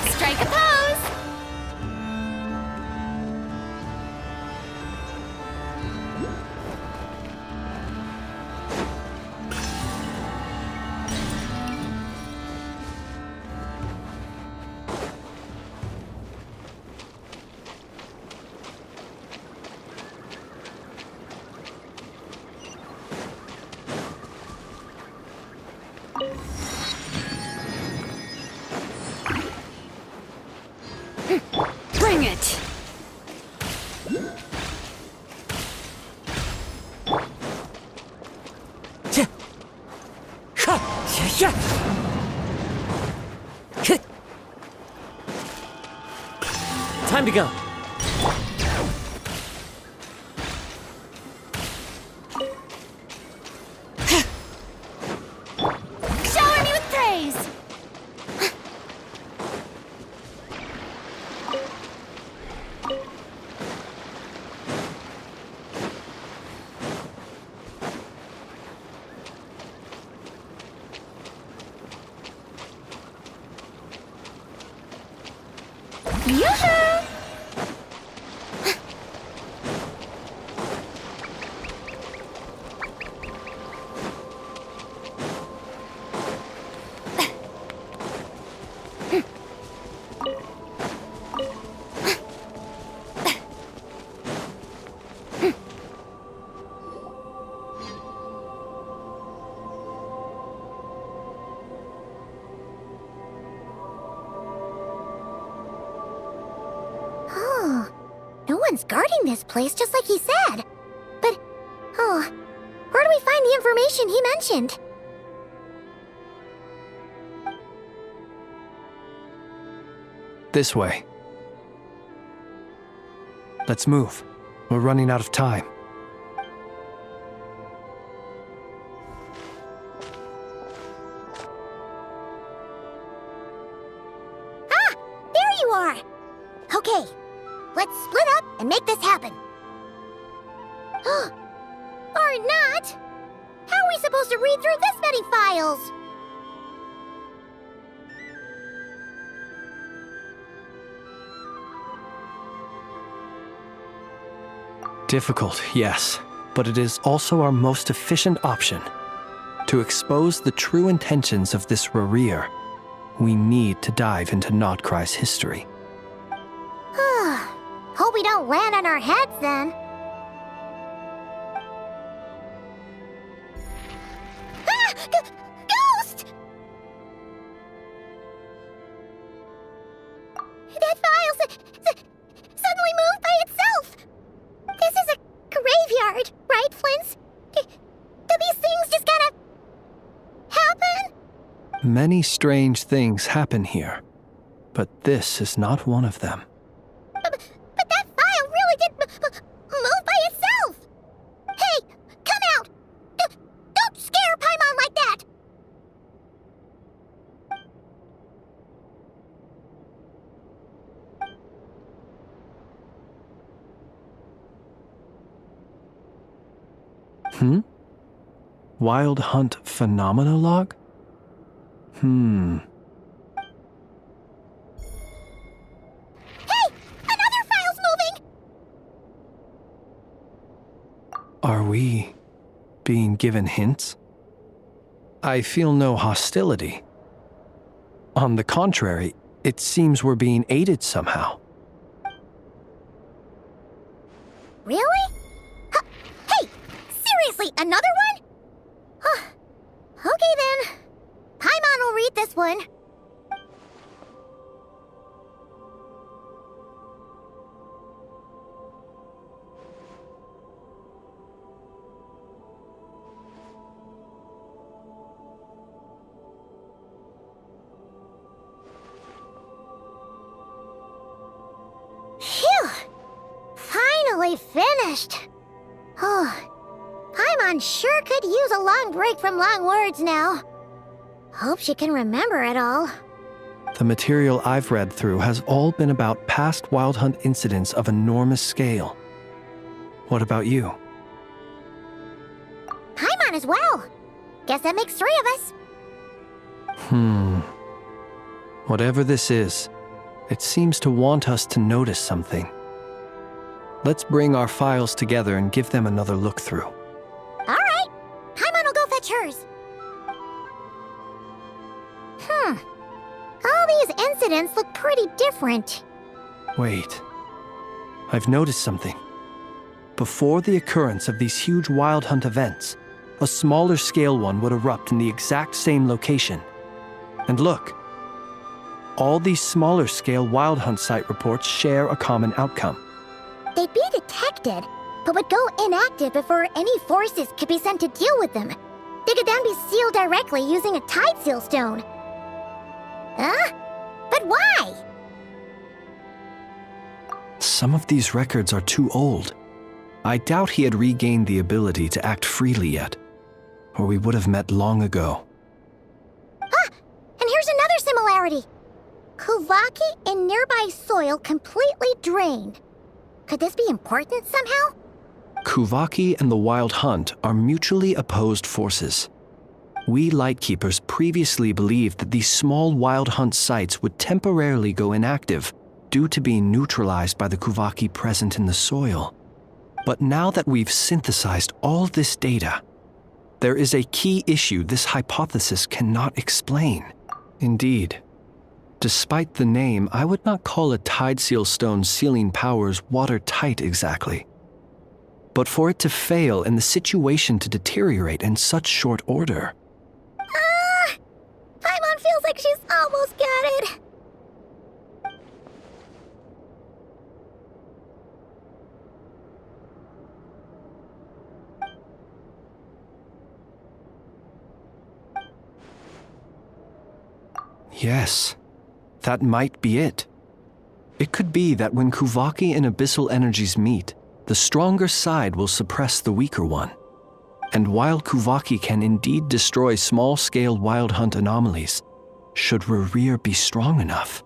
Strike a pose! Bring it! Time to go. Shower me with praise! Yoo-hoo! Oh, no one's guarding this place just like he said. But, oh, where do we find the information he mentioned? This way. Let's move. We're running out of time. Ah! There you are! Okay, let's split up and make this happen. Or not! How are we supposed to read through this many files? Difficult, yes, but it is also our most efficient option. To expose the true intentions of this Rarir, we need to dive into Nod Krai's history. Hope we don't land on our heads then. Ah! Ghost! That file suddenly moved by itself. This is a graveyard, right, Flint? Do these things just gotta happen? Many strange things happen here, but this is not one of them. But that file really did move by itself! Hey, come out! Don't scare Paimon like that! Wild Hunt Phenomenologue? Hey! Another file's moving! Are we being given hints? I feel no hostility. On the contrary, it seems we're being aided somehow. Really? Hey! Seriously, another one? Okay then. Paimon will read this one. finally finished. Oh, Paimon sure could use a long break from long words now. Hope she can remember it all. The material I've read through has all been about past Wild Hunt incidents of enormous scale. What about you? Paimon as well. Guess that makes 3 of us. Whatever this is, it seems to want us to notice something. Let's bring our files together and give them another look through. All right. Paimon will go fetch hers. All these incidents look pretty different. Wait. I've noticed something. Before the occurrence of these huge Wild Hunt events, a smaller scale one would erupt in the exact same location. And look. All these smaller scale Wild Hunt site reports share a common outcome. They'd be detected, but would go inactive before any forces could be sent to deal with them. They could then be sealed directly using a tide seal stone. Huh? But why? Some of these records are too old. I doubt he had regained the ability to act freely yet, or we would have met long ago. Ah! And here's another similarity. Kuvaki and nearby soil completely drained. Could this be important somehow? Kuvaki and the Wild Hunt are mutually opposed forces. We Lightkeepers previously believed that these small Wild Hunt sites would temporarily go inactive due to being neutralized by the Kuvaki present in the soil. But now that we've synthesized all this data, there is a key issue this hypothesis cannot explain. Indeed, despite the name, I would not call a tide seal stone's sealing powers watertight exactly. But for it to fail and the situation to deteriorate in such short order. Paimon feels like she's almost got it. Yes, that might be it. It could be that when Kuvaki and abyssal energies meet, the stronger side will suppress the weaker one. And while Kuvaki can indeed destroy small-scale Wild Hunt anomalies, should Rerir be strong enough,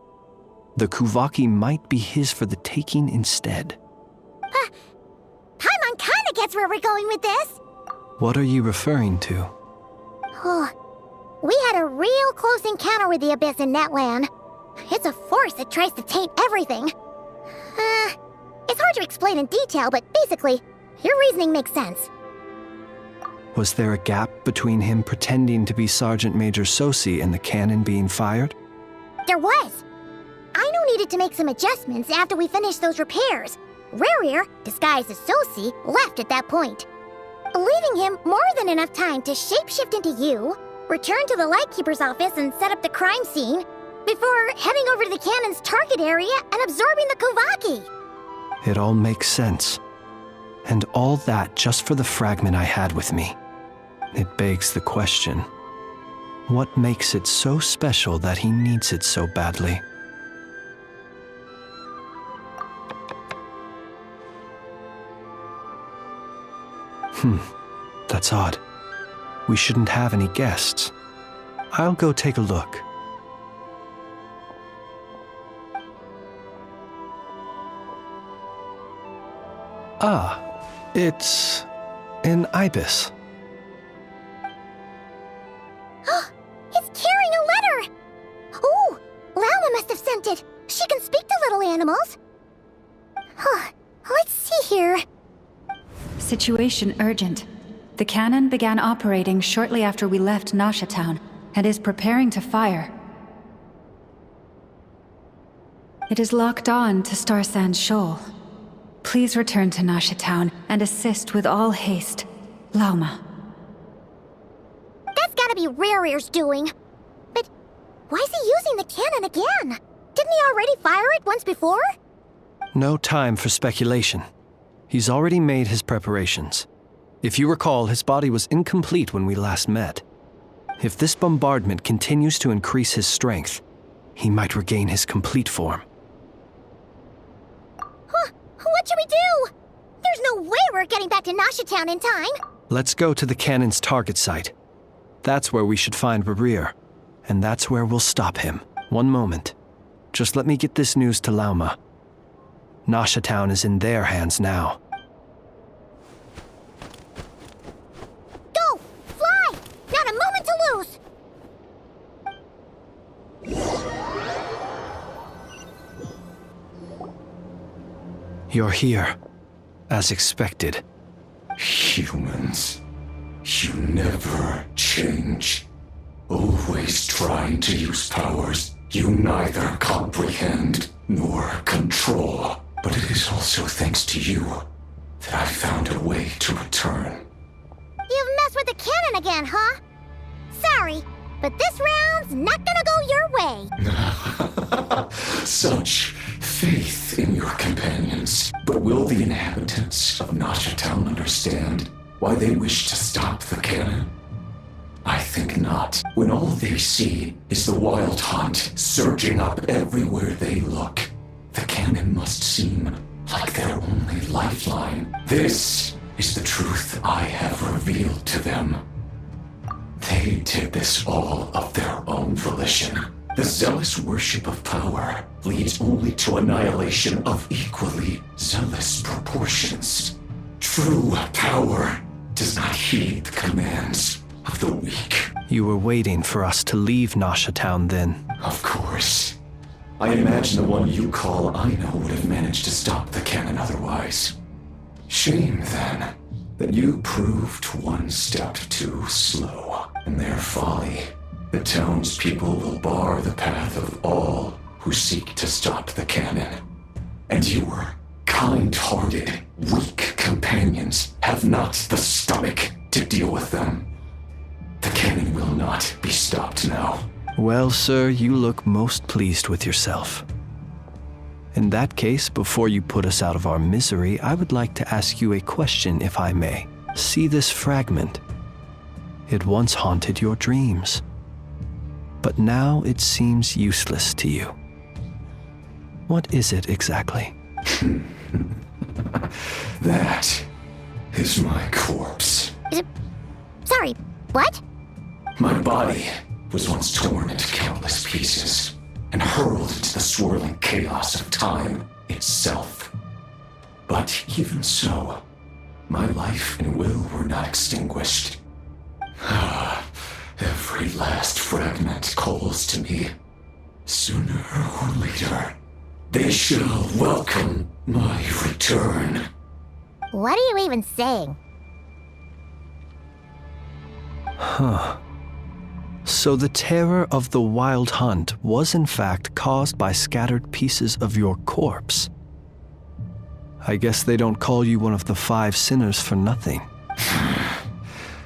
the Kuvaki might be his for the taking instead. Paimon kinda gets where we're going with this. What are you referring to? We had a real close encounter with the Abyss in Netland. It's a force that tries to taint everything. It's hard to explain in detail, but basically, your reasoning makes sense. Was there a gap between him pretending to be Sergeant Major Sosi and the cannon being fired? There was. Aino needed to make some adjustments after we finished those repairs. Rerir, disguised as Sosi, left at that point, leaving him more than enough time to shapeshift into you, return to the Lightkeeper's office and set up the crime scene, before heading over to the cannon's target area and absorbing the Kuvaki. It all makes sense. And all that just for the fragment I had with me. It begs the question, what makes it so special that he needs it so badly? That's odd. We shouldn't have any guests. I'll go take a look. It's an ibis. It's carrying a letter! Ooh, Lauma must have sent it. She can speak to little animals. Let's see here. Situation urgent. The cannon began operating shortly after we left Nasha Town and is preparing to fire. It is locked on to Star Sand Shoal. Please return to Nasha Town and assist with all haste. Lauma. That's gotta be Rerir's doing. But why is he using the cannon again? Didn't he already fire it once before? No time for speculation. He's already made his preparations. If you recall, his body was incomplete when we last met. If this bombardment continues to increase his strength, he might regain his complete form. What should we do? There's no way we're getting back to Nasha Town in time. Let's go to the cannon's target site. That's where we should find Barir. And that's where we'll stop him. One moment. Just let me get this news to Lauma. Nasha Town is in their hands now. Go! Fly! Not a moment to lose! You're here. As expected. Humans, you never change. Always trying to use powers you neither comprehend nor control. But it is also thanks to you that I found a way to return. You've messed with the cannon again, huh? Sorry, but this round's not gonna go your way. Such faith in your companions. But will the inhabitants of Nasha Town understand why they wish to stop the cannon? I think not. When all they see is the wild hunt surging up everywhere they look, the cannon must seem like their only lifeline. This is the truth I have revealed to them. They did this all of their own volition. The zealous worship of power leads only to annihilation of equally zealous proportions. True power does not heed the commands of the weak. You were waiting for us to leave Nasha Town then. Of course. I imagine the one you call Aino would have managed to stop the cannon otherwise. Shame, then, that you proved one step too slow. In their folly, the townspeople will bar the path of all who seek to stop the cannon. And your kind-hearted, weak companions have not the stomach to deal with them. The cannon will not be stopped now. Well, sir, you look most pleased with yourself. In that case, before you put us out of our misery, I would like to ask you a question, if I may. See this fragment? It once haunted your dreams. But now it seems useless to you. What is it exactly? That is my corpse. Sorry, what? My body was once torn into countless pieces and hurled into the swirling chaos of time itself. But even so, my life and will were not extinguished. Every last fragment calls to me. Sooner or later, they shall welcome my return. What are you even saying? Huh. So the terror of the wild hunt was in fact caused by scattered pieces of your corpse. I guess they don't call you one of the 5 sinners for nothing.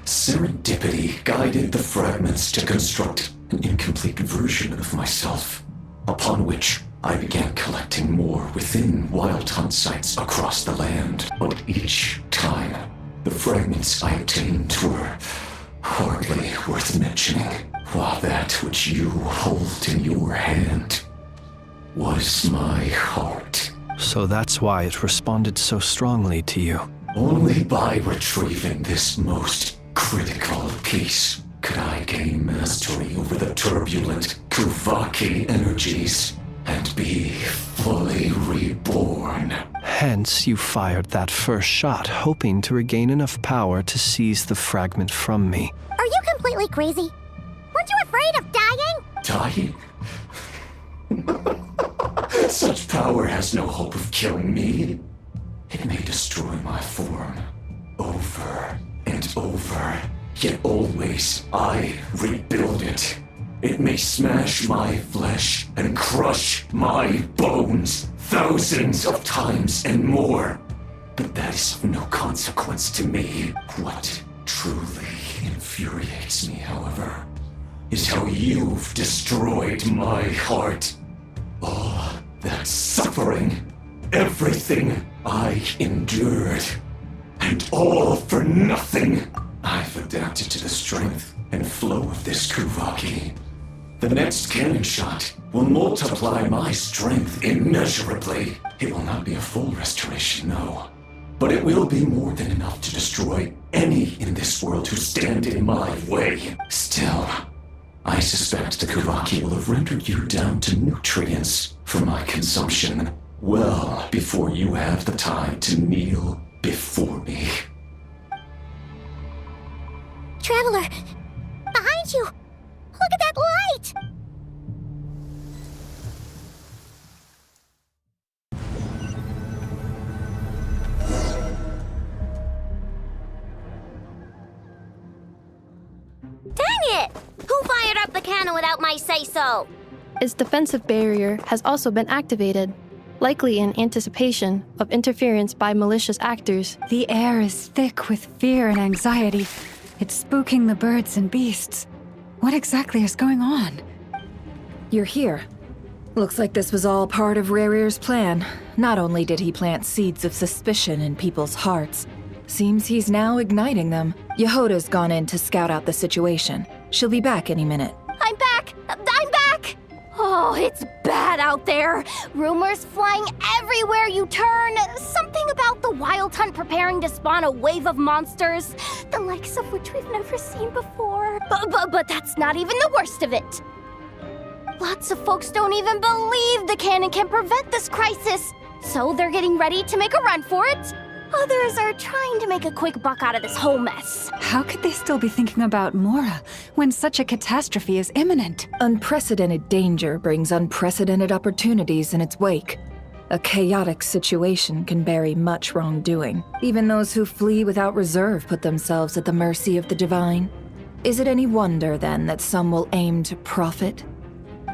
Serendipity guided the fragments to construct an incomplete version of myself, upon which I began collecting more within wild hunt sites across the land. But each time, the fragments I obtained were hardly worth mentioning, while that which you hold in your hand was my heart. So that's why it responded so strongly to you. Only by retrieving this most critical piece could I gain mastery over the turbulent Kuvaki energies and be fully reborn. Hence, you fired that first shot, hoping to regain enough power to seize the fragment from me. Are you completely crazy? Weren't you afraid of dying? Dying? Such power has no hope of killing me. It may destroy my form over and over, yet always I rebuild it. It may smash my flesh and crush my bones thousands of times and more. But that is of no consequence to me. What truly infuriates me, however, is how you've destroyed my heart. All that suffering, everything I endured, and all for nothing. I've adapted to the strength and flow of this Kuvaki. The next cannon shot will multiply my strength immeasurably. It will not be a full restoration, no. but it will be more than enough to destroy any in this world who stand in my way. Still, I suspect the Kuraki will have rendered you down to nutrients for my consumption well before you have the time to kneel before me. Traveler, behind you! Look at that light! Dang it! Who fired up the cannon without my say-so? Its defensive barrier has also been activated, likely in anticipation of interference by malicious actors. The air is thick with fear and anxiety. It's spooking the birds and beasts. What exactly is going on? You're here. Looks like this was all part of Rarir's plan. Not only did he plant seeds of suspicion in people's hearts, seems he's now igniting them. Yehoda's gone in to scout out the situation. She'll be back any minute. I'm back! I'm back! Oh, it's bad out there. Rumors flying everywhere you turn. Something about the Wild Hunt preparing to spawn a wave of monsters, the likes of which we've never seen before. But that's not even the worst of it. Lots of folks don't even believe the cannon can prevent this crisis, so they're getting ready to make a run for it. Others are trying to make a quick buck out of this whole mess. How could they still be thinking about Mora when such a catastrophe is imminent? Unprecedented danger brings unprecedented opportunities in its wake. A chaotic situation can bury much wrongdoing. Even those who flee without reserve put themselves at the mercy of the divine. Is it any wonder, then, that some will aim to profit?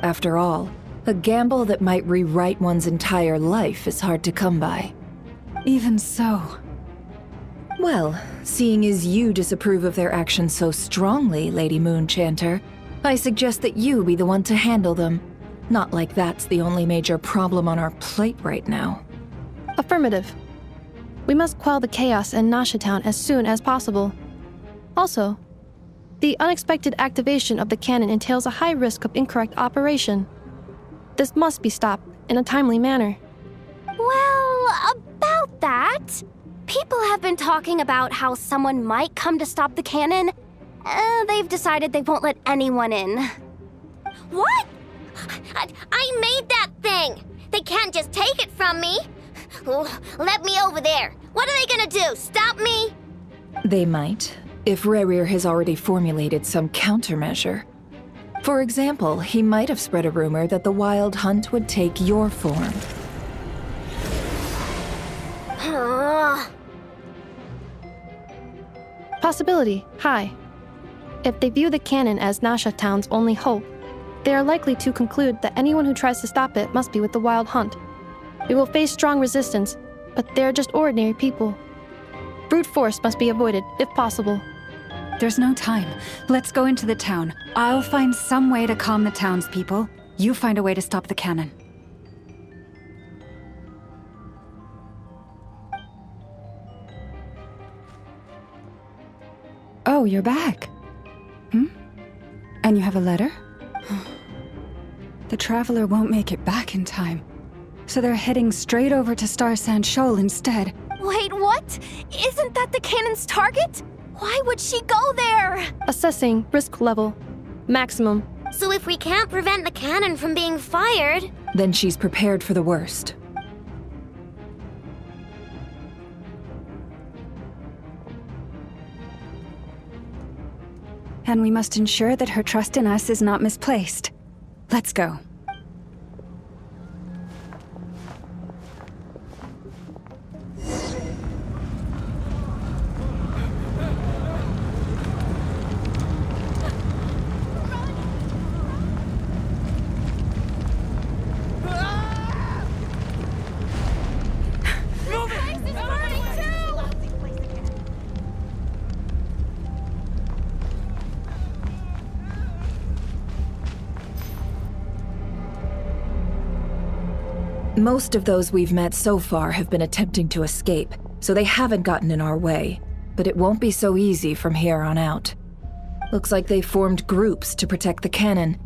After all, a gamble that might rewrite one's entire life is hard to come by. Even so. Well, seeing as you disapprove of their actions so strongly, Lady Moonchanter, I suggest that you be the one to handle them. Not like that's the only major problem on our plate right now. Affirmative. We must quell the chaos in Nasha Town as soon as possible. Also, the unexpected activation of the cannon entails a high risk of incorrect operation. This must be stopped in a timely manner. Well, about that, people have been talking about how someone might come to stop the cannon. They've decided they won't let anyone in. What? I made that thing! They can't just take it from me! Let me over there! What are they gonna do, stop me? They might, if Rarir has already formulated some countermeasure. For example, he might have spread a rumor that the Wild Hunt would take your form. Possibility high. If they view the cannon as Nasha Town's only hope, they are likely to conclude that anyone who tries to stop it must be with the Wild Hunt. We will face strong resistance, but they're just ordinary people. Brute force must be avoided, if possible. There's no time. Let's go into the town. I'll find some way to calm the townspeople. You find a way to stop the cannon. Oh, you're back. And you have a letter? The Traveler won't make it back in time. So they're heading straight over to Star Sand Shoal instead. Wait, what? Isn't that the cannon's target? Why would she go there? Assessing risk level. Maximum. So if we can't prevent the cannon from being fired... Then she's prepared for the worst. And we must ensure that her trust in us is not misplaced. Let's go. Most of those we've met so far have been attempting to escape, so they haven't gotten in our way. But it won't be so easy from here on out. Looks like they formed groups to protect the cannon.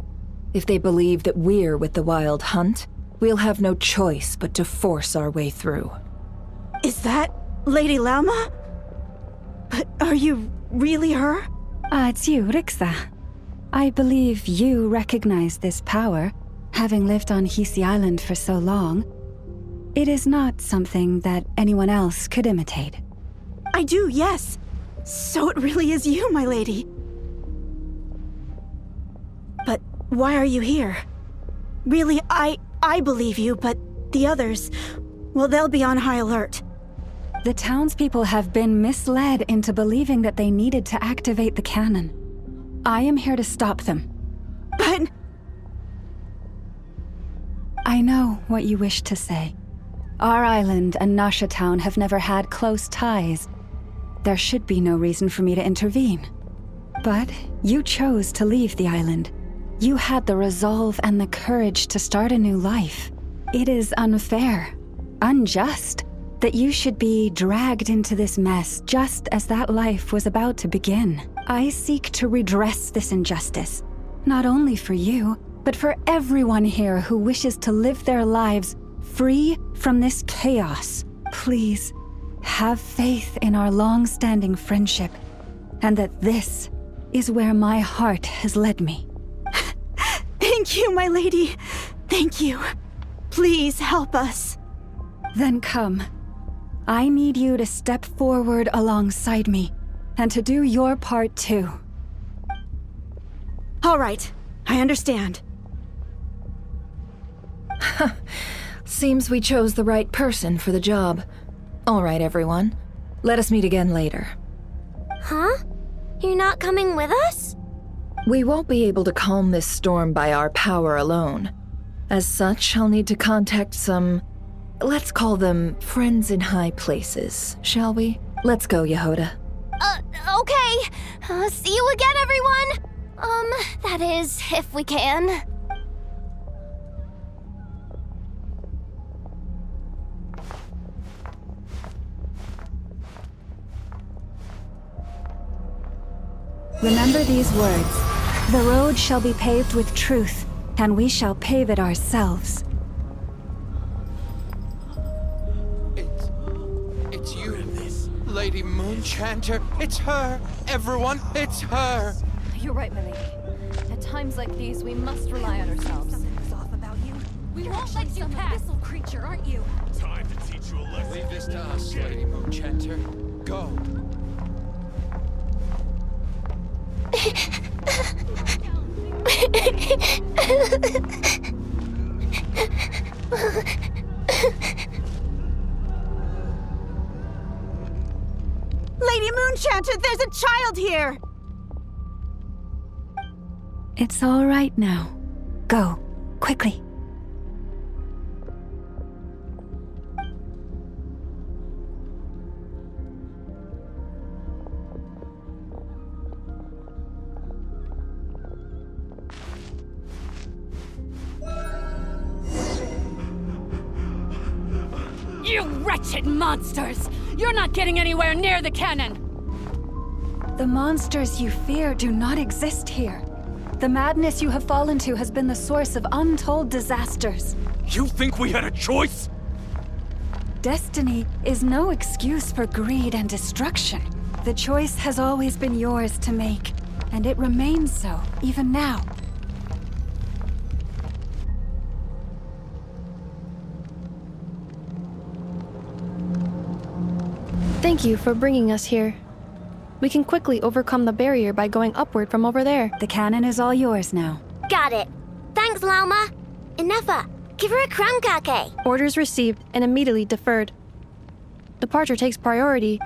If they believe that we're with the Wild Hunt, we'll have no choice but to force our way through. Is that Lady Lauma? But are you really her? It's you, Rixa. I believe you recognize this power, having lived on Hisi Island for so long. It is not something that anyone else could imitate. I do, yes. So it really is you, my lady. But why are you here? Really, I believe you, but the others, well, they'll be on high alert. The townspeople have been misled into believing that they needed to activate the cannon. I am here to stop them. But... I know what you wish to say. Our island and Nasha Town have never had close ties. There should be no reason for me to intervene. But you chose to leave the island. You had the resolve and the courage to start a new life. It is unfair, unjust, that you should be dragged into this mess just as that life was about to begin. I seek to redress this injustice, not only for you, but for everyone here who wishes to live their lives free from this chaos. Please, have faith in our long-standing friendship, and that this is where my heart has led me. Thank you, my lady. Thank you. Please help us. Then come. I need you to step forward alongside me, and to do your part too. All right, I understand. Seems we chose the right person for the job. All right, everyone. Let us meet again later. Huh? You're not coming with us? We won't be able to calm this storm by our power alone. As such, I'll need to contact some... let's call them friends in high places, shall we? Let's go, Yehoda. Okay. See you again, everyone. That is, if we can. Remember these words. The road shall be paved with truth, and we shall pave it ourselves. It's you, Lady Moonchanter. It's her. Everyone, it's her. You're right, my lady. At times like these, we must rely on ourselves. Something's off about you. We won't let you pass. Abyssal creature, aren't you? Time to teach you a lesson. Leave this to us, Lady Moonchanter. Go. Lady Moonchanter, there's a child here! It's all right now. Go, quickly. You wretched monsters! You're not getting anywhere near the cannon! The monsters you fear do not exist here. The madness you have fallen to has been the source of untold disasters. You think we had a choice? Destiny is no excuse for greed and destruction. The choice has always been yours to make, and it remains so, even now. Thank you for bringing us here. We can quickly overcome the barrier by going upward from over there. The cannon is all yours now. Got it. Thanks, Lauma. Inefa, give her a cramkake. Orders received and immediately deferred. Departure takes priority.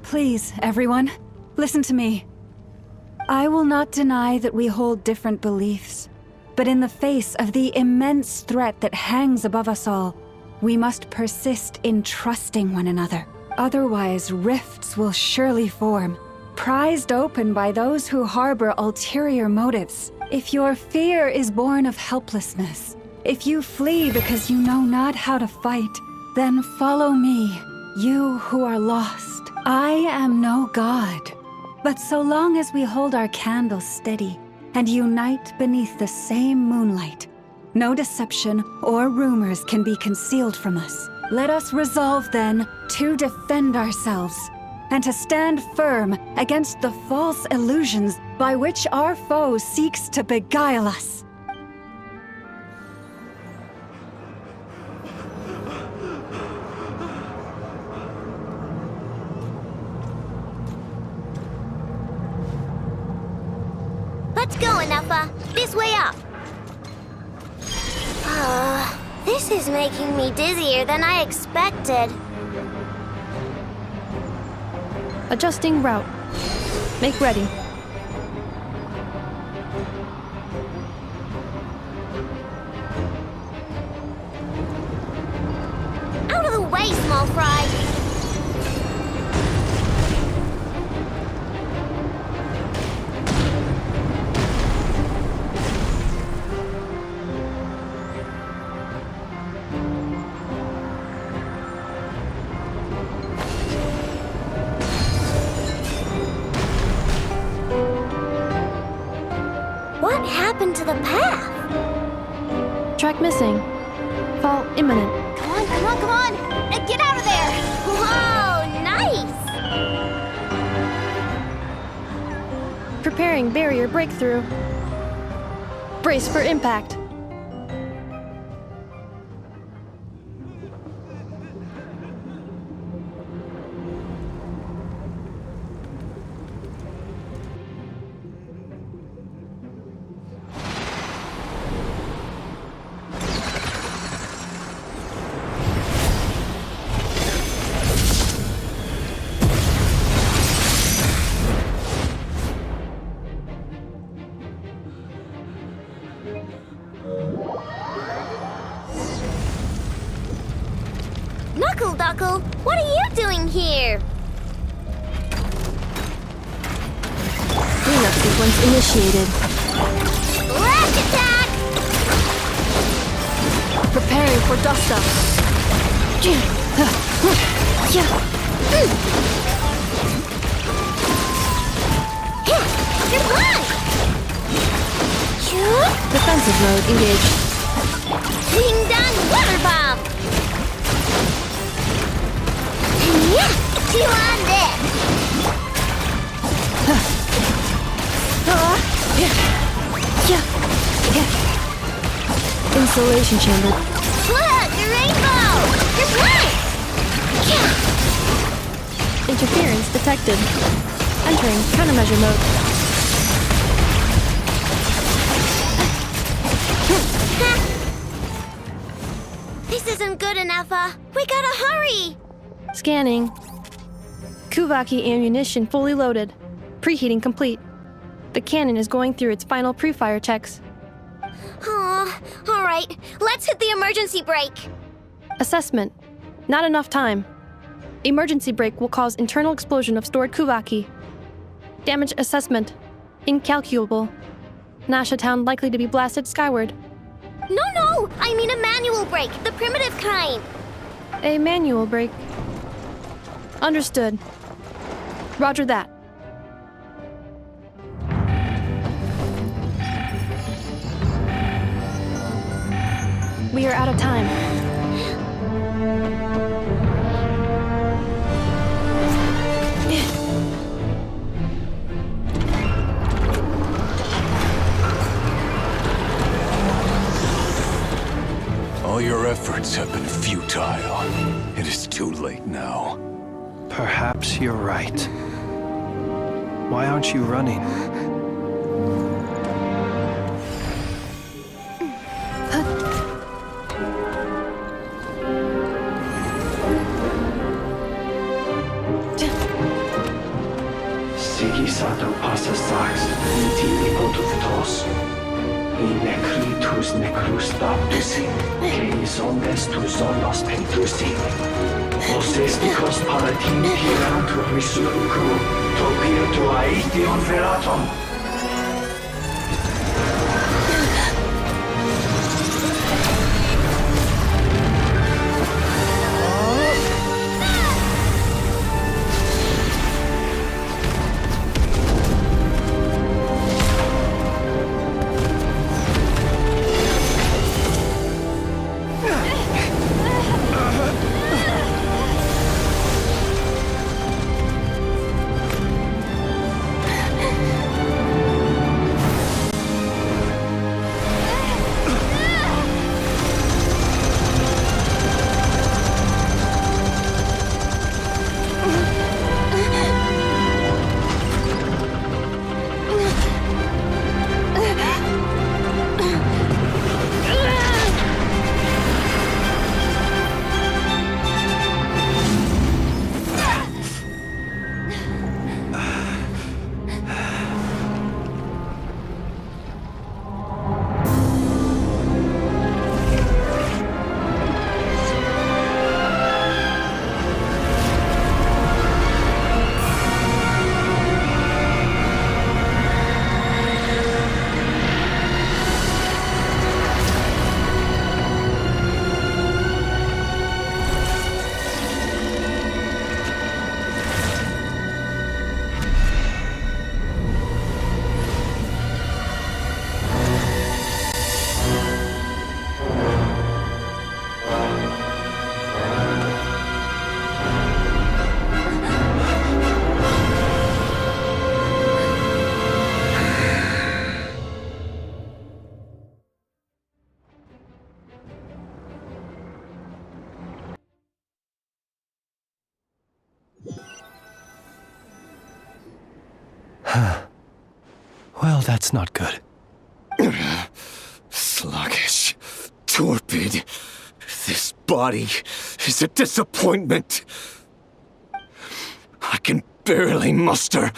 Please, everyone, listen to me. I will not deny that we hold different beliefs, but in the face of the immense threat that hangs above us all, we must persist in trusting one another. Otherwise, rifts will surely form, prized open by those who harbor ulterior motives. If your fear is born of helplessness, if you flee because you know not how to fight, then follow me, you who are lost. I am no god, but so long as we hold our candles steady and unite beneath the same moonlight, No deception or rumors can be concealed from us. Let us resolve then to defend ourselves and to stand firm against the false illusions by which our foe seeks to beguile us. Let's go, Anafa. This way up. This is making me dizzier than I expected. Adjusting route. Make ready. Out of the way, small fry. What happened to the path? Track missing. Fall imminent. Come on, come on, come on! Get out of there! Whoa, nice! Preparing barrier breakthrough. Brace for impact. Knuckle, what are you doing here? Cleanup sequence initiated. Rash attack! Preparing for dust up. You're blind! Defensive mode engaged. Ding dong weather bomb! Yeah! Chew on this! Insulation chamber. Look! A rainbow! You're blind! Interference detected. Entering countermeasure mode. This isn't good enough, we gotta hurry! Scanning. Kuvaki ammunition fully loaded. Preheating complete. The cannon is going through its final pre-fire checks. Alright, let's hit the emergency brake. Assessment. Not enough time. Emergency brake will cause internal explosion of stored Kuvaki. Damage assessment. Incalculable. Nasha Town likely to be blasted skyward. No, I mean a manual brake, the primitive kind. A manual brake. Understood. Roger that. We are out of time. All your efforts have been futile. It is too late now. Perhaps you're right. Why aren't you running? Sigisato passa sax, niti tos. In necritus necrus baptusi, que omnes tu zonos pentusi. Osesticos palatin pirantur resurcu, topir tu aetion veratum. Well, that's not good. Sluggish, torpid. This body is a disappointment. I can barely muster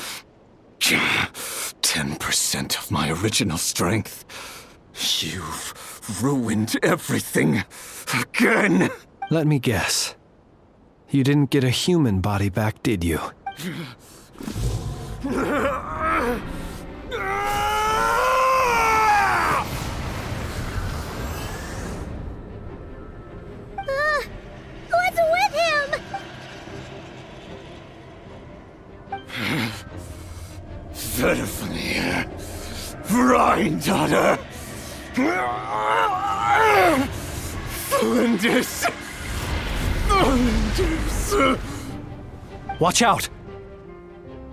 10% of my original strength. You've ruined everything again. Let me guess. You didn't get a human body back, did you? What's with him? Verfnir, Rheindaughter, Flinders. Watch out!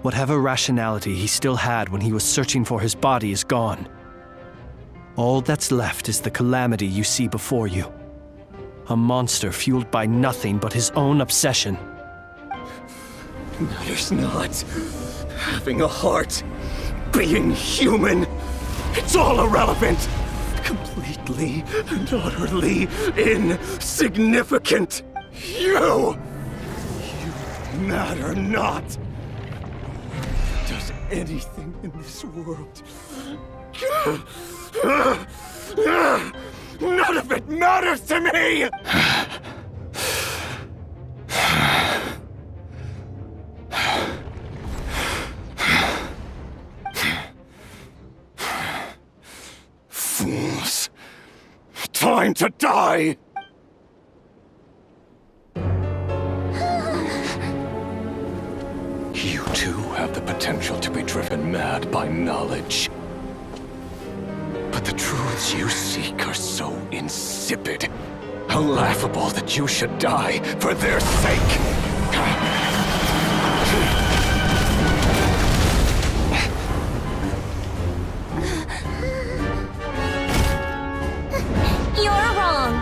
Whatever rationality he still had when he was searching for his body is gone. All that's left is the calamity you see before you. A monster fueled by nothing but his own obsession. Matters not. Having a heart, being human, it's all irrelevant. Completely and utterly insignificant. You matter not. Does anything in this world? None of it matters to me! Fools. Time to die! You too have the potential to be driven mad by knowledge. But the truths you seek are so insipid, how laughable that you should die for their sake. You're wrong.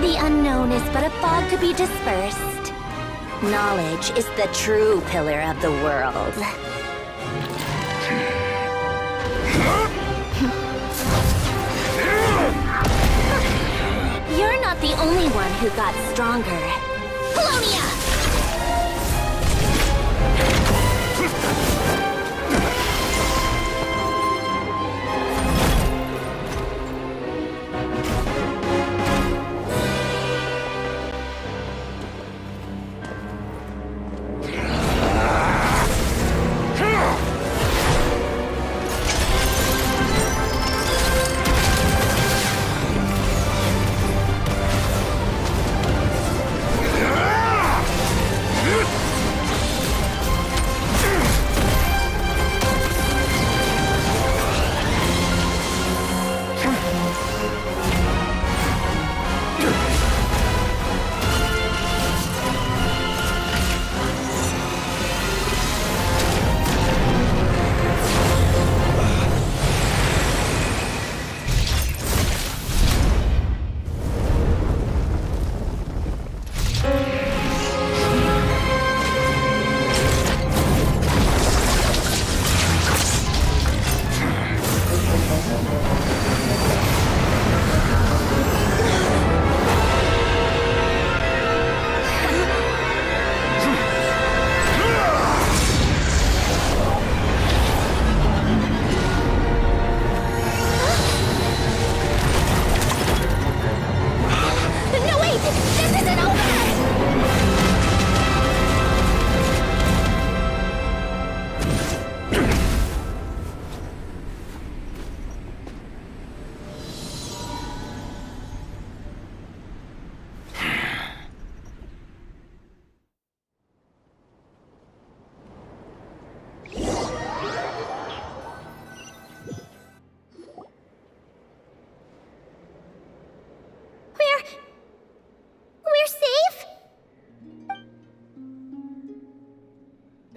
The unknown is but a fog to be dispersed. Knowledge is the true pillar of the world. You're not the only one who got stronger. Polonia!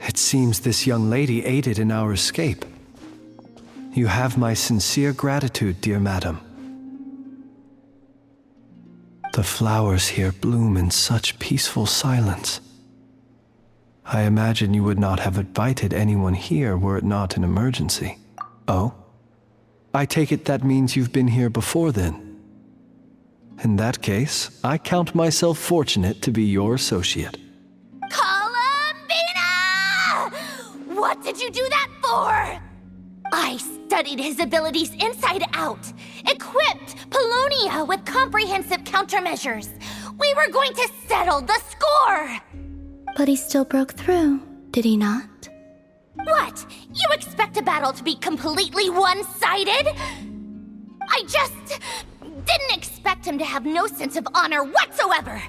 It seems this young lady aided in our escape. You have my sincere gratitude, dear madam. The flowers here bloom in such peaceful silence. I imagine you would not have invited anyone here were it not an emergency. Oh? I take it that means you've been here before then. In that case, I count myself fortunate to be your associate. Columbina! What did you do that for? I studied his abilities inside out, equipped Polonia with comprehensive countermeasures. We were going to settle the score! But he still broke through, did he not? What? You expect a battle to be completely one-sided? I just didn't expect him to have no sense of honor whatsoever.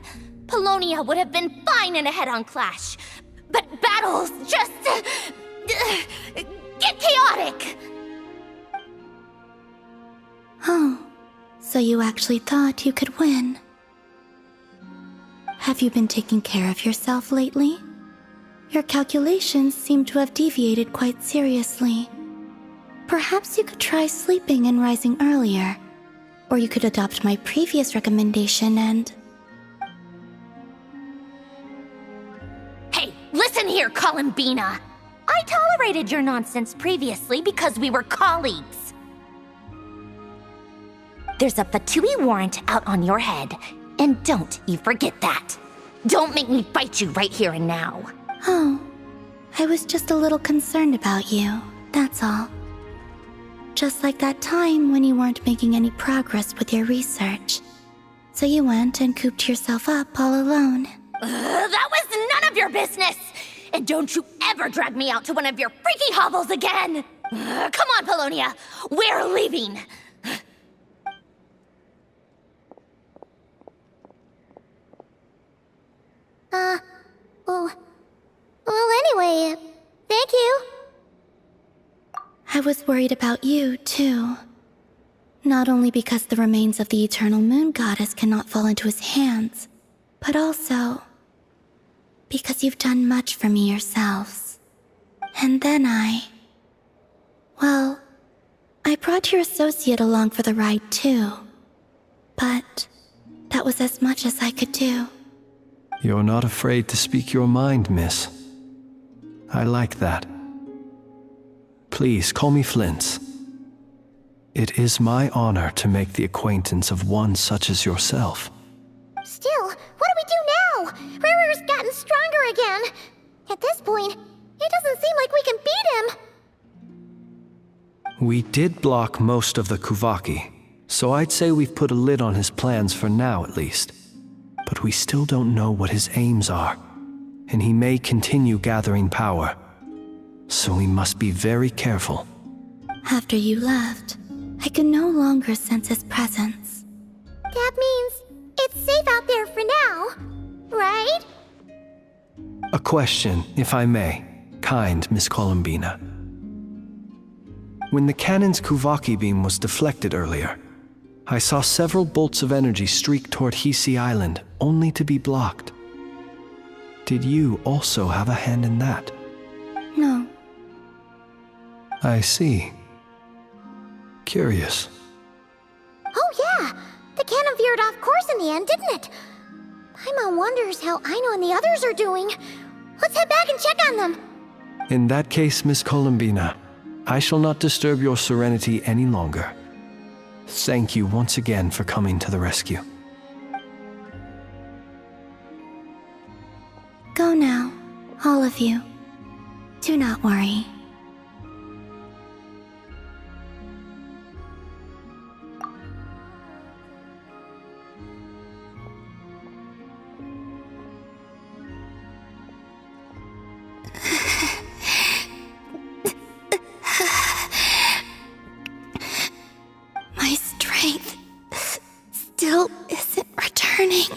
Polonia would have been fine in a head-on clash, but battles just get chaotic. Oh, so you actually thought you could win. Have you been taking care of yourself lately? Your calculations seem to have deviated quite seriously. Perhaps you could try sleeping and rising earlier. Or you could adopt my previous recommendation and... Hey, listen here, Columbina! I tolerated your nonsense previously because we were colleagues. There's a Fatui warrant out on your head, and don't you forget that. Don't make me fight you right here and now. Oh, I was just a little concerned about you, that's all. Just like that time when you weren't making any progress with your research. So you went and cooped yourself up all alone. That was none of your business! And don't you ever drag me out to one of your freaky hovels again! Come on, Polonia! We're leaving! Well, anyway, thank you. I was worried about you, too. Not only because the remains of the Eternal Moon Goddess cannot fall into his hands, but also because you've done much for me yourselves. And then well, I brought your associate along for the ride, too. But that was as much as I could do. You're not afraid to speak your mind, miss. I like that. Please call me Flint's. It is my honor to make the acquaintance of one such as yourself. Still, what do we do now? Riri's gotten stronger again. At this point, it doesn't seem like we can beat him. We did block most of the Kuvaki, so I'd say we've put a lid on his plans for now at least. But we still don't know what his aims are, and he may continue gathering power. So we must be very careful. After you left, I could no longer sense his presence. That means it's safe out there for now, right? A question, if I may, kind Miss Columbina. When the cannon's Kuvaki beam was deflected earlier, I saw several bolts of energy streak toward Hisi Island, only to be blocked. Did you also have a hand in that? No. I see. Curious. Oh yeah, the cannon veered off course in the end, didn't it? Paimon wonders how Aino and the others are doing. Let's head back and check on them. In that case, Miss Columbina, I shall not disturb your serenity any longer. Thank you once again for coming to the rescue. Go now, all of you. Do not worry. My strength still isn't returning.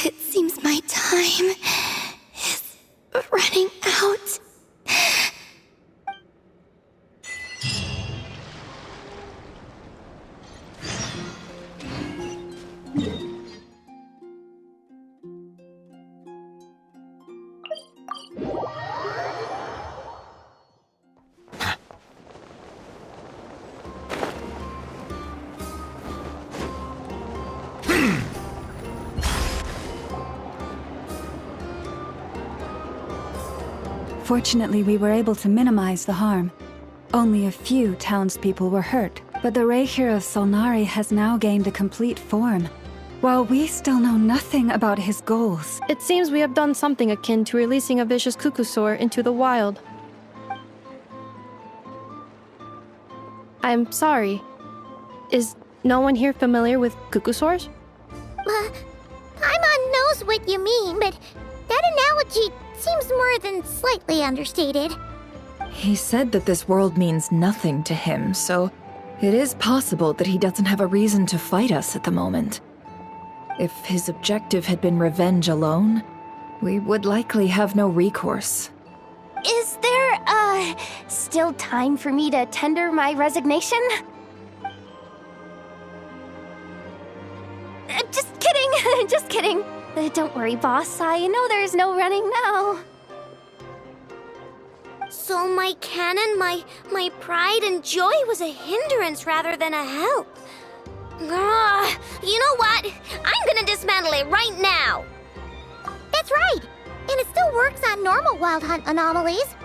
It seems my time is running out. Fortunately, we were able to minimize the harm. Only a few townspeople were hurt, but the Reikir of Solnari has now gained a complete form, while we still know nothing about his goals. It seems we have done something akin to releasing a vicious Kukusaur into the wild. I'm sorry. Is no one here familiar with Kukusaurs? Paimon knows what you mean, but that analogy seems more than slightly understated. He said that this world means nothing to him, so it is possible that he doesn't have a reason to fight us at the moment. If his objective had been revenge alone, we would likely have no recourse. Is there, still time for me to tender my resignation? Just kidding, just kidding. Don't worry, boss. I know there's no running now. So my canon, my pride and joy was a hindrance rather than a help. Ugh, you know what? I'm gonna dismantle it right now. That's right. And it still works on normal Wild Hunt anomalies.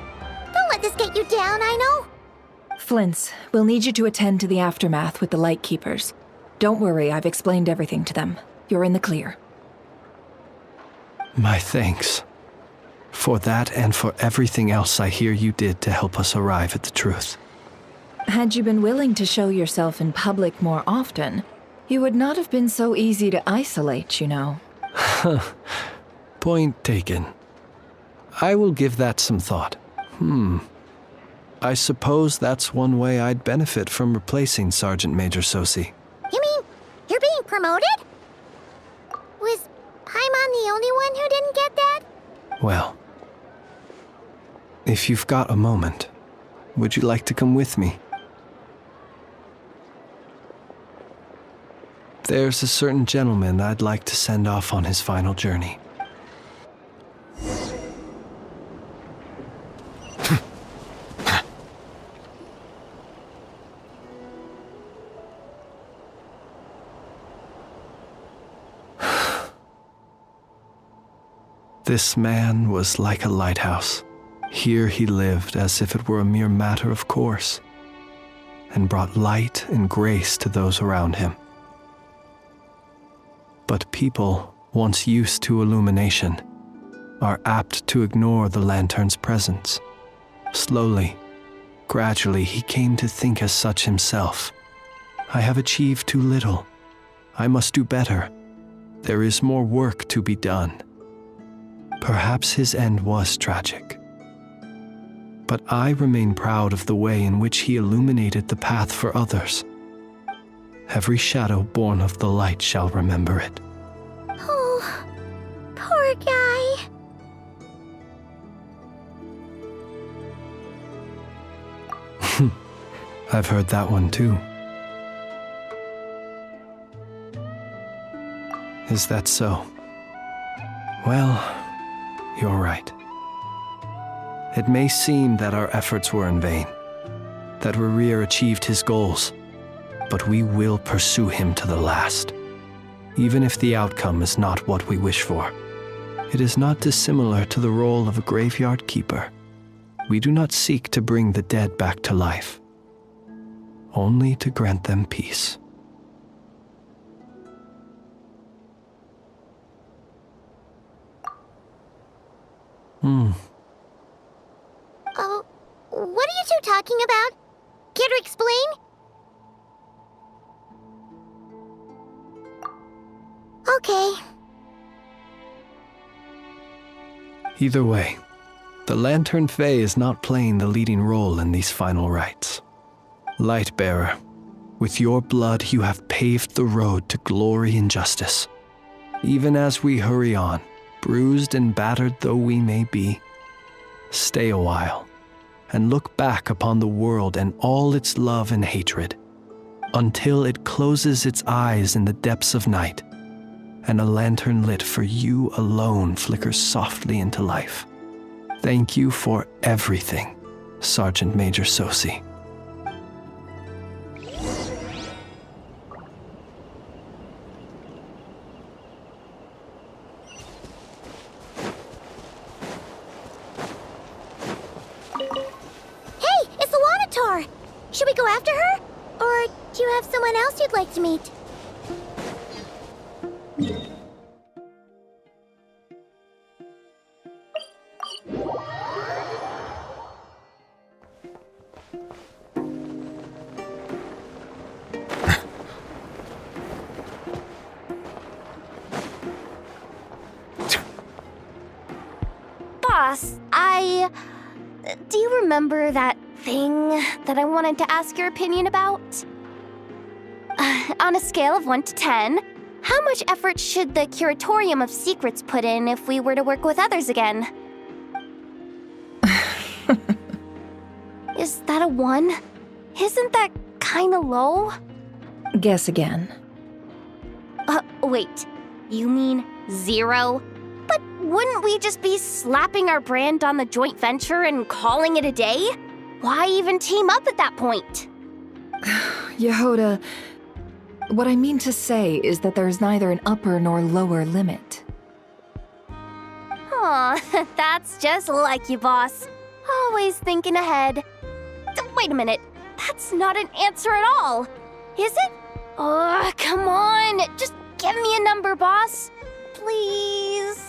Don't let this get you down, I know. Flint's, we'll need you to attend to the aftermath with the Lightkeepers. Don't worry, I've explained everything to them. You're in the clear. My thanks. For that and for everything else I hear you did to help us arrive at the truth. Had you been willing to show yourself in public more often, you would not have been so easy to isolate, you know. Point taken. I will give that some thought. I suppose that's one way I'd benefit from replacing Sergeant Major Sosi. You mean you're being promoted? Was Paimon the only one who didn't get that? Well, if you've got a moment, would you like to come with me? There's a certain gentleman I'd like to send off on his final journey. This man was like a lighthouse. Here he lived as if it were a mere matter of course, and brought light and grace to those around him. But people, once used to illumination, are apt to ignore the lantern's presence. Slowly, gradually, he came to think as such himself. I have achieved too little. I must do better. There is more work to be done. Perhaps his end was tragic. But I remain proud of the way in which he illuminated the path for others. Every shadow born of the light shall remember it. Oh, poor guy. I've heard that one too. Is that so? Well, you're right. It may seem that our efforts were in vain, that Rerir achieved his goals, but we will pursue him to the last, even if the outcome is not what we wish for. It is not dissimilar to the role of a graveyard keeper. We do not seek to bring the dead back to life, only to grant them peace. Oh, what are you two talking about? Care to explain? Okay. Either way, the Lantern Fae is not playing the leading role in these final rites. Lightbearer, with your blood you have paved the road to glory and justice. Even as we hurry on, bruised and battered though we may be, stay a while and look back upon the world and all its love and hatred, until it closes its eyes in the depths of night, and a lantern lit for you alone flickers softly into life. Thank you for everything, Sergeant Major Sosi. Should we go after her? Or do you have someone else you'd like to meet? Boss, do you remember that thing that I wanted to ask your opinion about? On a scale of 1 to 10, how much effort should the Curatorium of Secrets put in if we were to work with others again? Is that a 1? Isn't that kinda low? Guess again. Wait. You mean 0? But wouldn't we just be slapping our brand on the joint venture and calling it a day? Why even team up at that point? Yehoda, what I mean to say is that there's neither an upper nor lower limit. Aw, that's just like you, boss. Always thinking ahead. Wait a minute. That's not an answer at all. Is it? Oh, come on. Just give me a number, boss. Please.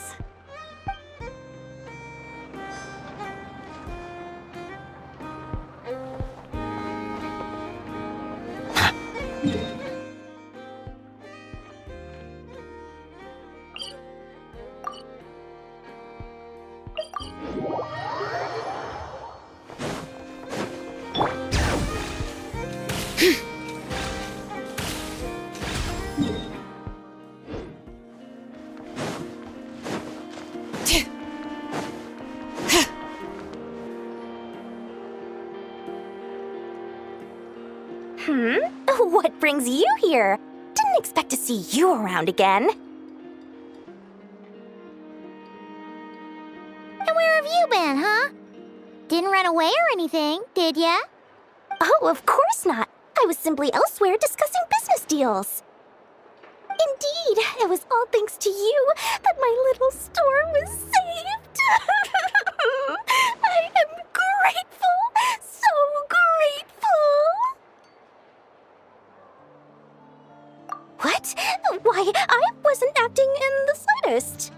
What brings you here? Didn't expect to see you around again. And where have you been, huh? Didn't run away or anything, did ya? Oh, of course not. I was simply elsewhere discussing business deals. Indeed, it was all thanks to you that my little store was saved. I am grateful, so grateful. What? Why, I wasn't acting in the slightest.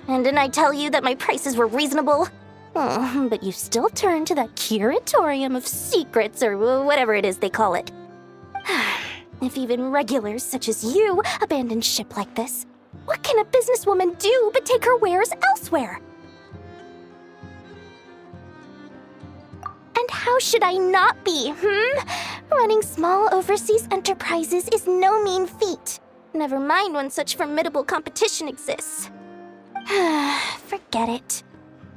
And didn't I tell you that my prices were reasonable? Oh, but you still turn to that Curatorium of Secrets, or whatever it is they call it. If even regulars such as you abandon ship like this, what can a businesswoman do but take her wares elsewhere? And how should I not be, Running small overseas enterprises is no mean feat. Never mind when such formidable competition exists. Forget it.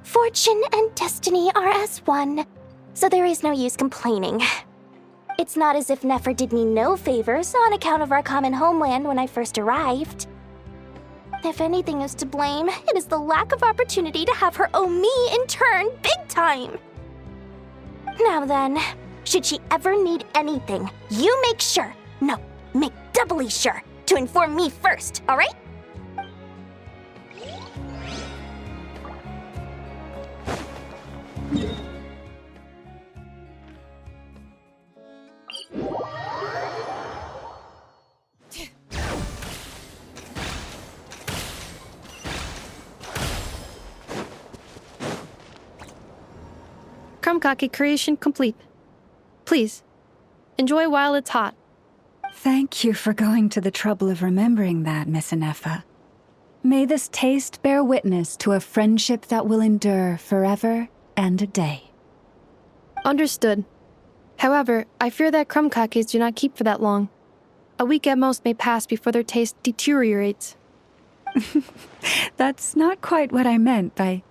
Fortune and destiny are as one, so there is no use complaining. It's not as if Nefer did me no favors on account of our common homeland when I first arrived. If anything is to blame, it is the lack of opportunity to have her owe me in turn big time. Now then, should she ever need anything, you make sure, no, make doubly sure, to inform me first, alright? Krumkake creation complete. Please, enjoy while it's hot. Thank you for going to the trouble of remembering that, Miss Anefa. May this taste bear witness to a friendship that will endure forever and a day. Understood. However, I fear that krumkakes do not keep for that long. A week at most may pass before their taste deteriorates. That's not quite what I meant by...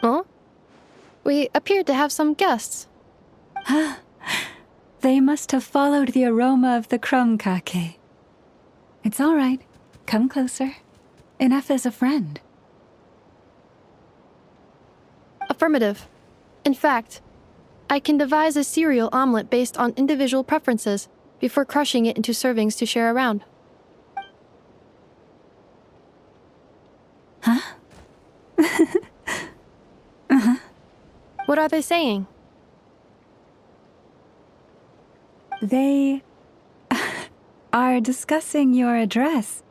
Huh? We appeared to have some guests. They must have followed the aroma of the krumkake. It's all right. Come closer. Enough is a friend. Affirmative. In fact, I can devise a cereal omelet based on individual preferences before crushing it into servings to share around. Huh? What are they saying? They are discussing your address.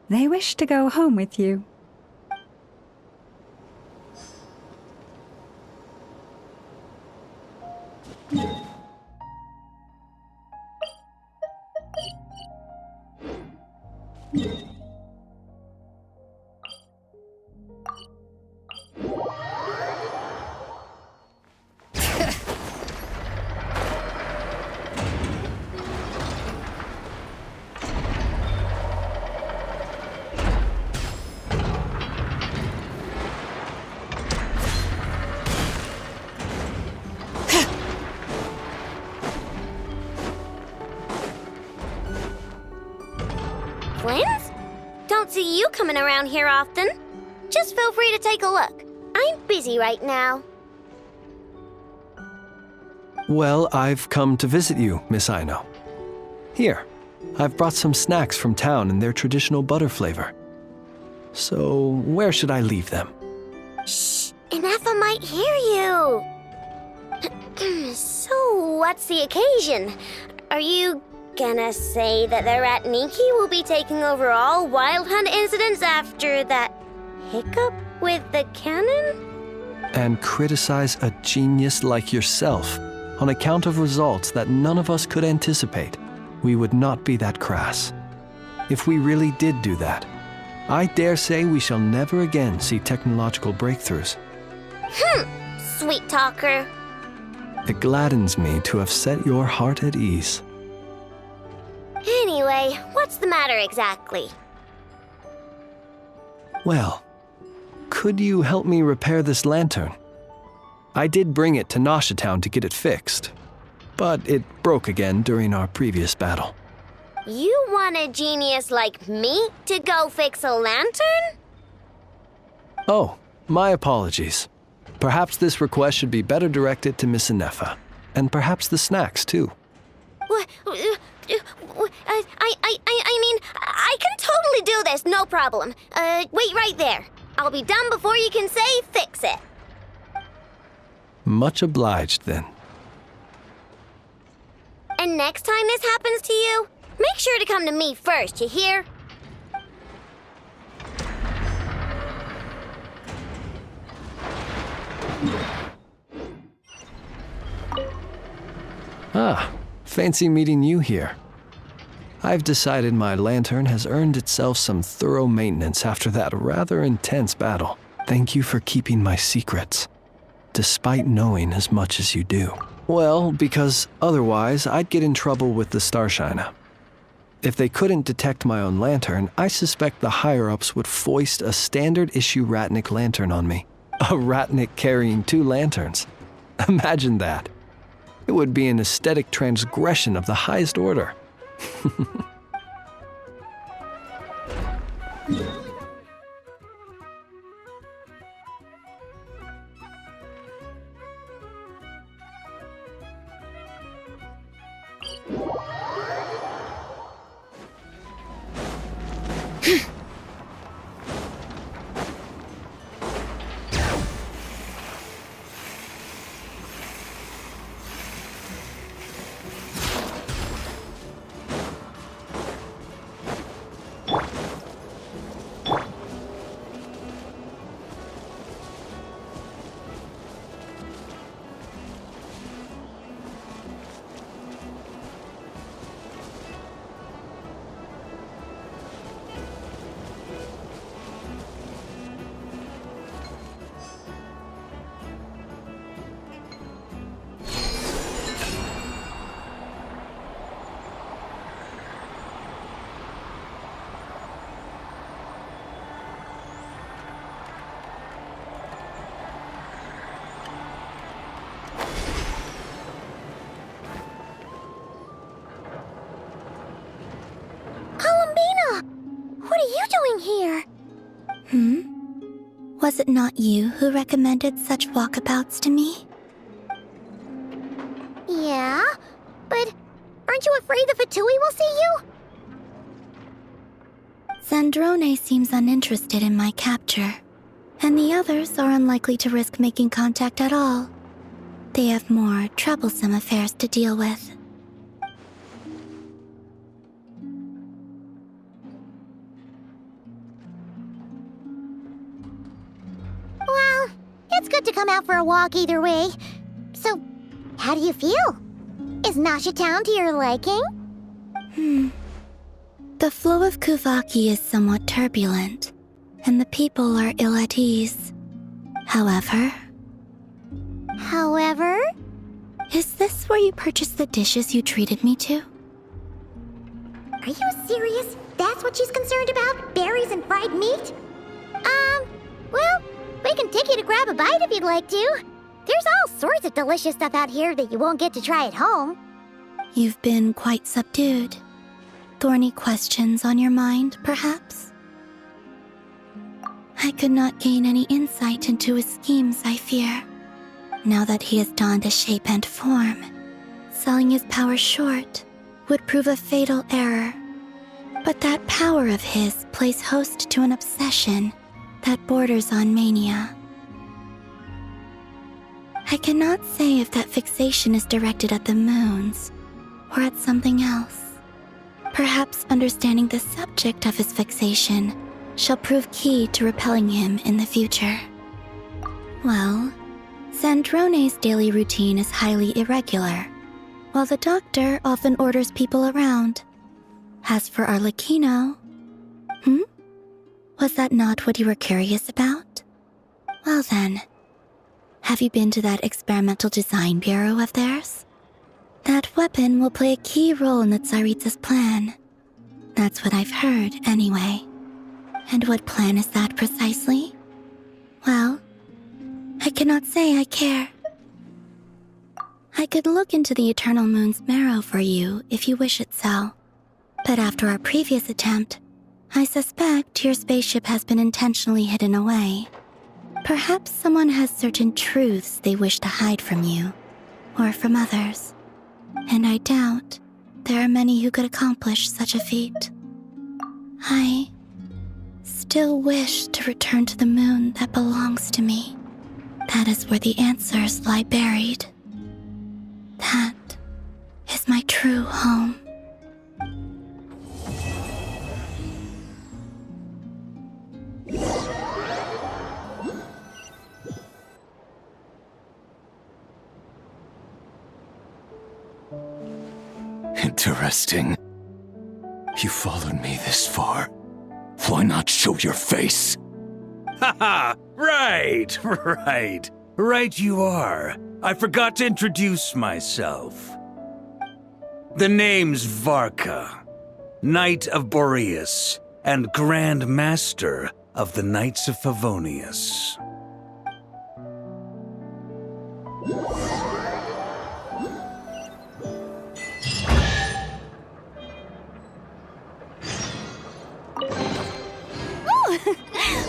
They wish to go home with you. Flins? Don't see you coming around here often. Just feel free to take a look. I'm busy right now. Well, I've come to visit you, Miss Aino. Here, I've brought some snacks from town in their traditional butter flavor. So, where should I leave them? Shh, Ineffa might hear you. So, what's the occasion? Are you gonna say that the Rat Niki will be taking over all Wild Hunt incidents after that hiccup with the cannon? And criticize a genius like yourself on account of results that none of us could anticipate? We would not be that crass. If we really did do that, I dare say we shall never again see technological breakthroughs. Sweet talker. It gladdens me to have set your heart at ease. Anyway, what's the matter exactly? Well, could you help me repair this lantern? I did bring it to Nasha Town to get it fixed, but it broke again during our previous battle. You want a genius like me to go fix a lantern? Oh, my apologies. Perhaps this request should be better directed to Miss Ineffa, and perhaps the snacks too. What? I mean, I can totally do this, no problem. Wait right there. I'll be done before you can say fix it. Much obliged, then. And next time this happens to you, make sure to come to me first, you hear? Ah, fancy meeting you here. I've decided my lantern has earned itself some thorough maintenance after that rather intense battle. Thank you for keeping my secrets, despite knowing as much as you do. Well, because otherwise I'd get in trouble with the Starshiner. If they couldn't detect my own lantern, I suspect the higher-ups would foist a standard-issue Ratnik lantern on me. A Ratnik carrying 2 lanterns. Imagine that. It would be an aesthetic transgression of the highest order. What are you doing here? Was it not you who recommended such walkabouts to me? Yeah, but aren't you afraid the Fatui will see you? Zandrone seems uninterested in my capture. and the others are unlikely to risk making contact at all. They have more troublesome affairs to deal with. Well, it's good to come out for a walk either way. So, how do you feel? Is Nasha Town to your liking? The flow of Kuvaki is somewhat turbulent, and the people are ill at ease. However... Is this where you purchased the dishes you treated me to? Are you serious? That's what she's concerned about? Berries and fried meat? Well, we can take you to grab a bite if you'd like to. There's all sorts of delicious stuff out here that you won't get to try at home. You've been quite subdued. Thorny questions on your mind, perhaps? I could not gain any insight into his schemes, I fear. Now that he has donned a shape and form, selling his power short would prove a fatal error. But that power of his plays host to an obsession that borders on mania. I cannot say if that fixation is directed at the moons or at something else. Perhaps understanding the subject of his fixation shall prove key to repelling him in the future. Well, Sandrone's daily routine is highly irregular, while the doctor often orders people around. As for Arlecchino... Was that not what you were curious about? Well then, have you been to that experimental design bureau of theirs? That weapon will play a key role in the Tsaritsa's plan. That's what I've heard, anyway. And what plan is that precisely? Well, I cannot say I care. I could look into the Eternal Moon's marrow for you if you wish it so. But after our previous attempt, I suspect your spaceship has been intentionally hidden away. Perhaps someone has certain truths they wish to hide from you, or from others. And I doubt there are many who could accomplish such a feat. I still wish to return to the moon that belongs to me. That is where the answers lie buried. That is my true home. Interesting. You followed me this far. Why not show your face? Haha! Right. Right you are. I forgot to introduce myself. The name's Varka, Knight of Boreas, and Grand Master of the Knights of Favonius.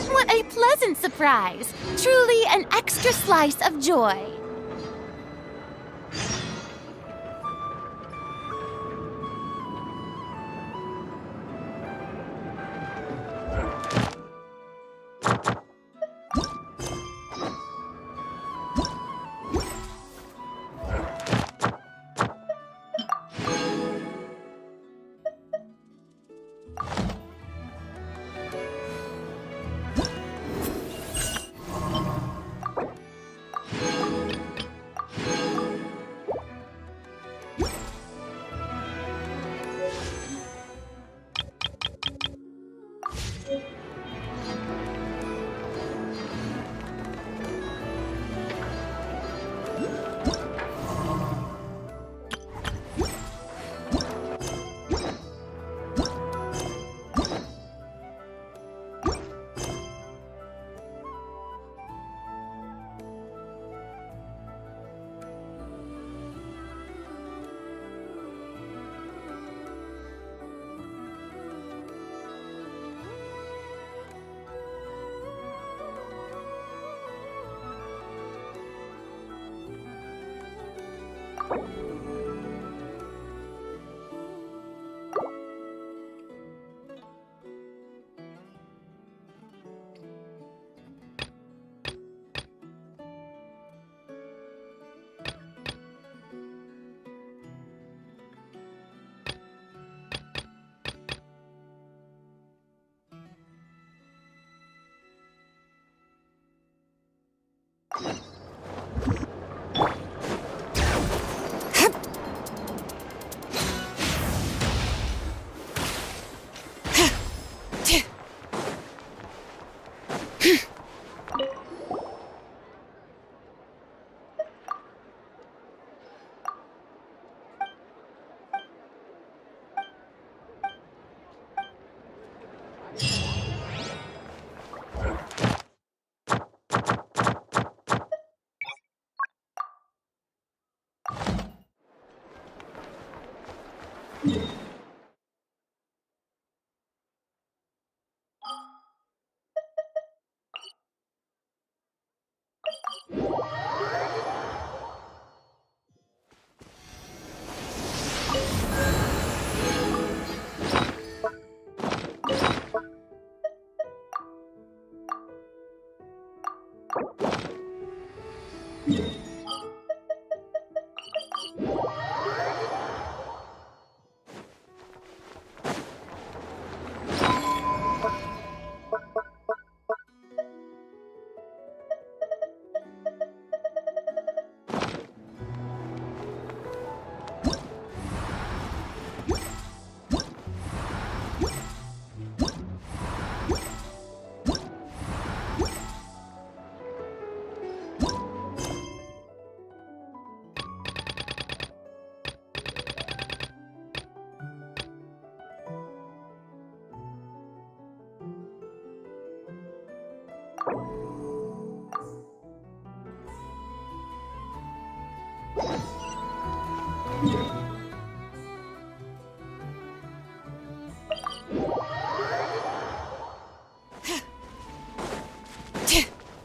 What a pleasant surprise! Truly an extra slice of joy.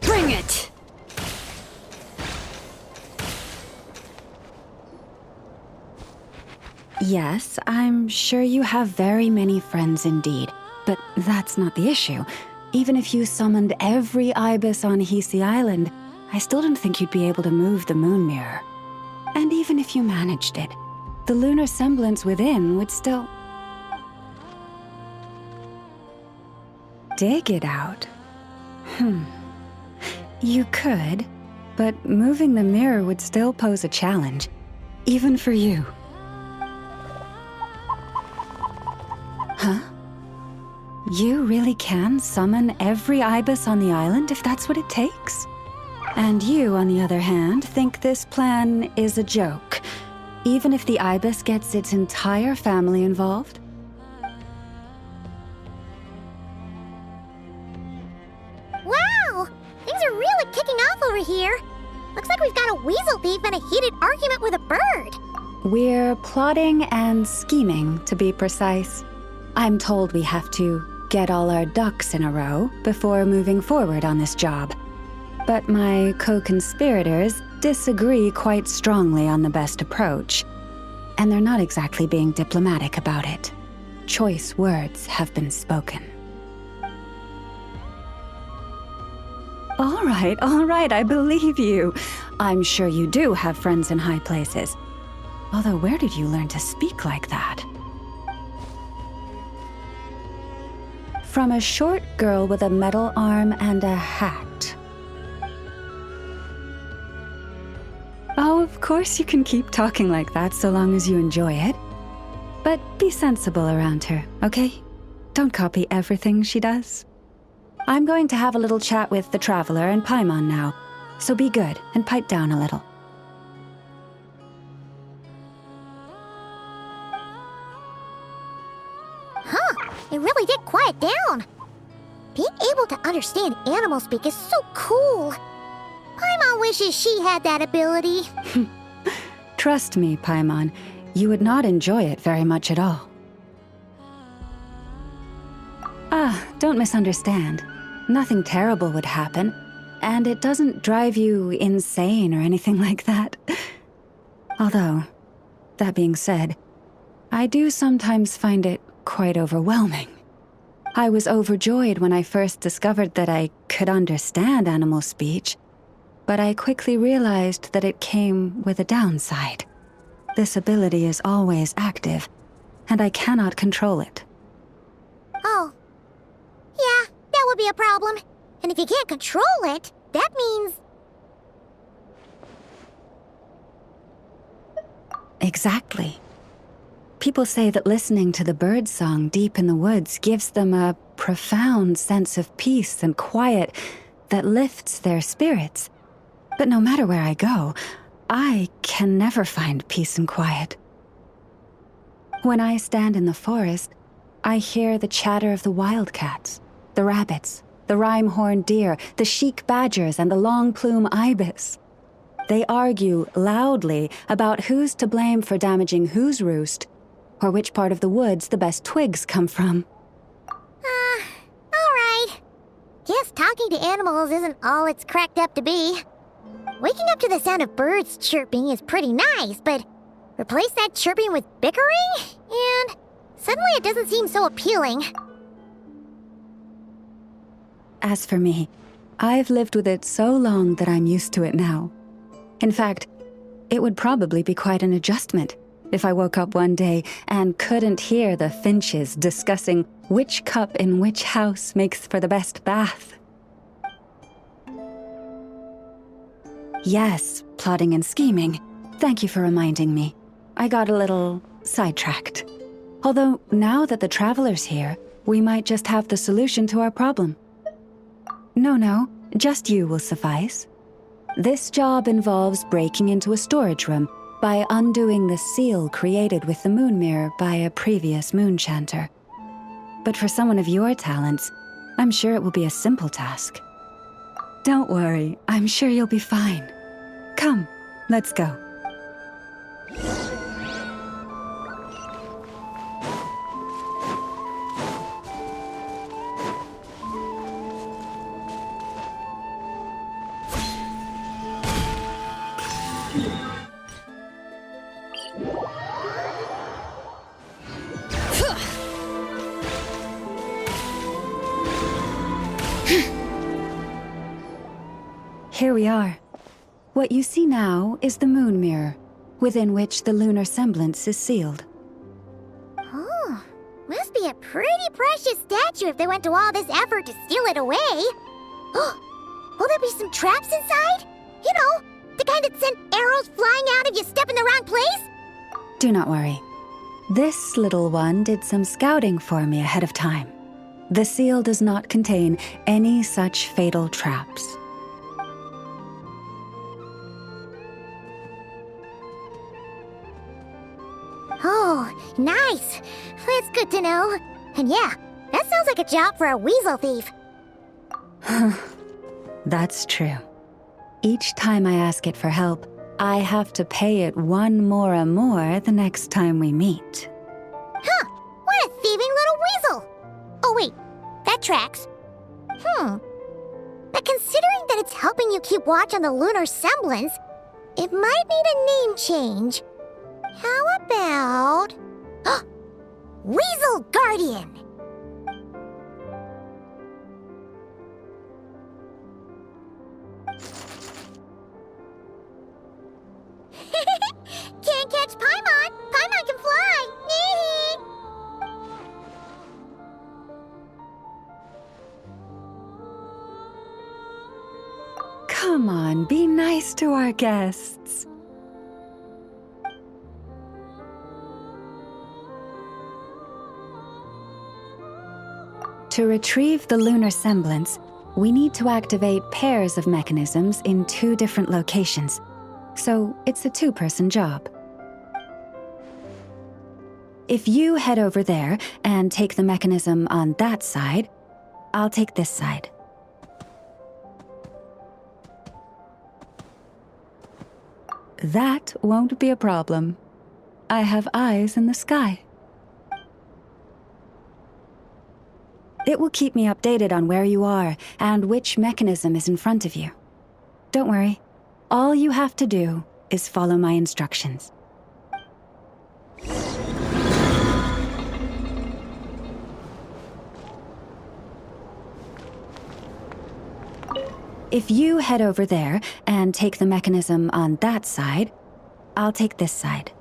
Bring it! Yes, I'm sure you have very many friends indeed, but that's not the issue. Even if you summoned every ibis on Hisi Island, I still don't think you'd be able to move the moon mirror. And even if you managed it, the lunar semblance within would still... dig it out. You could, but moving the mirror would still pose a challenge, even for you. Huh? You really can summon every ibis on the island if that's what it takes? And you, on the other hand, think this plan is a joke, even if the ibis gets its entire family involved? Wow! Things are really kicking off over here. Looks like we've got a weasel thief and a heated argument with a bird. We're plotting and scheming, to be precise. I'm told we have to get all our ducks in a row before moving forward on this job. But my co-conspirators disagree quite strongly on the best approach, and they're not exactly being diplomatic about it. Choice words have been spoken. All right, I believe you. I'm sure you do have friends in high places. Although, where did you learn to speak like that? From a short girl with a metal arm and a hat. Oh, of course you can keep talking like that so long as you enjoy it. But be sensible around her, okay? Don't copy everything she does. I'm going to have a little chat with the Traveler and Paimon now, so be good and pipe down a little. Huh, it really did quiet down. Being able to understand animal speak is so cool. Paimon wishes she had that ability. Trust me, Paimon, you would not enjoy it very much at all. Don't misunderstand. Nothing terrible would happen, and it doesn't drive you insane or anything like that. Although, that being said, I do sometimes find it quite overwhelming. I was overjoyed when I first discovered that I could understand animal speech, but I quickly realized that it came with a downside. This ability is always active, and I cannot control it. Oh. Yeah, that would be a problem. And if you can't control it, that means... Exactly. People say that listening to the bird song deep in the woods gives them a profound sense of peace and quiet that lifts their spirits. But no matter where I go, I can never find peace and quiet. When I stand in the forest, I hear the chatter of the wildcats, the rabbits, the rhyme-horned deer, the chic badgers, and the long-plume ibis. They argue loudly about who's to blame for damaging whose roost, or which part of the woods the best twigs come from. Alright. Guess talking to animals isn't all it's cracked up to be. Waking up to the sound of birds chirping is pretty nice, but replace that chirping with bickering? And suddenly it doesn't seem so appealing. As for me, I've lived with it so long that I'm used to it now. In fact, it would probably be quite an adjustment if I woke up one day and couldn't hear the finches discussing which cup in which house makes for the best bath. Yes, plotting and scheming. Thank you for reminding me. I got a little sidetracked. Although, now that the Traveler's here, we might just have the solution to our problem. No, just you will suffice. This job involves breaking into a storage room by undoing the seal created with the moon mirror by a previous moon chanter. But for someone of your talents, I'm sure it will be a simple task. Don't worry, I'm sure you'll be fine. Come, let's go. Here we are. What you see now is the moon mirror, within which the lunar semblance is sealed. Oh, must be a pretty precious statue if they went to all this effort to steal it away. Will there be some traps inside? You know, the kind that send arrows flying out if you step in the wrong place? Do not worry. This little one did some scouting for me ahead of time. The seal does not contain any such fatal traps. Oh, nice. That's good to know. And yeah, that sounds like a job for a weasel thief. That's true. Each time I ask it for help, I have to pay it one more the next time we meet. Huh, what a thieving little weasel! Oh wait, that tracks. But considering that it's helping you keep watch on the lunar semblance, it might need a name change. How about... Weasel Guardian! Can't catch Paimon! Paimon can fly! Come on, be nice to our guests. To retrieve the lunar semblance, we need to activate pairs of mechanisms in 2 different locations. So it's a 2-person job. If you head over there and take the mechanism on that side, I'll take this side. That won't be a problem. I have eyes in the sky. It will keep me updated on where you are and which mechanism is in front of you. Don't worry. All you have to do is follow my instructions. If you head over there and take the mechanism on that side, I'll take this side.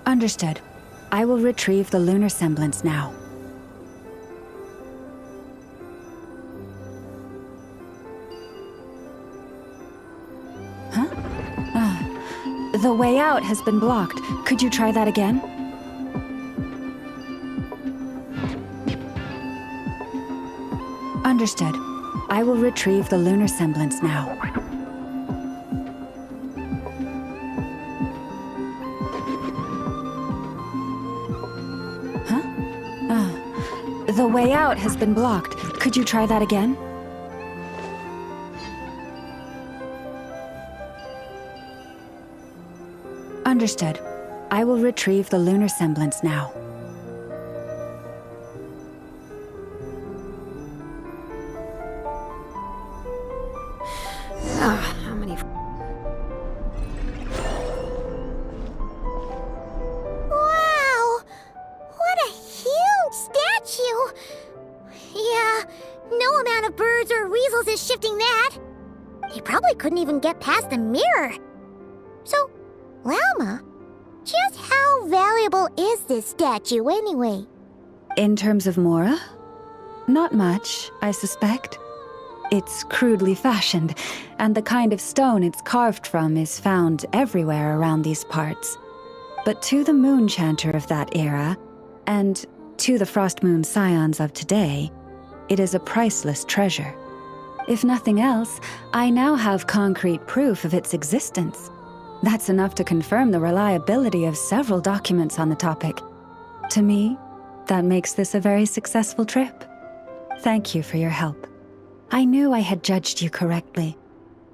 Understood. I will retrieve the lunar semblance now. The way out has been blocked. Could you try that again? Understood. I will retrieve the lunar semblance now. Huh? The way out has been blocked. Could you try that again? Understood. I will retrieve the lunar semblance now. How many... Wow! What a huge statue! Yeah, no amount of birds or weasels is shifting that. They probably couldn't even get past the mirror. So, Lauma, just how valuable is this statue anyway? In terms of Mora? Not much, I suspect. It's crudely fashioned, and the kind of stone it's carved from is found everywhere around these parts. But to the Moon Chanter of that era, and to the Frost Moon Scions of today, it is a priceless treasure. If nothing else, I now have concrete proof of its existence. That's enough to confirm the reliability of several documents on the topic. To me, that makes this a very successful trip. Thank you for your help. I knew I had judged you correctly.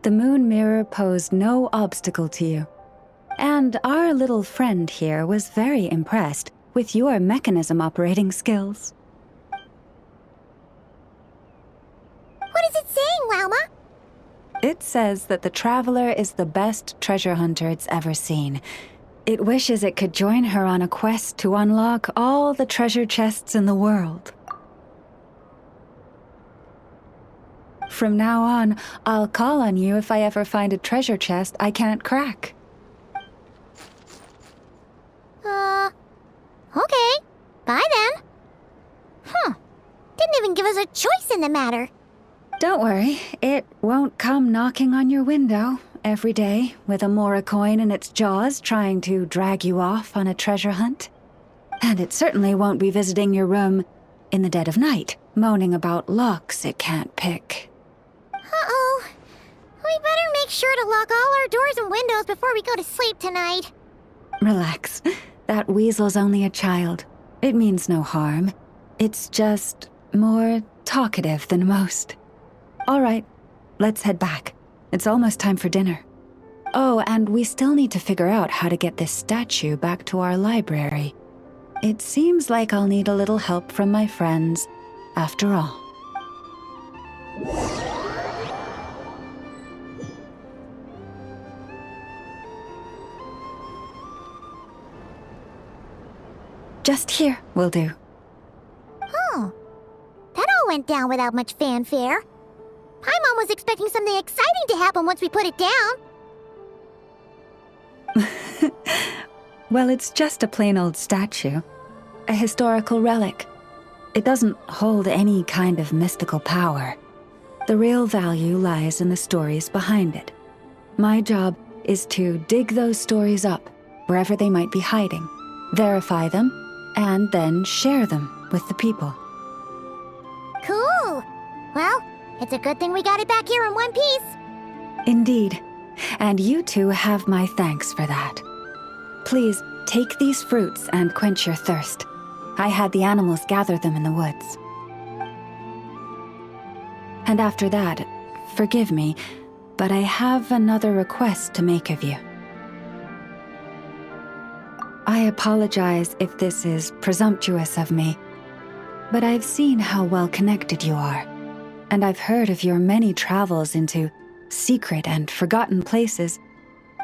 The Moon Mirror posed no obstacle to you. And our little friend here was very impressed with your mechanism operating skills. What is it saying, Lauma? It says that the Traveler is the best treasure hunter it's ever seen. It wishes it could join her on a quest to unlock all the treasure chests in the world. From now on, I'll call on you if I ever find a treasure chest I can't crack. Okay. Bye then. Didn't even give us a choice in the matter. Don't worry, it won't come knocking on your window every day with a Mora coin in its jaws trying to drag you off on a treasure hunt. And it certainly won't be visiting your room in the dead of night, moaning about locks it can't pick. Uh-oh. We better make sure to lock all our doors and windows before we go to sleep tonight. Relax. That weasel's only a child. It means no harm. It's just more talkative than most. All right, let's head back. It's almost time for dinner. Oh, and we still need to figure out how to get this statue back to our library. It seems like I'll need a little help from my friends, after all. Just here will do. Oh, that all went down without much fanfare. Paimon was expecting something exciting to happen once we put it down. Well, it's just a plain old statue. A historical relic. It doesn't hold any kind of mystical power. The real value lies in the stories behind it. My job is to dig those stories up, wherever they might be hiding, verify them, and then share them with the people. Cool. Well, it's a good thing we got it back here in one piece. Indeed. And you two have my thanks for that. Please, take these fruits and quench your thirst. I had the animals gather them in the woods. And after that, forgive me, but I have another request to make of you. I apologize if this is presumptuous of me, but I've seen how well connected you are, and I've heard of your many travels into secret and forgotten places.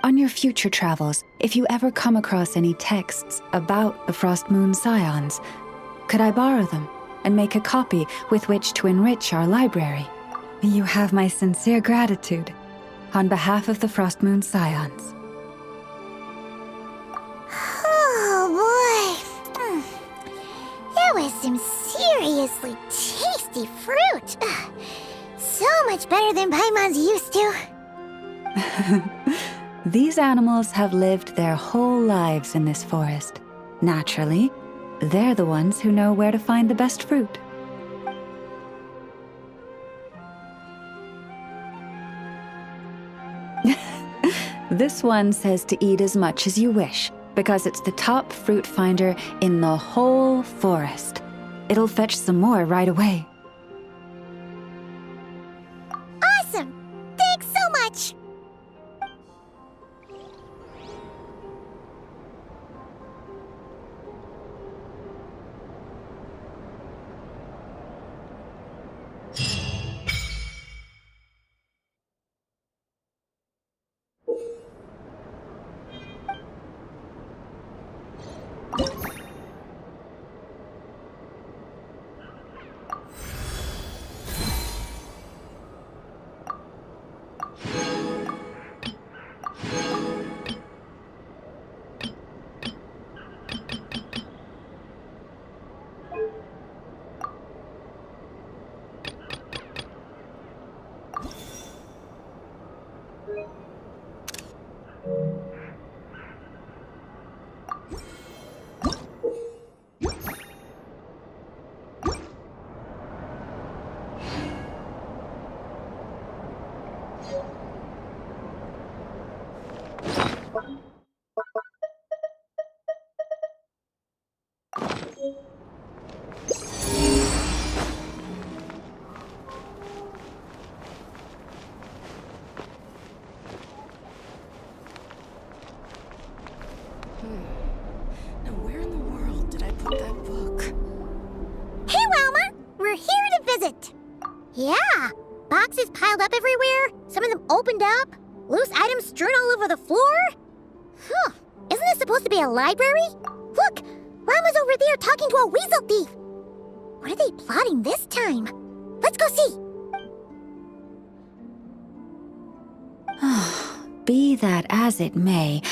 On your future travels, if you ever come across any texts about the Frost Moon Scions, could I borrow them and make a copy with which to enrich our library? You have my sincere gratitude on behalf of the Frost Moon Scions. Oh boy. That was some seriously tasty fruit. So much better than Paimon's used to. These animals have lived their whole lives in this forest. Naturally, they're the ones who know where to find the best fruit. This one says to eat as much as you wish, because it's the top fruit finder in the whole forest. It'll fetch some more right away. Awesome! Thanks so much! Now where in the world did I put that book? Hey, Wilma! We're here to visit! Yeah! Boxes piled up everywhere, some of them opened up, loose items strewn all over the floor. Huh. Isn't this supposed to be a library? Look! Wilma's over there talking to a weasel thief! What are they plotting this time? Let's go see! Be that as it may,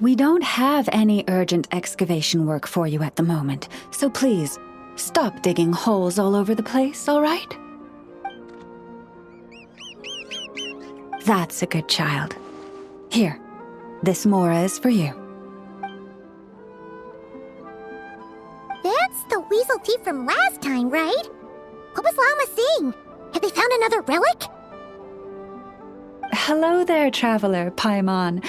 we don't have any urgent excavation work for you at the moment, so please, stop digging holes all over the place, all right? That's a good child. Here, this Mora is for you. That's the weasel thief from last time, right? What was Llama saying? Have they found another relic? Hello there, traveler, Paimon.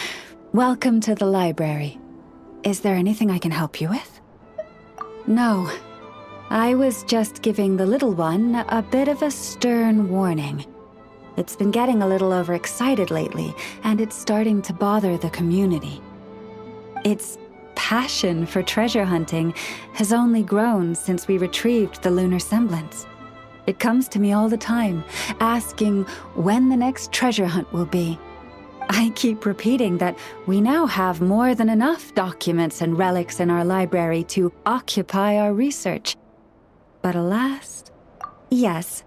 Welcome to the library. Is there anything I can help you with? No. I was just giving the little one a bit of a stern warning. It's been getting a little overexcited lately, and it's starting to bother the community. Its passion for treasure hunting has only grown since we retrieved the lunar semblance. It comes to me all the time, asking when the next treasure hunt will be. I keep repeating that we now have more than enough documents and relics in our library to occupy our research. But alas, yes,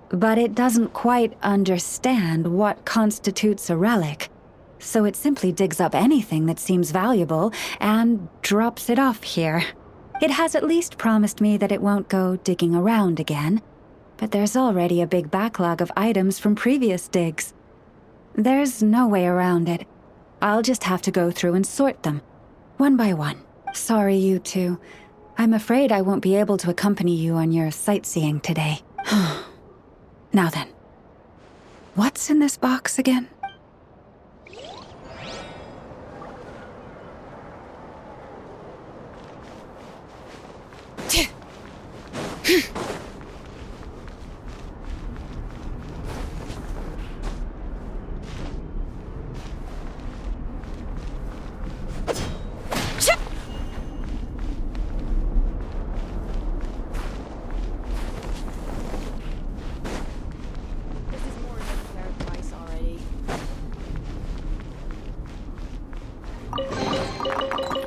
but it doesn't quite understand what constitutes a relic, so it simply digs up anything that seems valuable and drops it off here. It has at least promised me that it won't go digging around again, but there's already a big backlog of items from previous digs. There's no way around it. I'll just have to go through and sort them, one by one. Sorry, you two. I'm afraid I won't be able to accompany you on your sightseeing today. Now then, what's in this box again?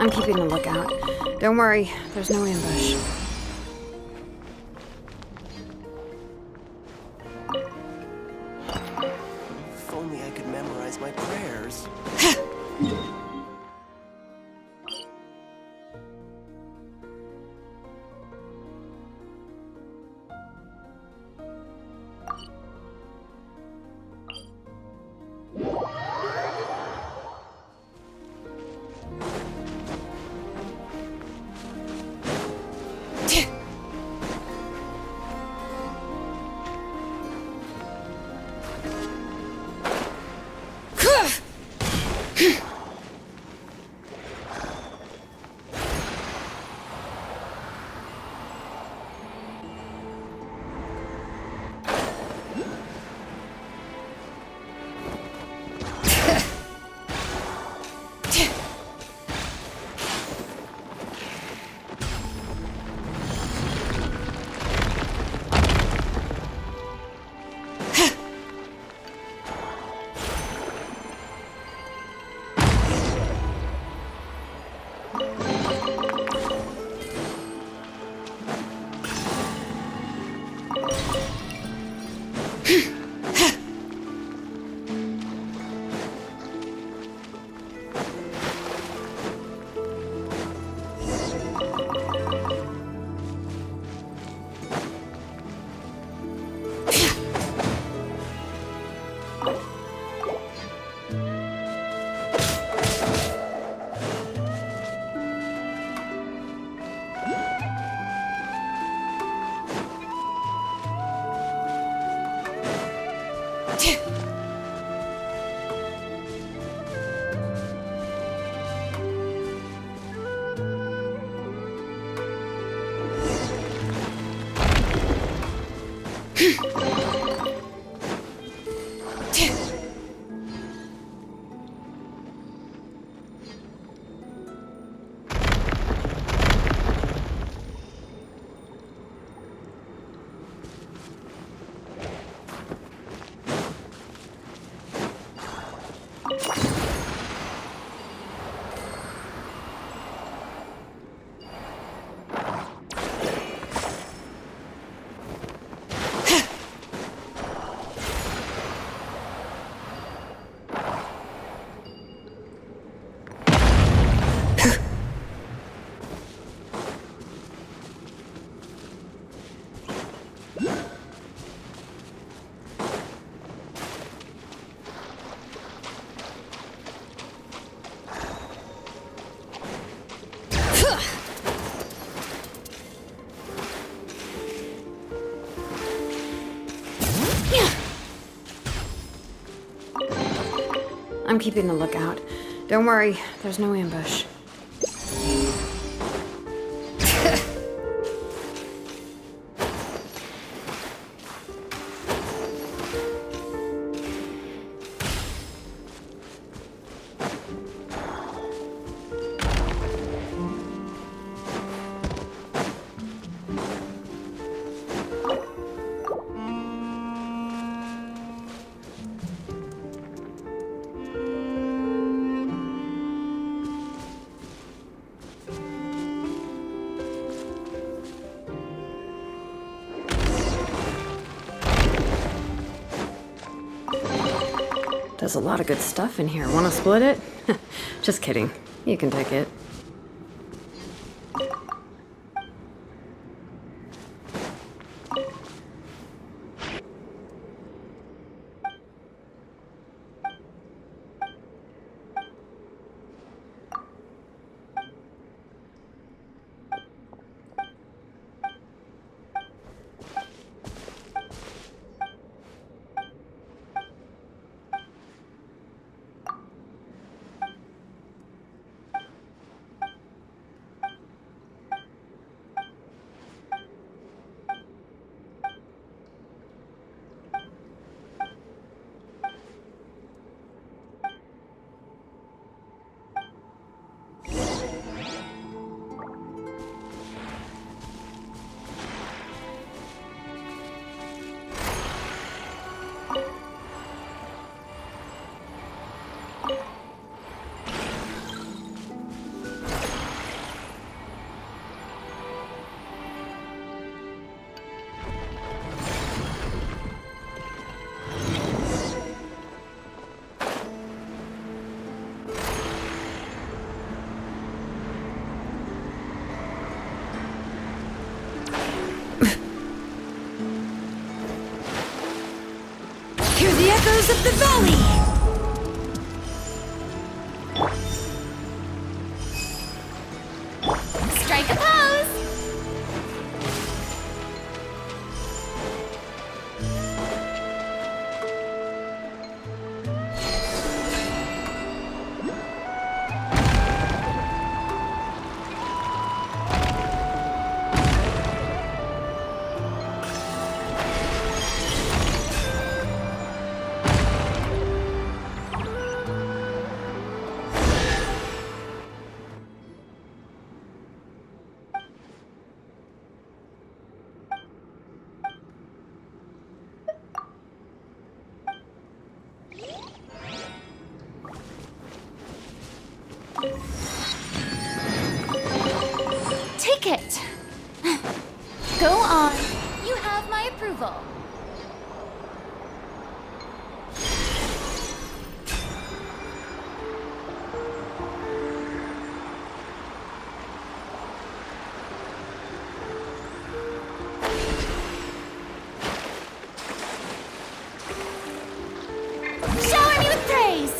I'm keeping a lookout. Don't worry, there's no ambush. If only I could memorize my prayers. I'm keeping a lookout. Don't worry, there's no ambush. There's a lot of good stuff in here. Wanna split it? Just kidding. You can take it. Hear the echoes of the valley! Strike a pose! Take it. Go on. You have my approval. Shower me with praise.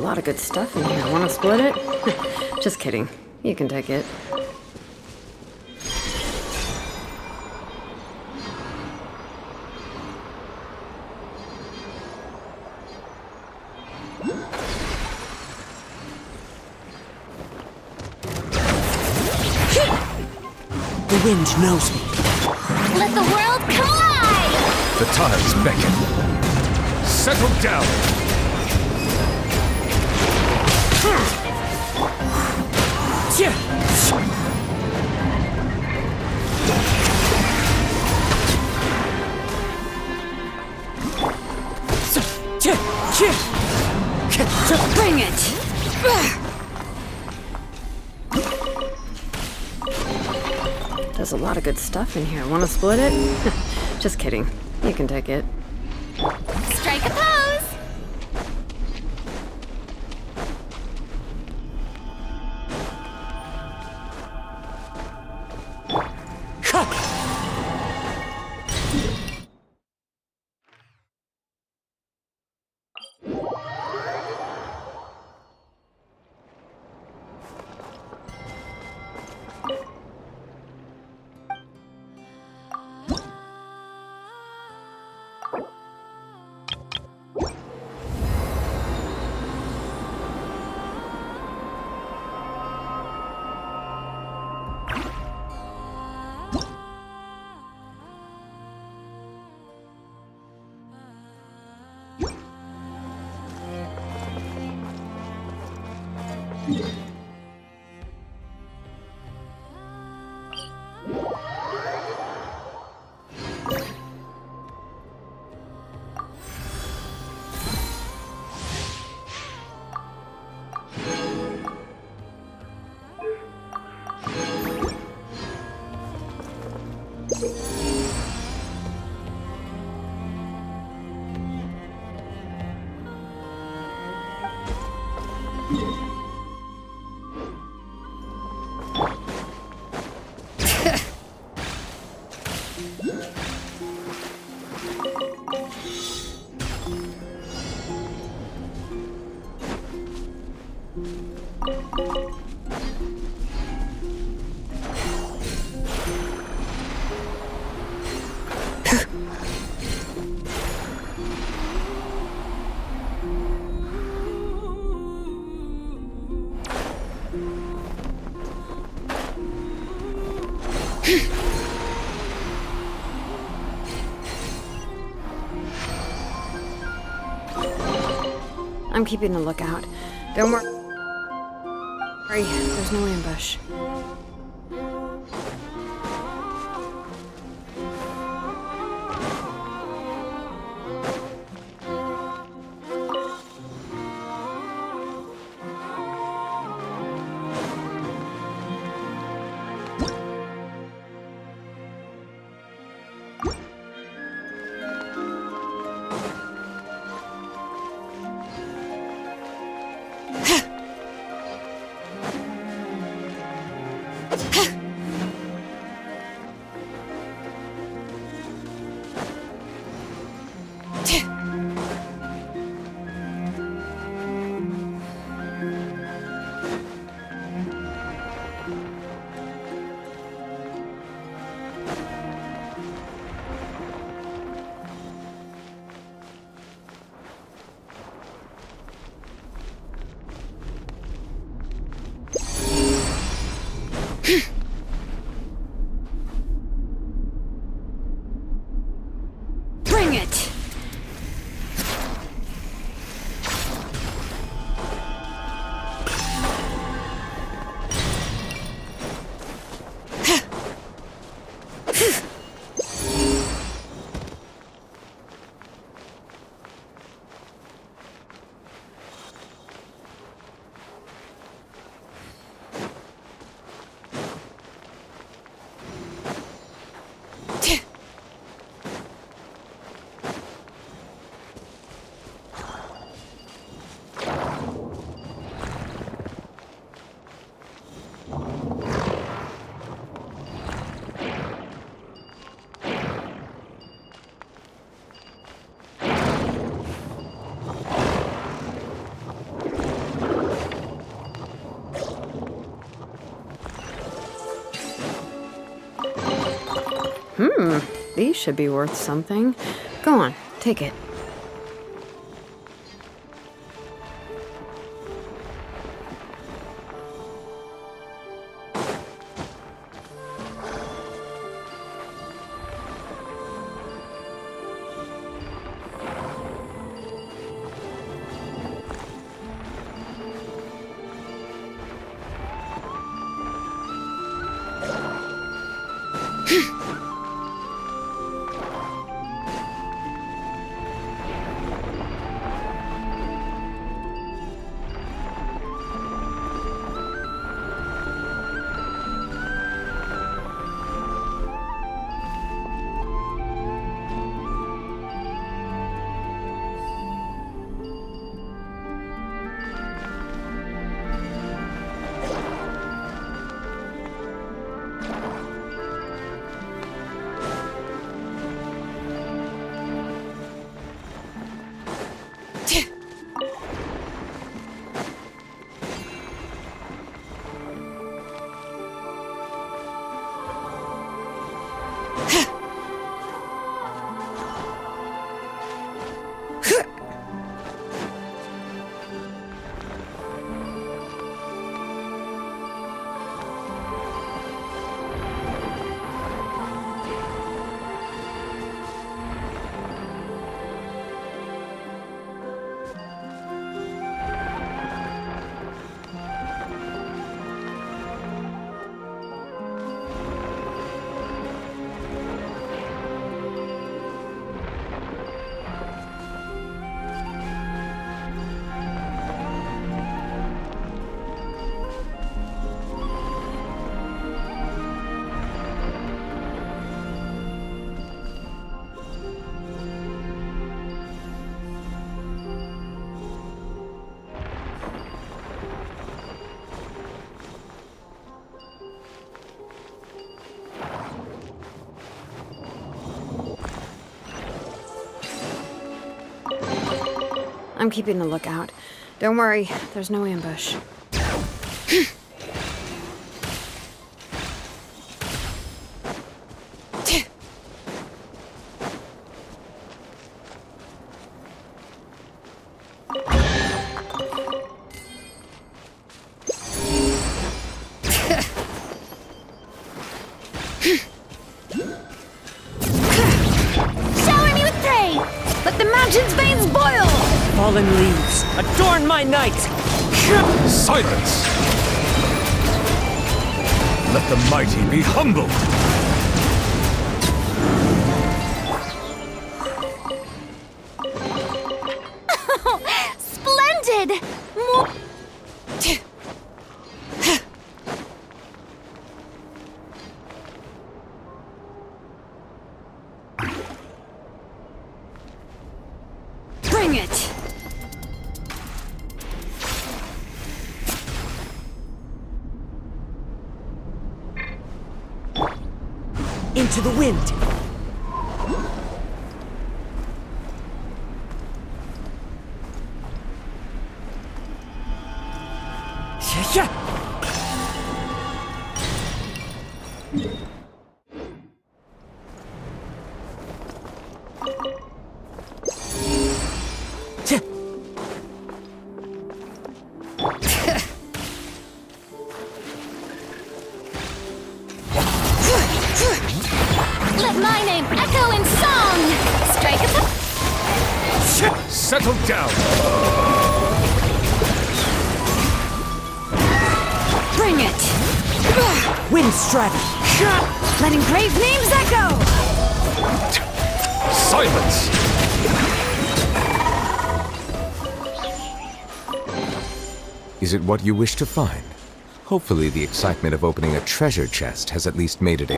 lot of good stuff in here. Wanna split it? Just kidding. You can take it. The wind knows me. Let the world collide! The tides beckon. Settle down. Bring it! There's a lot of good stuff in here. Wanna split it? Just kidding. You can take it. Strike a pose! I'm keeping a lookout. Don't worry, there's no ambush. Bring it! These should be worth something. Go on, take it. I'm keeping a lookout. Don't worry, there's no ambush. Shower me with praise! Let the mountain's veins boil! Fallen leaves, adorn my night! Silence! Let the mighty be humbled! Splendid! Bring it! Into the wind! Let my name echo in song! Strike at the... Settle down! Bring it! Wind straddle! Let engraved names echo! Silence! Is it what you wish to find? Hopefully the excitement of opening a treasure chest has at least made it a...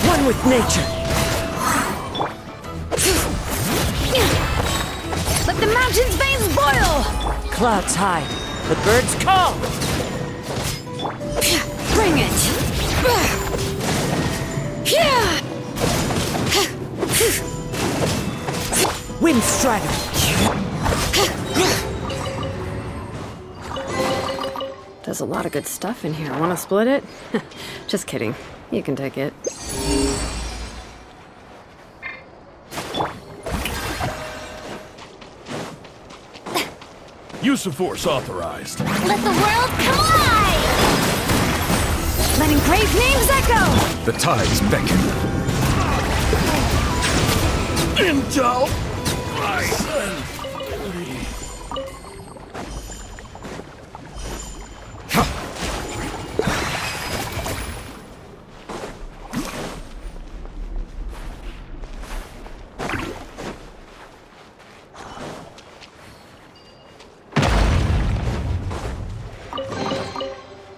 One with nature! Let the mountain's veins boil! Clouds high, the birds call! Bring it! Wind strider! There's a lot of good stuff in here. Want to split it? Just kidding. You can take it. Use of force authorized. Let the world collide! Letting brave names echo! The tides beckon. Intel!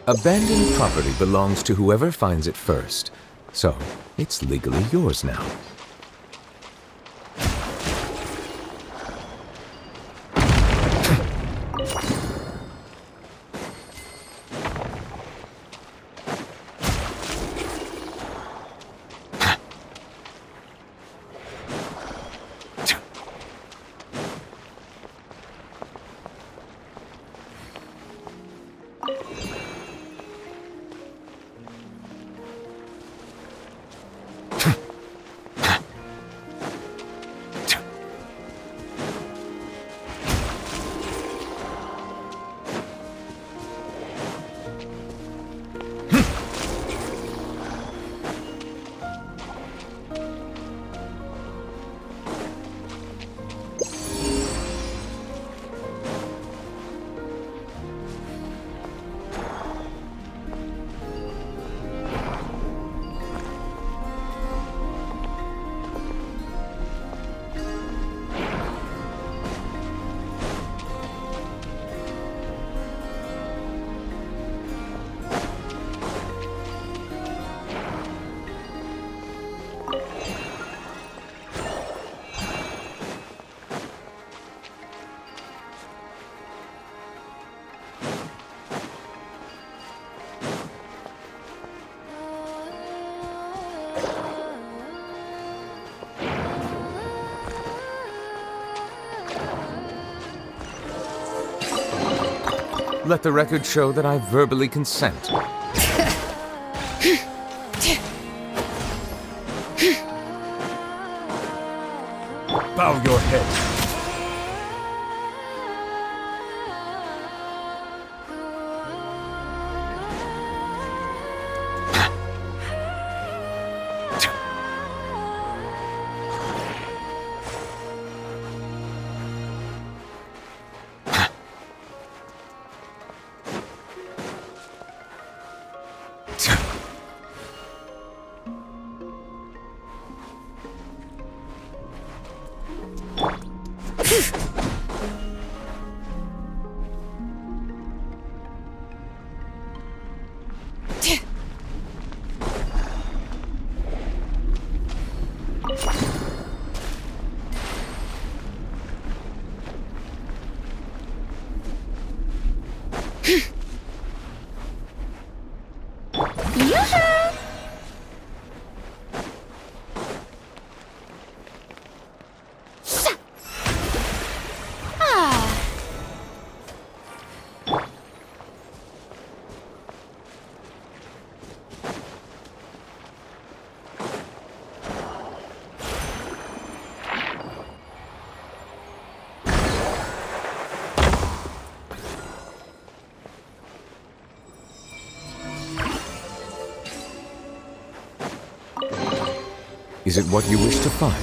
Abandoned property belongs to whoever finds it first, so it's legally yours now. Let the record show that I verbally consent. Bow your head. Is it what you wish to find?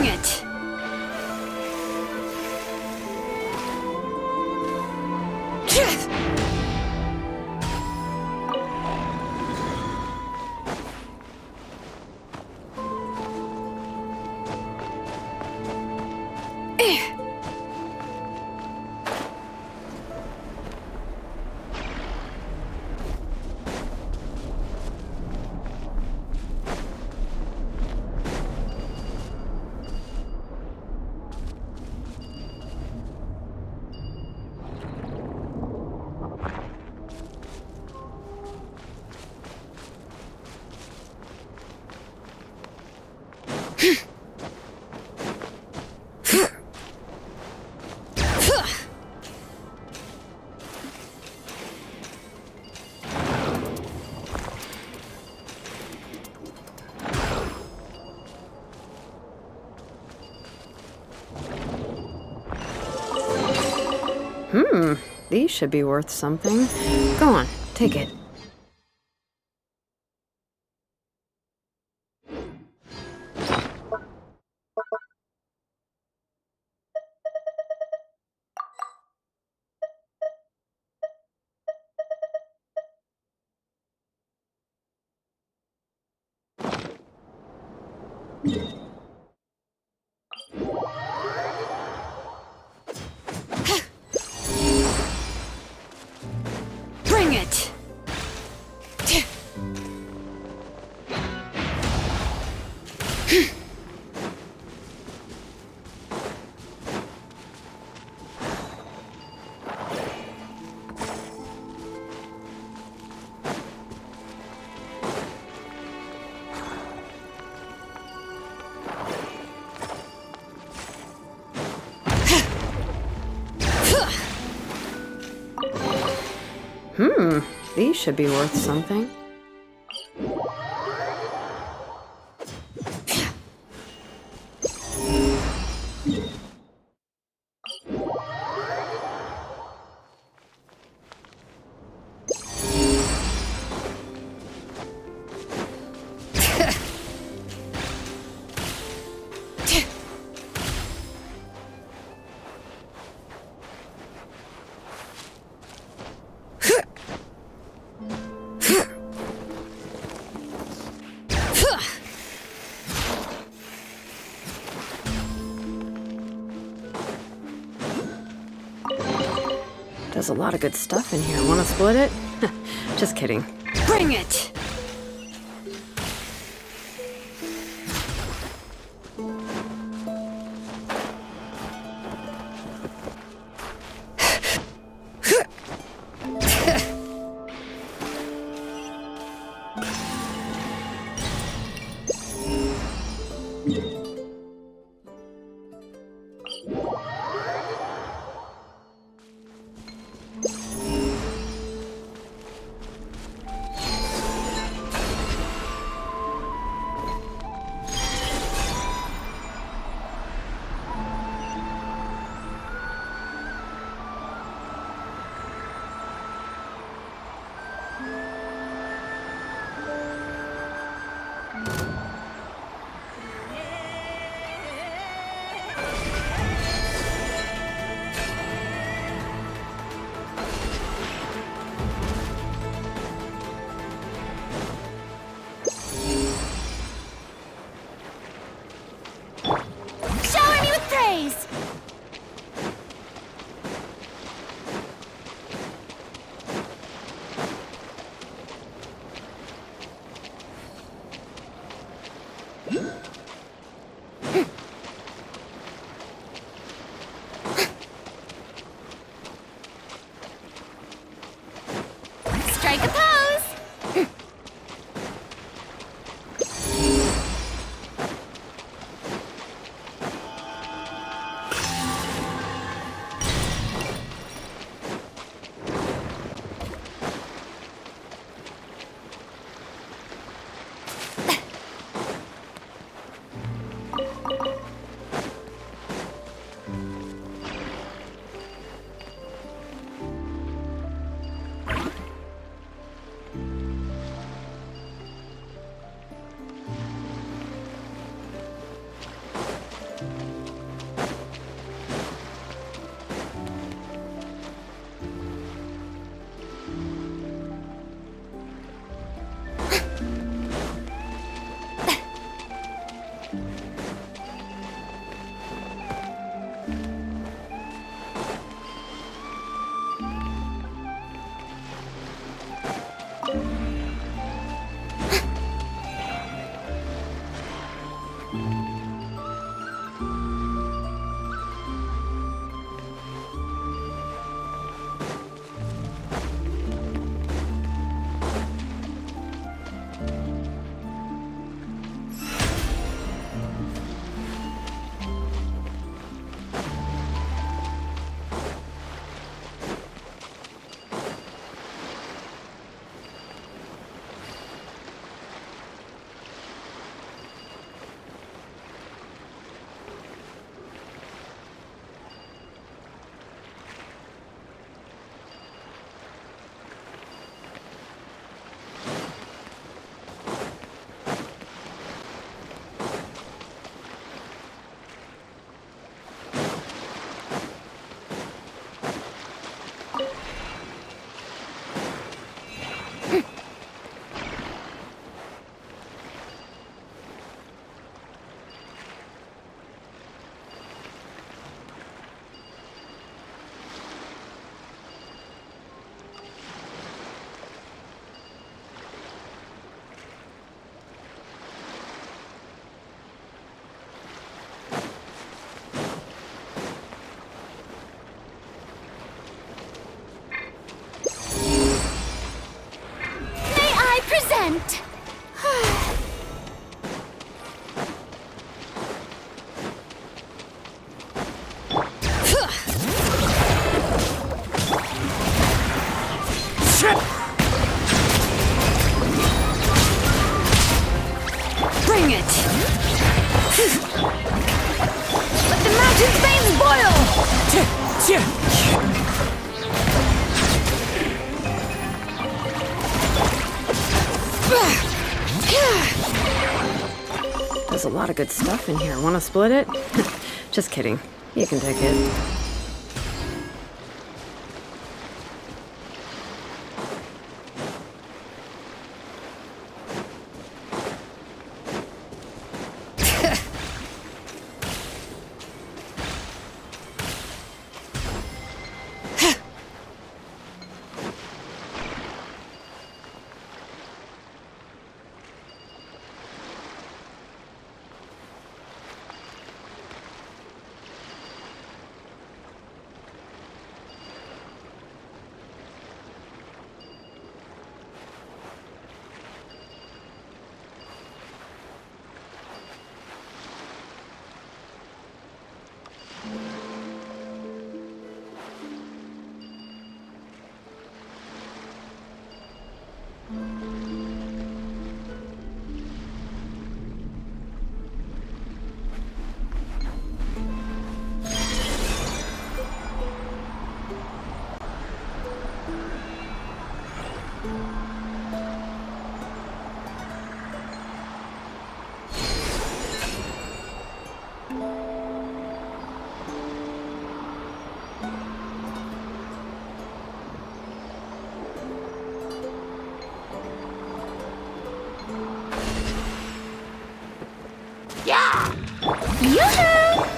it! These should be worth something. Go on, take it. Bring it! These should be worth something. There's a lot of good stuff in here. Wanna split it? Just kidding. Bring it! Bring it! Let the mountain flames boil! There's a lot of good stuff in here. Wanna split it? Just kidding. You can take it.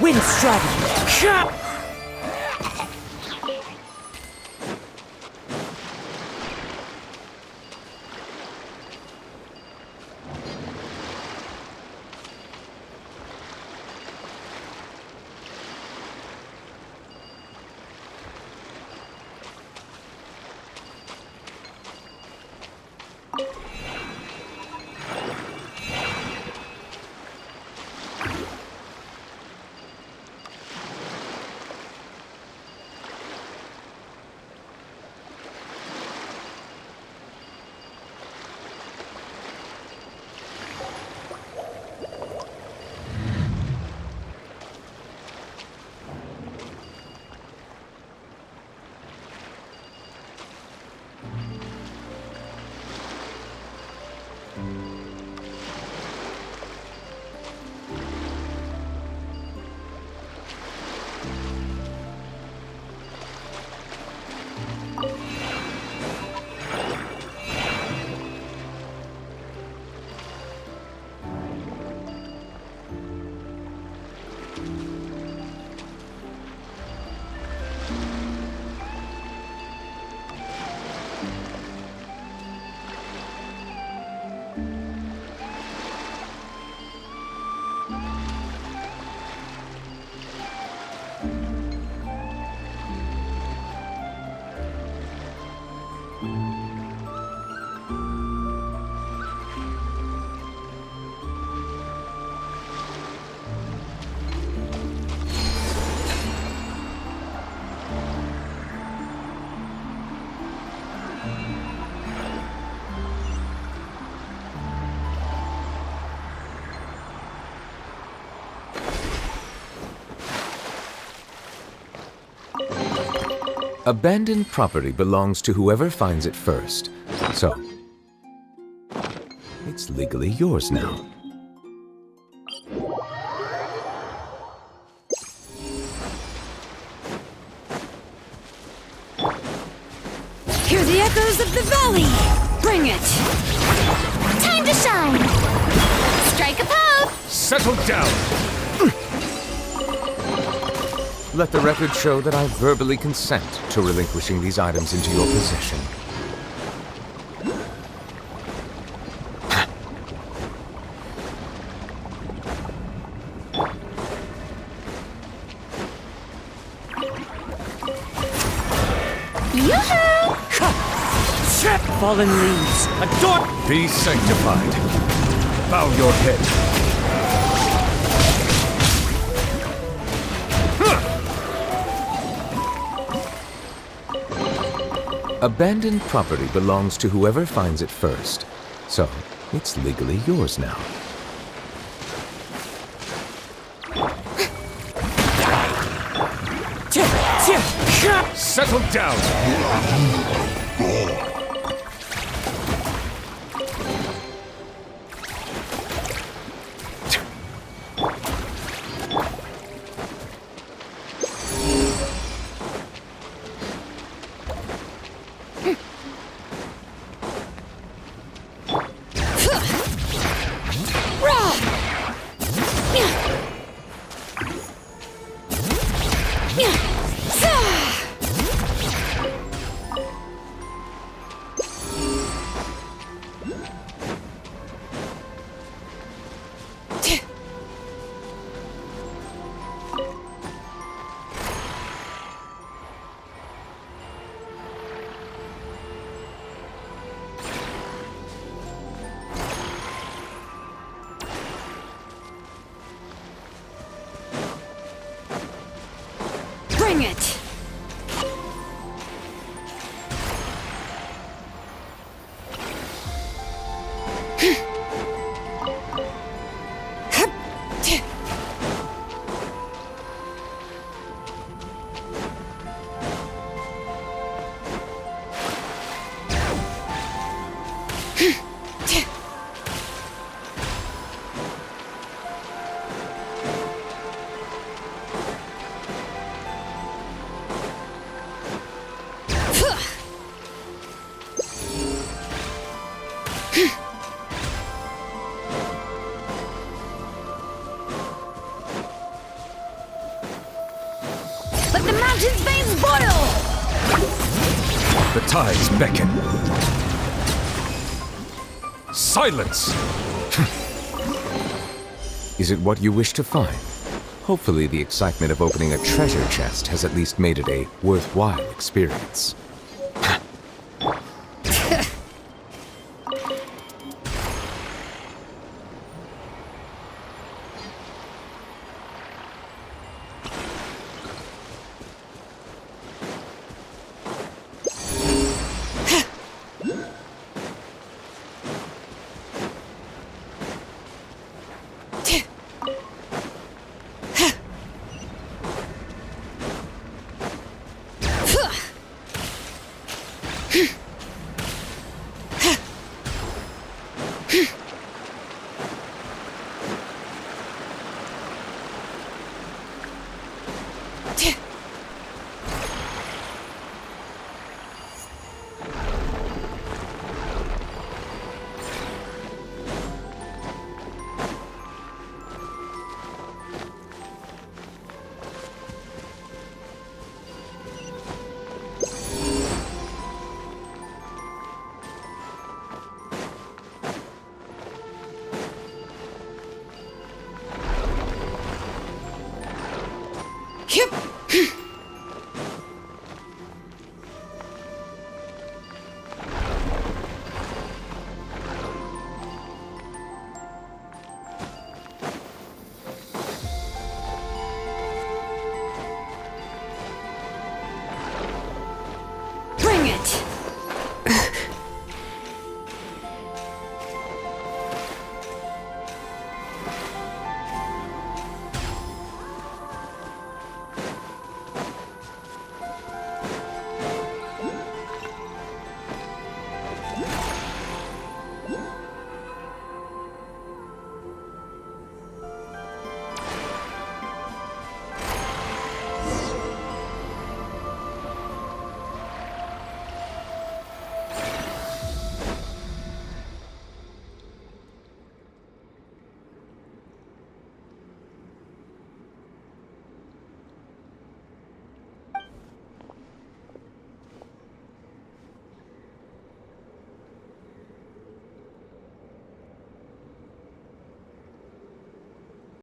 Wind strategy. Abandoned property belongs to whoever finds it first. So, it's legally yours now. Hear the echoes of the valley! Bring it! Time to shine! Strike a pose! Settle down! Let the record show that I verbally consent to relinquishing these items into your possession. Yoo-hoo! Fallen leaves, adore. Be sanctified. Bow your head. Abandoned property belongs to whoever finds it first. So, it's legally yours now. Settle down! Bring it! Let the mountain's veins boil! The tides beckon. Silence! Is it what you wish to find? Hopefully the excitement of opening a treasure chest has at least made it a worthwhile experience.